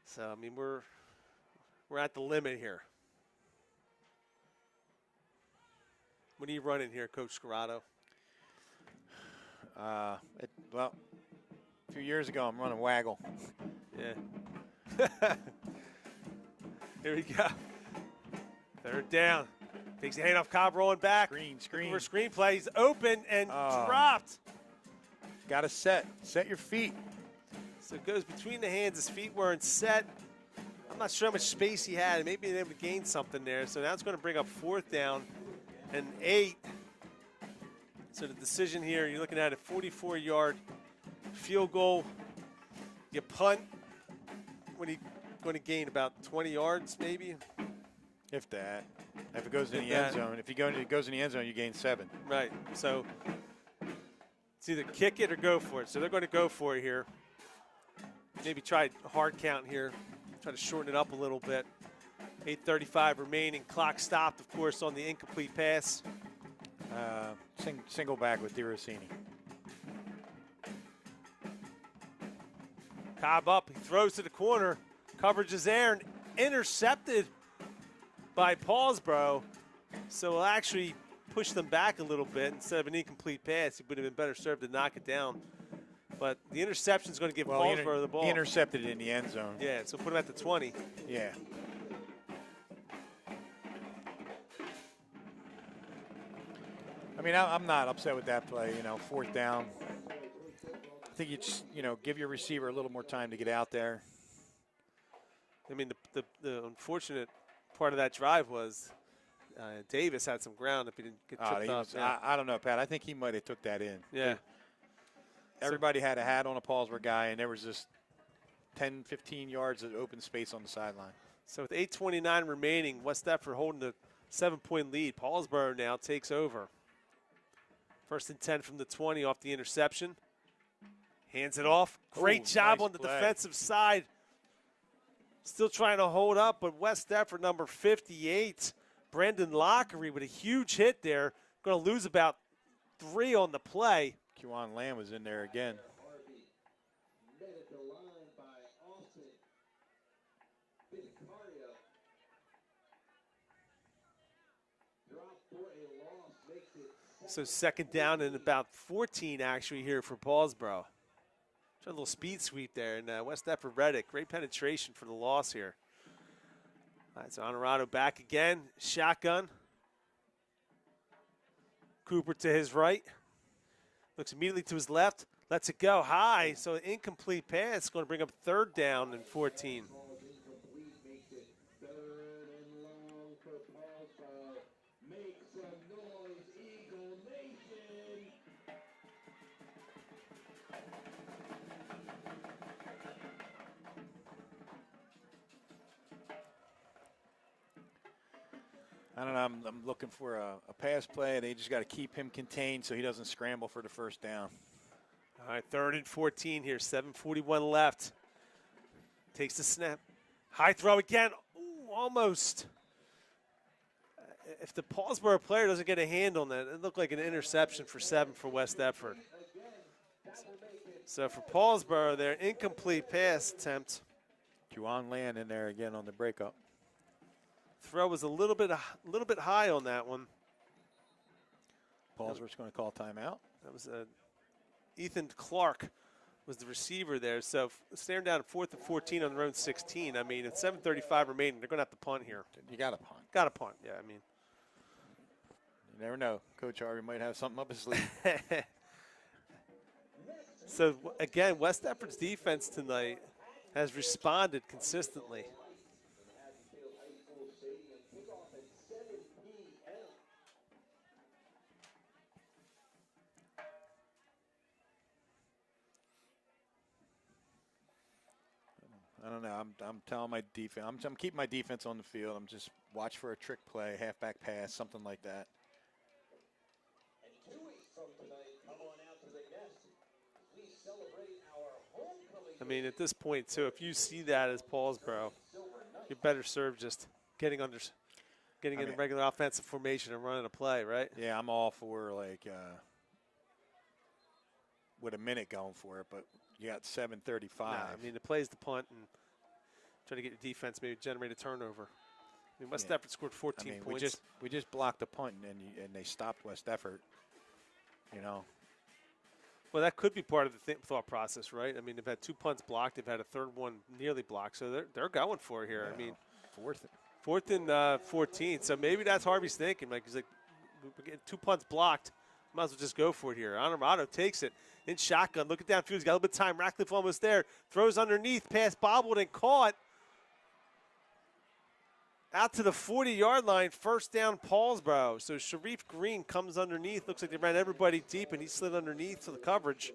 So I mean we're at the limit here. What are you running here, Coach Scarrato? Well, a few years ago I'm running waggle. Yeah. Here we go. 3rd down. Takes the handoff. Cobb rolling back. Screen. For screen play. He's open and dropped. Got to set your feet. So it goes between the hands. His feet weren't set. I'm not sure how much space he had. Maybe he was able to gain something there. So now it's going to bring up 4th down and 8. So the decision here, you're looking at a 44-yard field goal. You punt. What are you going to gain? About 20 yards, maybe? If that. If it goes in the end zone. If it goes in the end zone, you gain 7. Right. So it's either kick it or go for it. So they're going to go for it here. Maybe try a hard count here. Try to shorten it up a little bit. 8:35 remaining. Clock stopped, of course, on the incomplete pass. Single back with DeRossini. Cobb up. He throws to the corner. Coverage is there and intercepted by Paulsboro. So we'll actually push them back a little bit. Instead of an incomplete pass, he would have been better served to knock it down. But the interception is going to give Paulsboro the ball. He intercepted it in the end zone. Yeah, so put him at the 20. Yeah. I mean, I'm not upset with that play. 4th down. I think you just, give your receiver a little more time to get out there. I mean, the unfortunate part of that drive was Davis had some ground if he didn't get tripped up. Yeah. I don't know, Pat. I think he might have took that in. Yeah. Everybody had a hat on a Paulsboro guy, and there was just 10, 15 yards of open space on the sideline. So with 8:29 remaining, West Deptford holding the 7-point lead. Paulsboro now takes over. 1st and 10 from the 20 off the interception. Hands it off. Great job nice on the play. defensive side. Still trying to hold up, but West Deptford, number 58, Brendan Lockery with a huge hit there. Going to lose about 3 on the play. Kewan Lamb was in there again. So 2nd down and about 14 actually here for Paulsboro. Try a little speed sweep there, and West Deptford Reddick. Great penetration for the loss here. All right, so Honorado back again. Shotgun. Cooper to his right. Looks immediately to his left. Lets it go high. So an incomplete pass going to bring up 3rd down and 14. I don't know. I'm looking for a pass play. They just got to keep him contained so he doesn't scramble for the 1st down. All right, 3rd and 14 here. 7:41 left. Takes the snap. High throw again. Ooh, almost. If the Paulsboro player doesn't get a hand on that, it looked like an interception for 7 for West Deptford. So for Paulsboro, their incomplete pass attempt. Kewan Lamb in there again on the breakup. Throw was a little bit high on that one. Paulsboro's going to call timeout. That was Ethan Clark was the receiver there. So staring down at 4th and 14 on their own 16. I mean, at 7:35 remaining, they're going to have to punt here. You got to punt. Got to punt, yeah. I mean, you never know. Coach Harvey might have something up his sleeve. So again, West Deptford's defense tonight has responded consistently. I don't know. I'm telling my defense. I'm keeping my defense on the field. I'm just watch for a trick play, halfback pass, something like that. And 2 weeks from tonight, come on out to the nest. We celebrate our homecoming. I mean, at this point, too, if you see that as Paulsboro, you're better served just getting in a regular offensive formation and running a play, right? Yeah, I'm all for with a minute going for it, but you got 7:35. Nah, I mean, the play is the punt and try to get your defense, maybe generate a turnover. I mean, West Deptford scored 14 points. We just blocked the punt, and they stopped West Deptford. Well, that could be part of the thought process, right? I mean, they've had 2 punts blocked. They've had a 3rd one nearly blocked. So they're going for it here. Yeah, I mean, 4th and 14. So maybe that's Harvey's thinking. Like, he's like, we're getting 2 punts blocked. Might as well just go for it here. Honorado takes it in shotgun. Look at downfield. He's got a little bit of time. Ratcliffe almost there. Throws underneath. Pass bobbled and caught. Out to the 40-yard line. First down, Paulsboro. So Sharif Green comes underneath. Looks like they ran everybody deep, and he slid underneath to the coverage.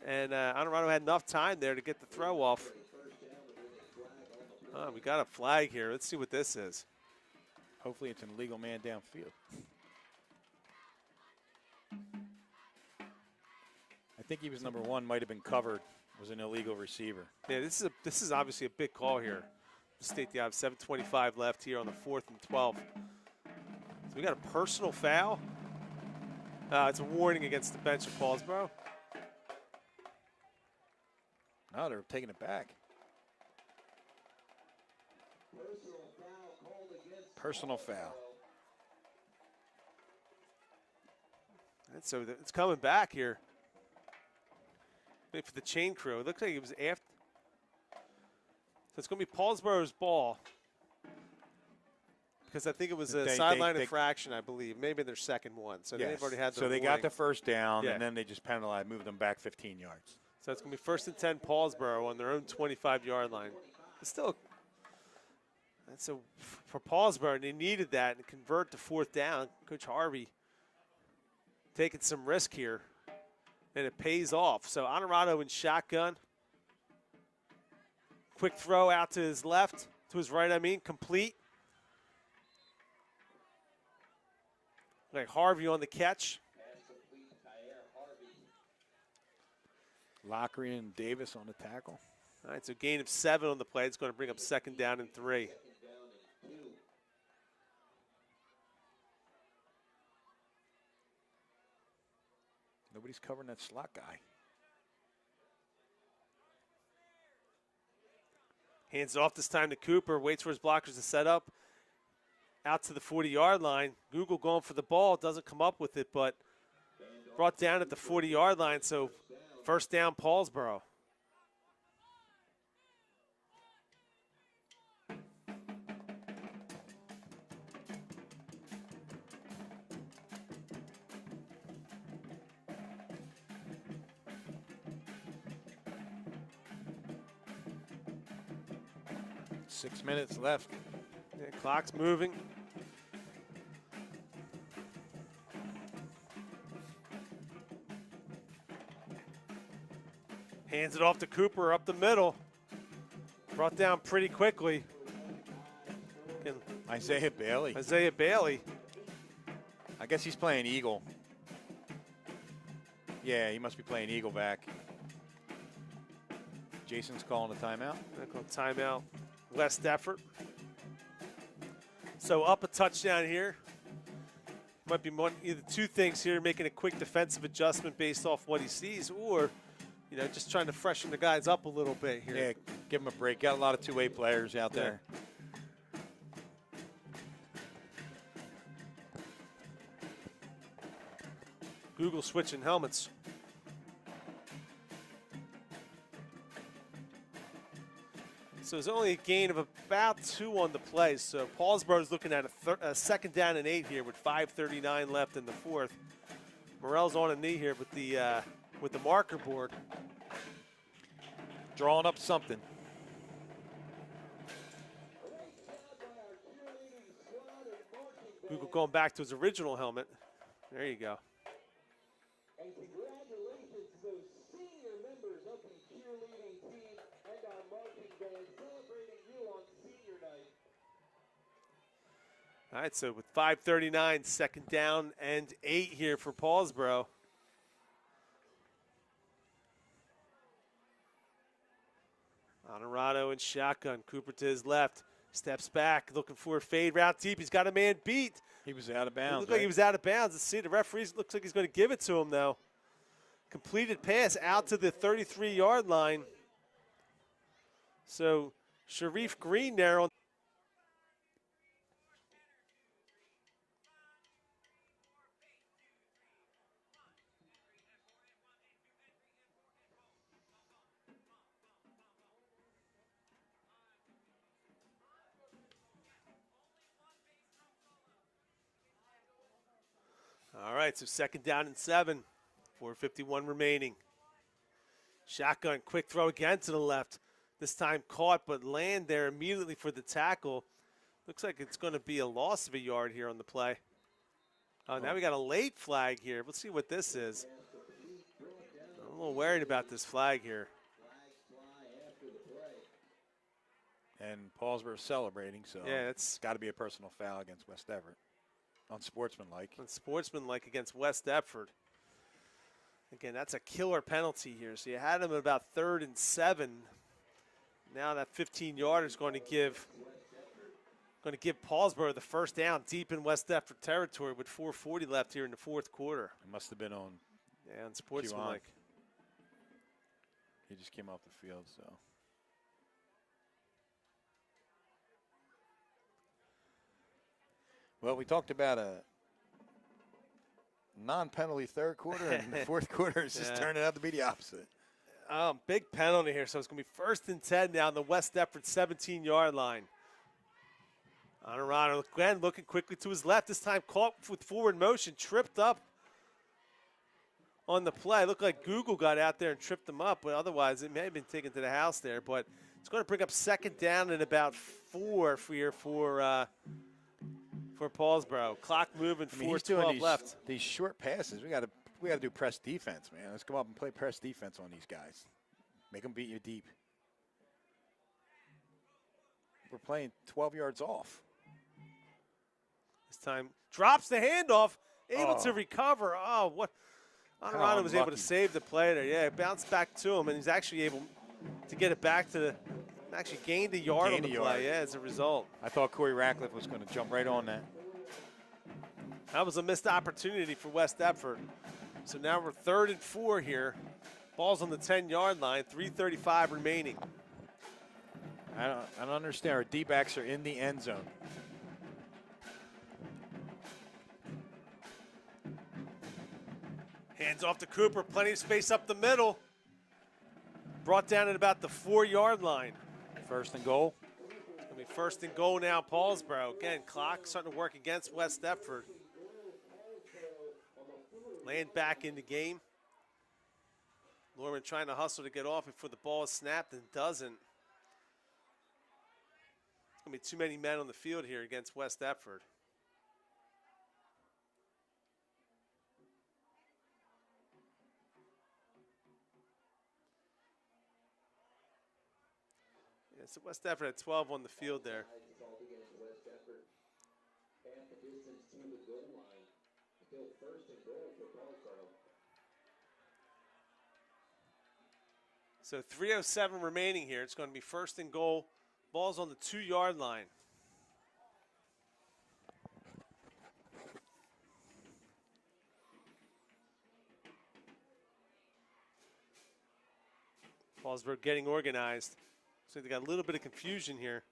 And Honorado had enough time there to get the throw off. Oh, we got a flag here. Let's see what this is. Hopefully it's an illegal man downfield. I think he was number 1, might have been covered, was an illegal receiver. Yeah, this is obviously a big call here. State the odds, 7:25 left here on the 4th and 12. So we got a personal foul. It's a warning against the bench of Paulsboro. No, they're taking it back. Personal foul. And so it's coming back here. Wait for the chain crew. It looks like it was after. So it's going to be Paulsboro's ball. Because I think it was a sideline infraction, I believe. Maybe their second one. So yes. they've already had the So they warning. got the first down, Yeah. and then they just penalized, moved them back 15 yards. So it's going to be 1st and 10 Paulsboro on their own 25-yard line. It's still, and so for Paulsboro, they needed that and convert to 4th down. Coach Harvey taking some risk here, and it pays off. So Honorado in shotgun. Quick throw out to his left, to his right, complete. Like Harvey on the catch. Lockery and Davis on the tackle. All right, so gain of 7 on the play. It's going to bring up 2nd down and 3. Nobody's covering that slot guy. Hands it off this time to Cooper. Waits for his blockers to set up. Out to the 40-yard line. Google going for the ball. Doesn't come up with it, but brought down at the 40-yard line. So 1st down, Paulsboro. Six minutes left. Yeah, clock's moving. Hands it off to Cooper up the middle. Brought down pretty quickly. And Isaiah Bailey. Isaiah Bailey. I guess he's playing Eagle. Yeah, he must be playing Eagle back. Jason's calling a timeout. Timeout. West effort. So up a touchdown here. Might be either two things here, making a quick defensive adjustment based off what he sees, or just trying to freshen the guys up a little bit here. Yeah, give him a break. Got a lot of two-way players out there. Google switching helmets. So there's only a gain of about 2 on the play. So Paulsboro's looking at a 2nd down and 8 here with 5:39 left in the 4th. Morell's on a knee here with the marker board. Drawing up something. Google going back to his original helmet. There you go. And congratulations to those senior members of the cheerleading team and our marching band celebrating you on senior night. All right, so with 5:39, 2nd down and 8 here for Paulsboro. Honorado in shotgun. Cooper to his left. Steps back, looking for a fade route deep. He's got a man beat. He was out of bounds. It looked like he was out of bounds. Let's see, the referee looks like he's going to give it to him, though. Completed pass out to the 33-yard line. So Sharif Green there on. All right, so 2nd down and 7. 4:51 remaining. Shotgun, quick throw again to the left. This time caught, but land there immediately for the tackle. Looks like it's going to be a loss of a yard here on the play. Now we got a late flag here. Let's see what this is. I'm a little worried about this flag here. And Paulsboro celebrating, so yeah, it's got to be a personal foul against West Everett. Unsportsmanlike. Unsportsmanlike against West Deptford. Again, that's a killer penalty here. So you had him at about 3rd and 7. Now that 15-yarder is going to give Paulsboro the first down deep in West Deptford territory with 4:40 left here in the 4th quarter. It must have been on. Yeah, unsportsmanlike. He just came off the field, so. Well, we talked about a non-penalty 3rd quarter, and the 4th quarter is just turning out to be the opposite. Big penalty here, so it's going to be 1st and 10 now on the West Deptford 17-yard line. Honorado again looking quickly to his left, this time caught with forward motion, tripped up on the play. Looked like Google got out there and tripped him up, but otherwise it may have been taken to the house there. But it's going to bring up 2nd down and about 4 for Paulsboro. Clock moving, 4:12 left. These short passes, we got to do press defense, man. Let's come up and play press defense on these guys. Make them beat you deep. We're playing 12 yards off. This time drops the handoff, able to recover. Oh, what? Honorado was able to save the play there. Yeah, it bounced back to him, and he's actually able to get it back to the. Actually gained a yard on the play, yeah, as a result. I thought Corey Ratcliffe was going to jump right on that. That was a missed opportunity for West Deptford. So now we're 3rd and 4 here. Ball's on the 10-yard line, 3:35 remaining. I don't understand. Our D-backs are in the end zone. Hands off to Cooper, plenty of space up the middle. Brought down at about the 4-yard line. 1st and goal. It's going to be 1st and goal now, Paulsboro. Again, clock starting to work against West Deptford. Land back in the game. Norman trying to hustle to get off before the ball is snapped and doesn't. It's going to be too many men on the field here against West Deptford. So West Deptford had 12 on the field there. So 3:07 remaining here. It's going to be 1st and goal. Ball's on the 2-yard line. Paulsboro getting organized. So they got a little bit of confusion here.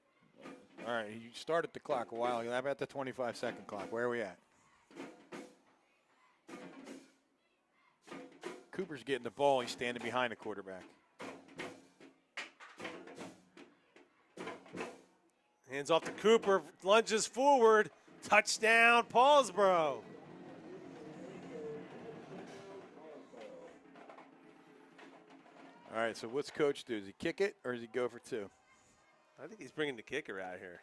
All right, you started the clock a while ago. How about the 25-second clock? Where are we at? Cooper's getting the ball. He's standing behind the quarterback. Hands off to Cooper, lunges forward. Touchdown, Paulsboro. All right, so what's coach do? Does he kick it or does he go for 2? I think he's bringing the kicker out here.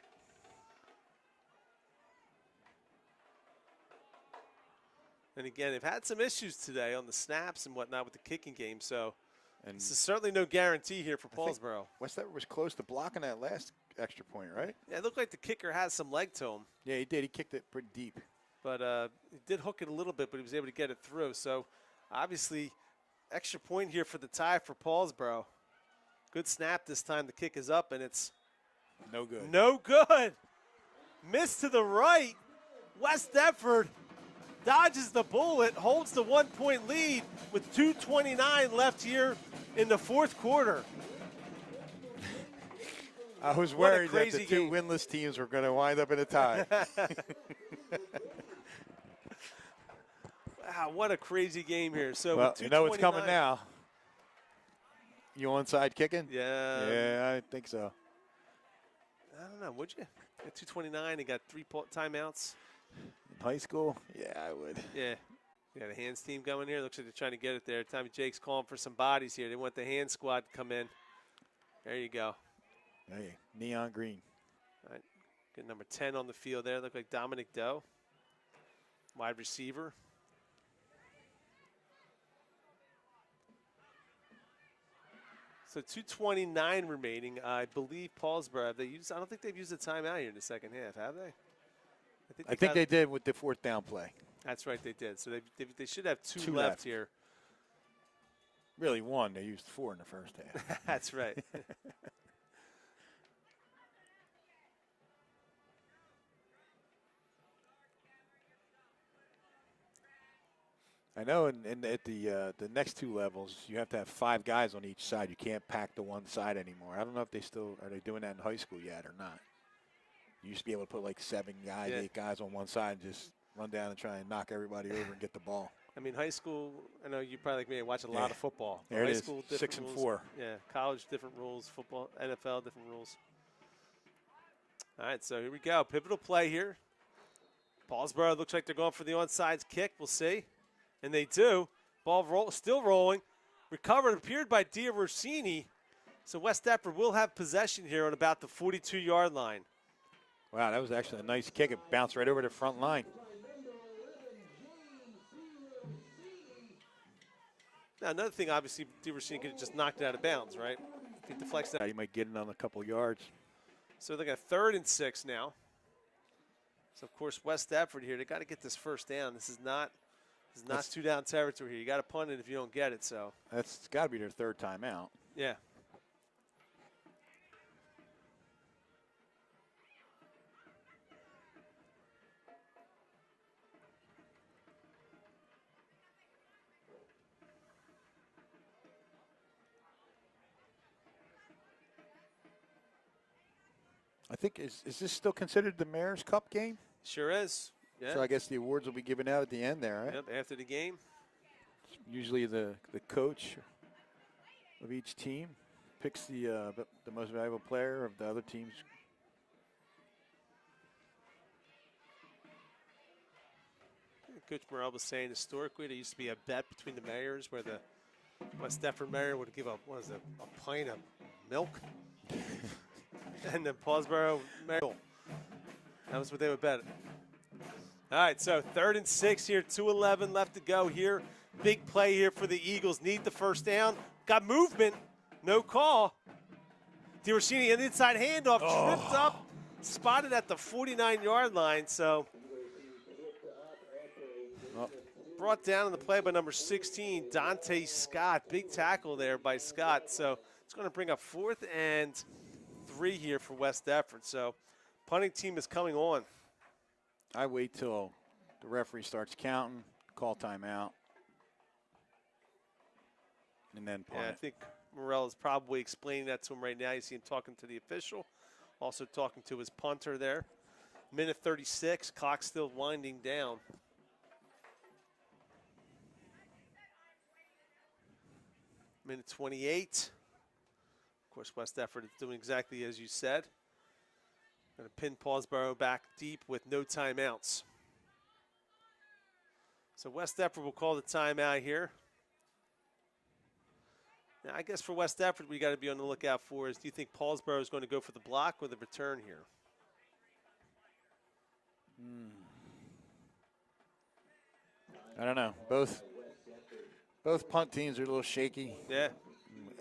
And again, they've had some issues today on the snaps and whatnot with the kicking game, so this is certainly no guarantee here for Paulsboro. West Everett was close to blocking that last extra point, right? Yeah, it looked like the kicker has some leg to him. Yeah, he did. He kicked it pretty deep. But he did hook it a little bit, but he was able to get it through. So obviously, extra point here for the tie for Paulsboro. Good snap this time. The kick is up, and it's no good. No good. Missed to the right. West Deptford dodges the bullet, holds the 1-point lead with 2:29 left here in the 4th quarter. I was worried that the 2 winless teams were going to wind up in a tie. Wow, what a crazy game here. So well, you know what's coming now. You onside kicking? Yeah. Yeah, I think so. I don't know, would you? At 2:29, he got 3 timeouts. In high school? Yeah, I would. Yeah. Yeah, the hands team going here. Looks like they're trying to get it there. Tommy Jake's calling for some bodies here. They want the hand squad to come in. There you go. Hey, neon green. All right. Get number 10 on the field there. Look like Dominic Doe, wide receiver. So 2:29 remaining. I believe Paulsboro. I don't think they've used a timeout here in the second half, have they? I think they did with the fourth down play. That's right, they did. So they should have two left. left here. Really one. They used 4 in the first half. That's right. I know at the next 2 levels, you have to have 5 guys on each side. You can't pack the one side anymore. I don't know if are they doing that in high school yet or not. You used to be able to put like 7 guys, 8 guys on one side and just run down and try and knock everybody over and get the ball. I mean, high school, I know you probably like me, watch a lot of football. There high it is, school, 6 and rules. 4. Yeah, college, different rules. Football, NFL, different rules. All right, so here we go. Pivotal play here. Paulsboro looks like they're going for the onside kick. We'll see. And they do. Ball still rolling. Recovered, appeared by Rossini. So West Deptford will have possession here on about the 42-yard line. Wow, that was actually a nice kick. It bounced right over the front line. Now, another thing, obviously, Rossini could have just knocked it out of bounds, right? If he deflects that. He might get it on a couple yards. So they got 3rd and 6 now. So, of course, West Deptford here, they got to get this first down. This is not 2-down territory here. You got to punt it if you don't get it. So that's got to be their 3rd timeout. Yeah. I think, is this still considered the Mayor's Cup game? Sure is. Yeah. So I guess the awards will be given out at the end there, right? Yep, after the game. Usually the coach of each team picks the most valuable player of the other team's. Coach Morrell was saying historically there used to be a bet between the mayors where the West Deptford mayor would give a pint of milk. And the Paulsboro mayor. That was what they would bet. All right, so 3rd and 6 here, 2:11 left to go here. Big play here for the Eagles. Need the first down. Got movement. No call. DeRossini, an inside handoff, tripped up, spotted at the 49-yard line. So brought down on the play by number 16, Dante Scott. Big tackle there by Scott. So it's going to bring up 4th and 3 here for West Deptford. So punting team is coming on. I wait till the referee starts counting, call timeout, and then punt. Yeah, I think Morrell is probably explaining that to him right now. You see him talking to the official, also talking to his punter there. Minute 36, clock still winding down. Minute 28. Of course, West Deptford is doing exactly as you said. Going to pin Paulsboro back deep with no timeouts. So West Deptford will call the timeout here. Now, I guess for West Deptford, we got to be on the lookout for is, do you think Paulsboro is going to go for the block or the return here? I don't know. Both punt teams are a little shaky. Yeah.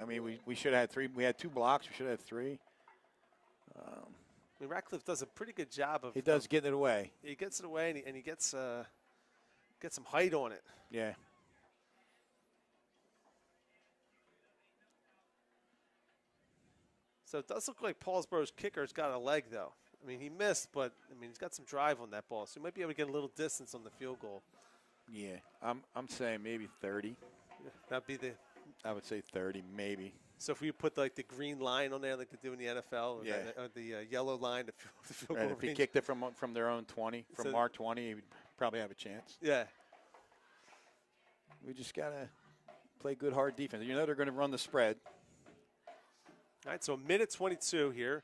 I mean, we should have had 3. We had 2 blocks. We should have had 3. I mean, Ratcliffe does a pretty good job of. He does getting it away. He gets it away, and he gets some height on it. Yeah. So it does look like Paulsboro's kicker's got a leg, though. I mean, he missed, but I mean, he's got some drive on that ball, so he might be able to get a little distance on the field goal. Yeah, I'm saying maybe 30. Yeah, that'd be the. I would say 30, maybe. So if we put like the green line on there, like they do in the NFL, or Yeah. the yellow line, the field Right, goal if he range. kicked it from their own 20, from So- Mark 20, he would probably have a chance. Yeah. We just gotta play good, hard defense. You know they're going to run the spread. All right, so a minute 22 here.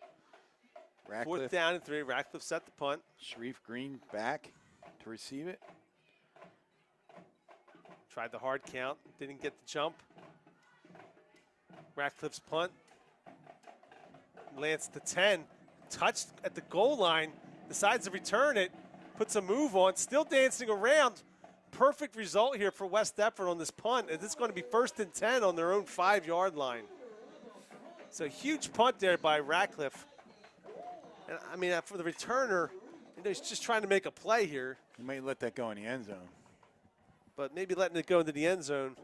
Ratcliffe, 4th down and 3. Ratcliffe set the punt. Sharif Green back to receive it. Tried the hard count, didn't get the jump. Ratcliffe's punt. Lands to 10. Touched at the goal line. Decides to return it. Puts a move on. Still dancing around. Perfect result here for West Deptford on this punt. And this is going to be 1st and 10 on their own 5-yard line. So huge punt there by Ratcliffe. And I mean, for the returner, he's just trying to make a play here. You might let that go in the end zone. But maybe letting it go into the end zone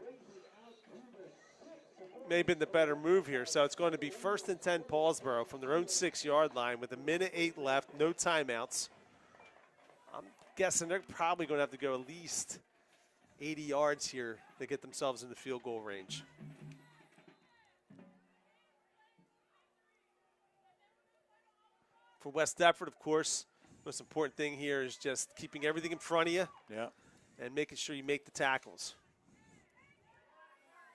may have been the better move here. So it's going to be 1st and 10 Paulsboro from their own 6-yard line with 1:08 left, no timeouts. I'm guessing they're probably going to have to go at least 80 yards here to get themselves in the field goal range. For West Deptford, of course, most important thing here is just keeping everything in front of you. Yeah. And making sure you make the tackles.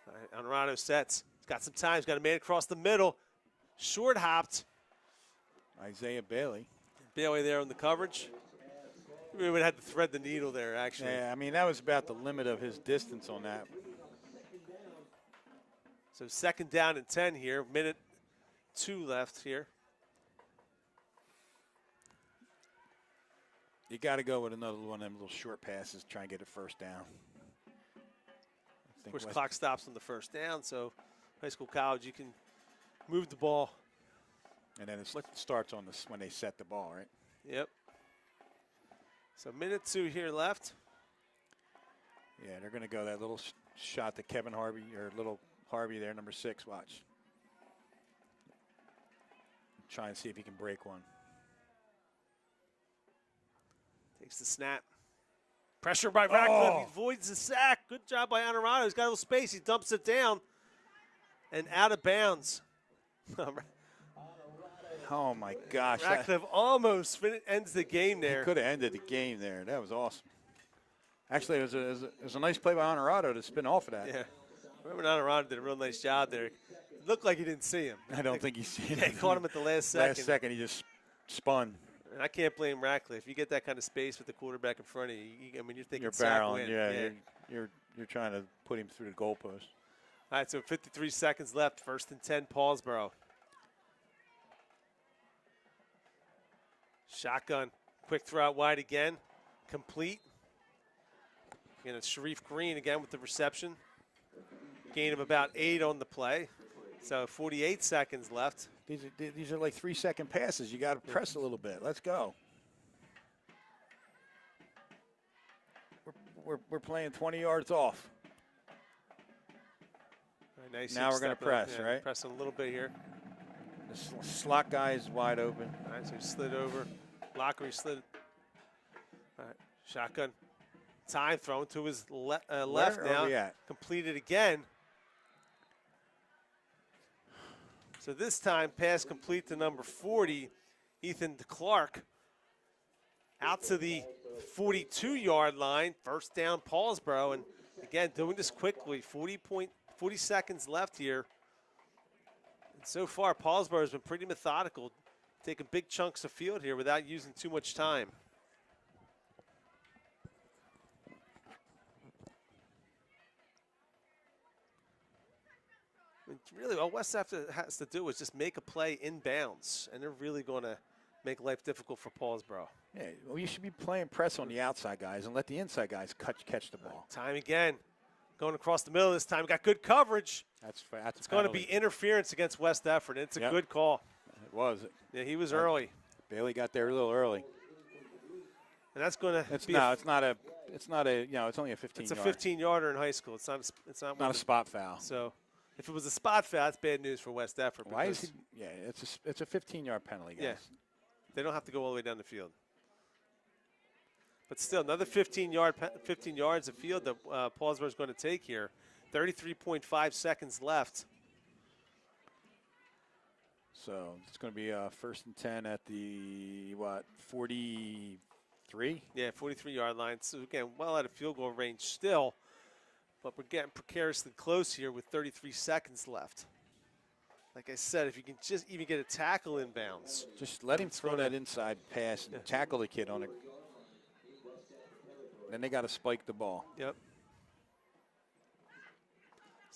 All right, Honorado sets. He's got some time. He's got a man across the middle. Short hopped. Isaiah Bailey. Bailey there on the coverage. We would have had to thread the needle there, actually. Yeah, I mean, that was about the limit of his distance on that. So 2nd down and 10 here. 1:02 left here. You got to go with another one of them little short passes, try and get a 1st down. Of course, clock stops on the 1st down, so high school, college, you can move the ball. And then it starts on this when they set the ball, right? Yep. So 1:02 here left. Yeah, they're going to go that little shot to Kevin Harvey, or little Harvey there, number 6, watch. Try and see if he can break one. Takes the snap. Pressure by Ratcliffe. Oh. He avoids the sack. Good job by Honorado. He's got a little space. He dumps it down and out of bounds. Oh, my gosh. Ratcliffe almost ends the game there. He could have ended the game there. That was awesome. Actually, it was a nice play by Honorado to spin off of that. Yeah. Remember Honorado did a real nice job there. It looked like he didn't see him. I don't think he seen He it. caught him at the last second. Last second, he just spun. And I can't blame Ratcliffe. You get that kind of space with the quarterback in front of you. I mean, you're thinking You're sack barreling. win. Yeah, you're trying to put him through the goalpost. All right, so 53 seconds left. 1st and 10, Paulsboro. Shotgun. Quick throw out wide again. Complete. And it's Sharif Green again with the reception. Gain of about 8 on the play. So 48 seconds left. These are like 3-second passes. You got to press a little bit. Let's go. We're playing 20 yards off. Right, nice. Now we're going to press, right? Pressing a little bit here. The slot guy is wide open. All right, so he slid over. Lockery slid. All right, shotgun. Time thrown to his left Where now. are we at? Completed again. So this time, pass complete to number 40, Ethan DeClark. Out to the 42-yard line. 1st down, Paulsboro. And again, doing this quickly. 40 seconds left here. And so far, Paulsboro has been pretty methodical, taking big chunks of field here without using too much time. Really, all West has to do is just make a play inbounds, and they're really going to make life difficult for Paulsboro. Yeah, well, you should be playing press on the outside guys and let the inside guys catch the ball. Time again. Going across the middle this time. Got good coverage. That's it's going to be interference against West Deptford. It's a good call. It was. Yeah, he was early. Bailey got there a little early. And that's going to it's not a it's only a 15 It's a 15-yarder in high school. It's not a spot foul. So if it was a spot foul, that's bad news for West Deptford. Why is he? Yeah, it's a 15-yard penalty, guys. Yeah, they don't have to go all the way down the field. But still, another 15 yards of field that Paulsboro is going to take here. 33.5 seconds left. So it's going to be 1st and 10 at the 43? Yeah, 43-yard line. So again, well out of field goal range still. But we're getting precariously close here with 33 seconds left. Like I said, if you can just even get a tackle inbounds. Just let him throw that inside pass and tackle the kid on it. Then they got to spike the ball. Yep.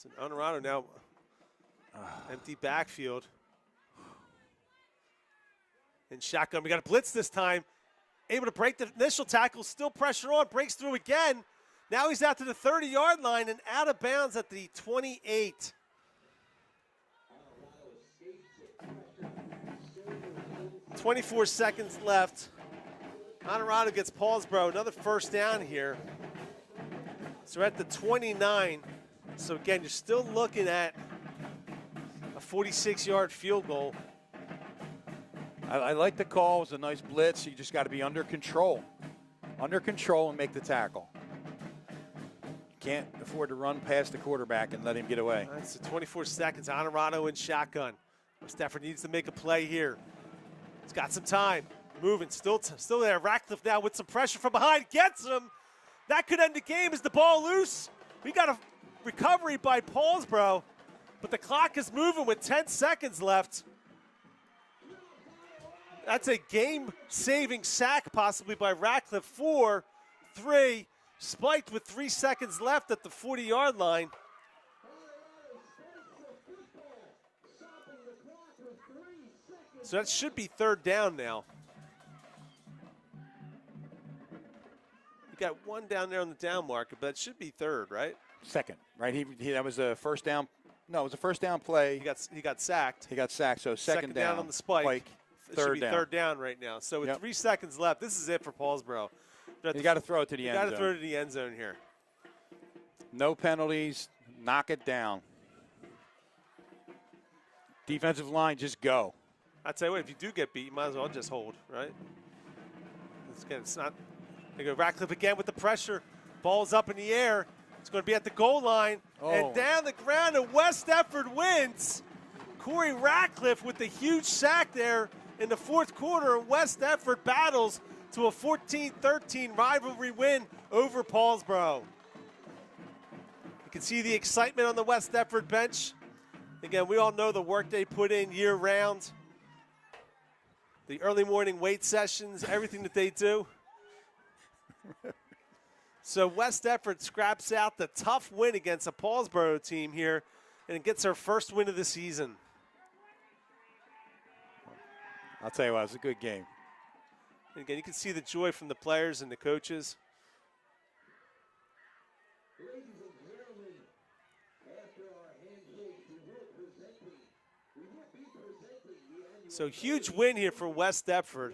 So Honorado now empty backfield. And shotgun. We got a blitz this time. Able to break the initial tackle. Still pressure on. Breaks through again. Now he's out to the 30-yard line and out of bounds at the 28. 24 seconds left. Honorado gets Paulsboro. Another first down here. So we're at the 29. So again, you're still looking at a 46-yard field goal. I like the call. It was a nice blitz. You just got to be under control. Under control and make the tackle. You can't afford to run past the quarterback and let him get away. All right, so 24 seconds. Honorado in shotgun. Stafford needs to make a play here. He's got some time. Moving, still there. Ratcliffe now with some pressure from behind. Gets him. That could end the game. Is the ball loose? We got a recovery by Paulsboro, but the clock is moving with 10 seconds left. That's a game-saving sack possibly by Ratcliffe. 4-3, spiked with 3 seconds left at the 40-yard line. So that should be third down now. You got one down there on the down marker, but it should be third, right? Second, right? He that was a first down. No, it was a first down play. He got sacked. He got sacked. So second down on the spike. It should be down. third down right now. So with 3 seconds left, this is it for Paulsboro. You got to throw it to the end zone. You got to throw it to the end zone here. No penalties. Knock it down. Defensive line, just go. I tell you what, if you do get beat, you might as well just hold, right? It's not. They go Ratcliffe again with the pressure. Ball's up in the air. It's going to be at the goal line. And down the ground, and West Effort wins. Corey Ratcliffe with the huge sack there in the fourth quarter. West Effort battles to a 14-13 rivalry win over Paulsboro. You can see the excitement on the West Effort bench. Again, we all know the work they put in year-round. The early morning weight sessions, everything that they do. So West Effort scraps out the tough win against a Paulsboro team here, and it gets their first win of the season. I'll tell you what, it was a good game. And again, you can see the joy from the players and the coaches. So huge win here for West Deptford.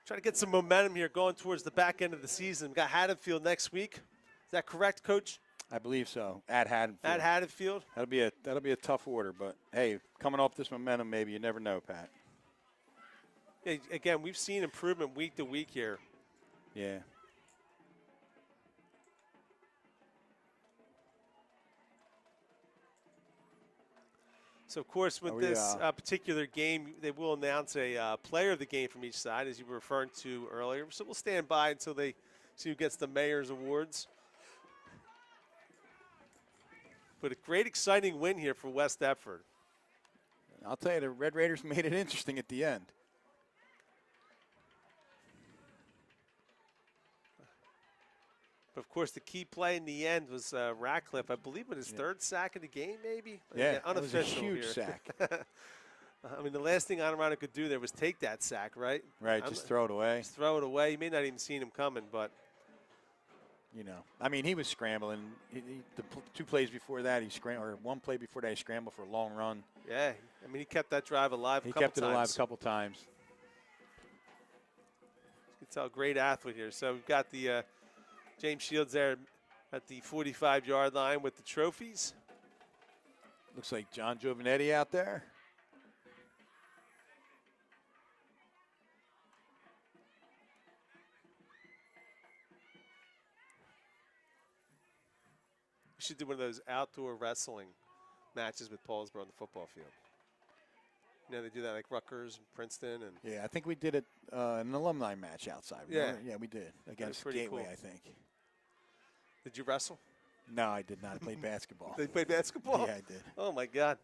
Trying to get some momentum here going towards the back end of the season. We've got Haddonfield next week. Is that correct, Coach? I believe so. At Haddonfield. At Haddonfield. That'll be a tough order, but hey, coming off this momentum, maybe you never know, Pat. Yeah, again, we've seen improvement week to week here. Yeah. So, of course, with this particular game, they will announce a player of the game from each side, as you were referring to earlier. So we'll stand by until they see who gets the Mayor's Awards. But a great, exciting win here for West Deptford. I'll tell you, the Red Raiders made it interesting at the end. But, of course, the key play in the end was Ratcliffe, I believe, with his third sack of the game, maybe? Yeah, Again, unofficial it was a huge here. sack. I mean, the last thing Honorado could do there was take that sack, right? Right, just throw it away. Just throw it away. You may not even seen him coming, but. You know, I mean, he was scrambling. The 2 plays before that, he scrambled, or 1 play before that, he scrambled for a long run. Yeah, I mean, he kept that drive alive a couple times. He kept it alive a couple times. You can tell, great athlete here. So we've got the James Shields there at the 45-yard line with the trophies. Looks like John Giovanetti out there. We should do one of those outdoor wrestling matches with Paulsboro on the football field. You know, they do that like Rutgers and Princeton. And yeah, I think we did it an alumni match outside. Remember? Yeah, we did against Gateway, cool. I think. Did you wrestle? No, I did not. I played basketball. They played basketball? Yeah, I did. Oh, my God.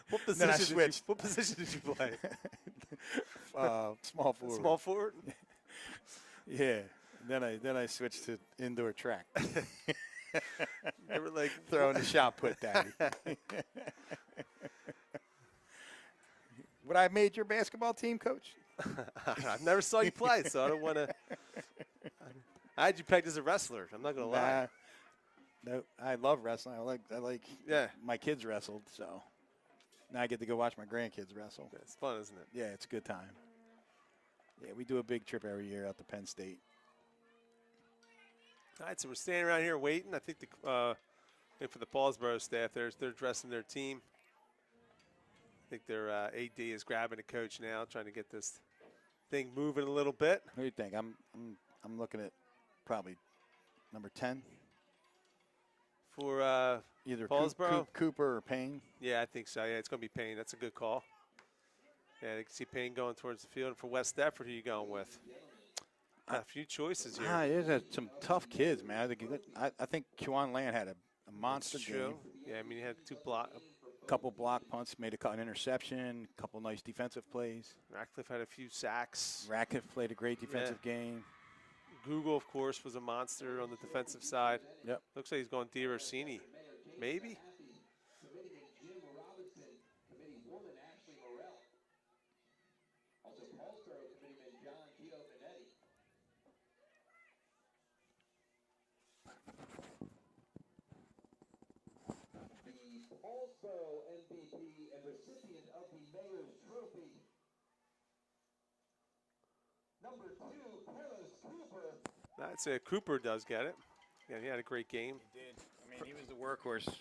What position did you play? Small forward. Small forward? Yeah. Then I switched to indoor track. They were like Throwing the shot put, Daddy. Would I have made your basketball team, Coach? I never saw you play, so I don't want to. I had you pegged as a wrestler. I'm not gonna lie. No, I love wrestling. I like. Yeah. My kids wrestled, so now I get to go watch my grandkids wrestle. It's fun, isn't it? Yeah, it's a good time. Yeah, we do a big trip every year out to Penn State. All right, so we're standing around here waiting. I think for the Paulsboro staff, they're dressing their team. I think their AD is grabbing a coach now, trying to get this thing moving a little bit. What do you think? I'm looking at probably number 10 For either Paulsboro? Cooper or Payne. Yeah, I think so. Yeah, it's going to be Payne. That's a good call. Yeah, you can see Payne going towards the field. And for West Deptford, who are you going with? Got a few choices here. There's some tough kids, man. I think Kjuan Land had a monster That's game. true. Yeah, I mean, he had A couple block punts, made an interception, a couple nice defensive plays. Ratcliffe had a few sacks. Ratcliffe played a great defensive game. Google, of course, was a monster on the defensive side. Yep. Looks like he's going DiRossini. Maybe? Also MVP and recipient of the Mayor's Trophy. Number 2, Paris Cooper. I'd say Cooper does get it. Yeah, he had a great game. He did. I mean, he was the workhorse.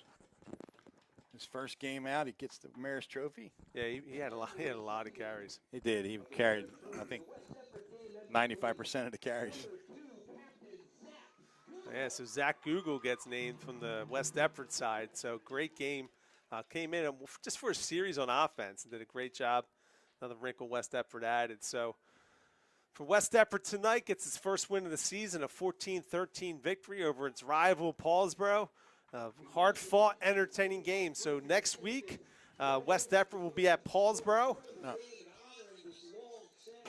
His first game out, he gets the Mayor's Trophy. Yeah, he had a lot. He had a lot of carries. He did. He carried, I think, 95% of the carries. Yeah, so Zach Google gets named from the West Deptford side. So great game. Came in just for a series on offense and did a great job. Another wrinkle West Deptford added. So for West Deptford tonight, gets its first win of the season, a 14-13 victory over its rival Paulsboro. Hard-fought, entertaining game. So next week, West Deptford will be at Paulsboro.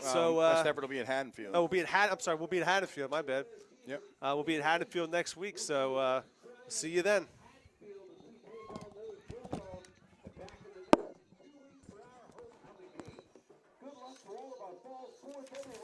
So West Deptford will be at Haddonfield. we'll be at we'll be at Haddonfield. My bad. Yep. We'll be at Haddonfield next week. So see you then. Good luck for all of our fall sports everywhere.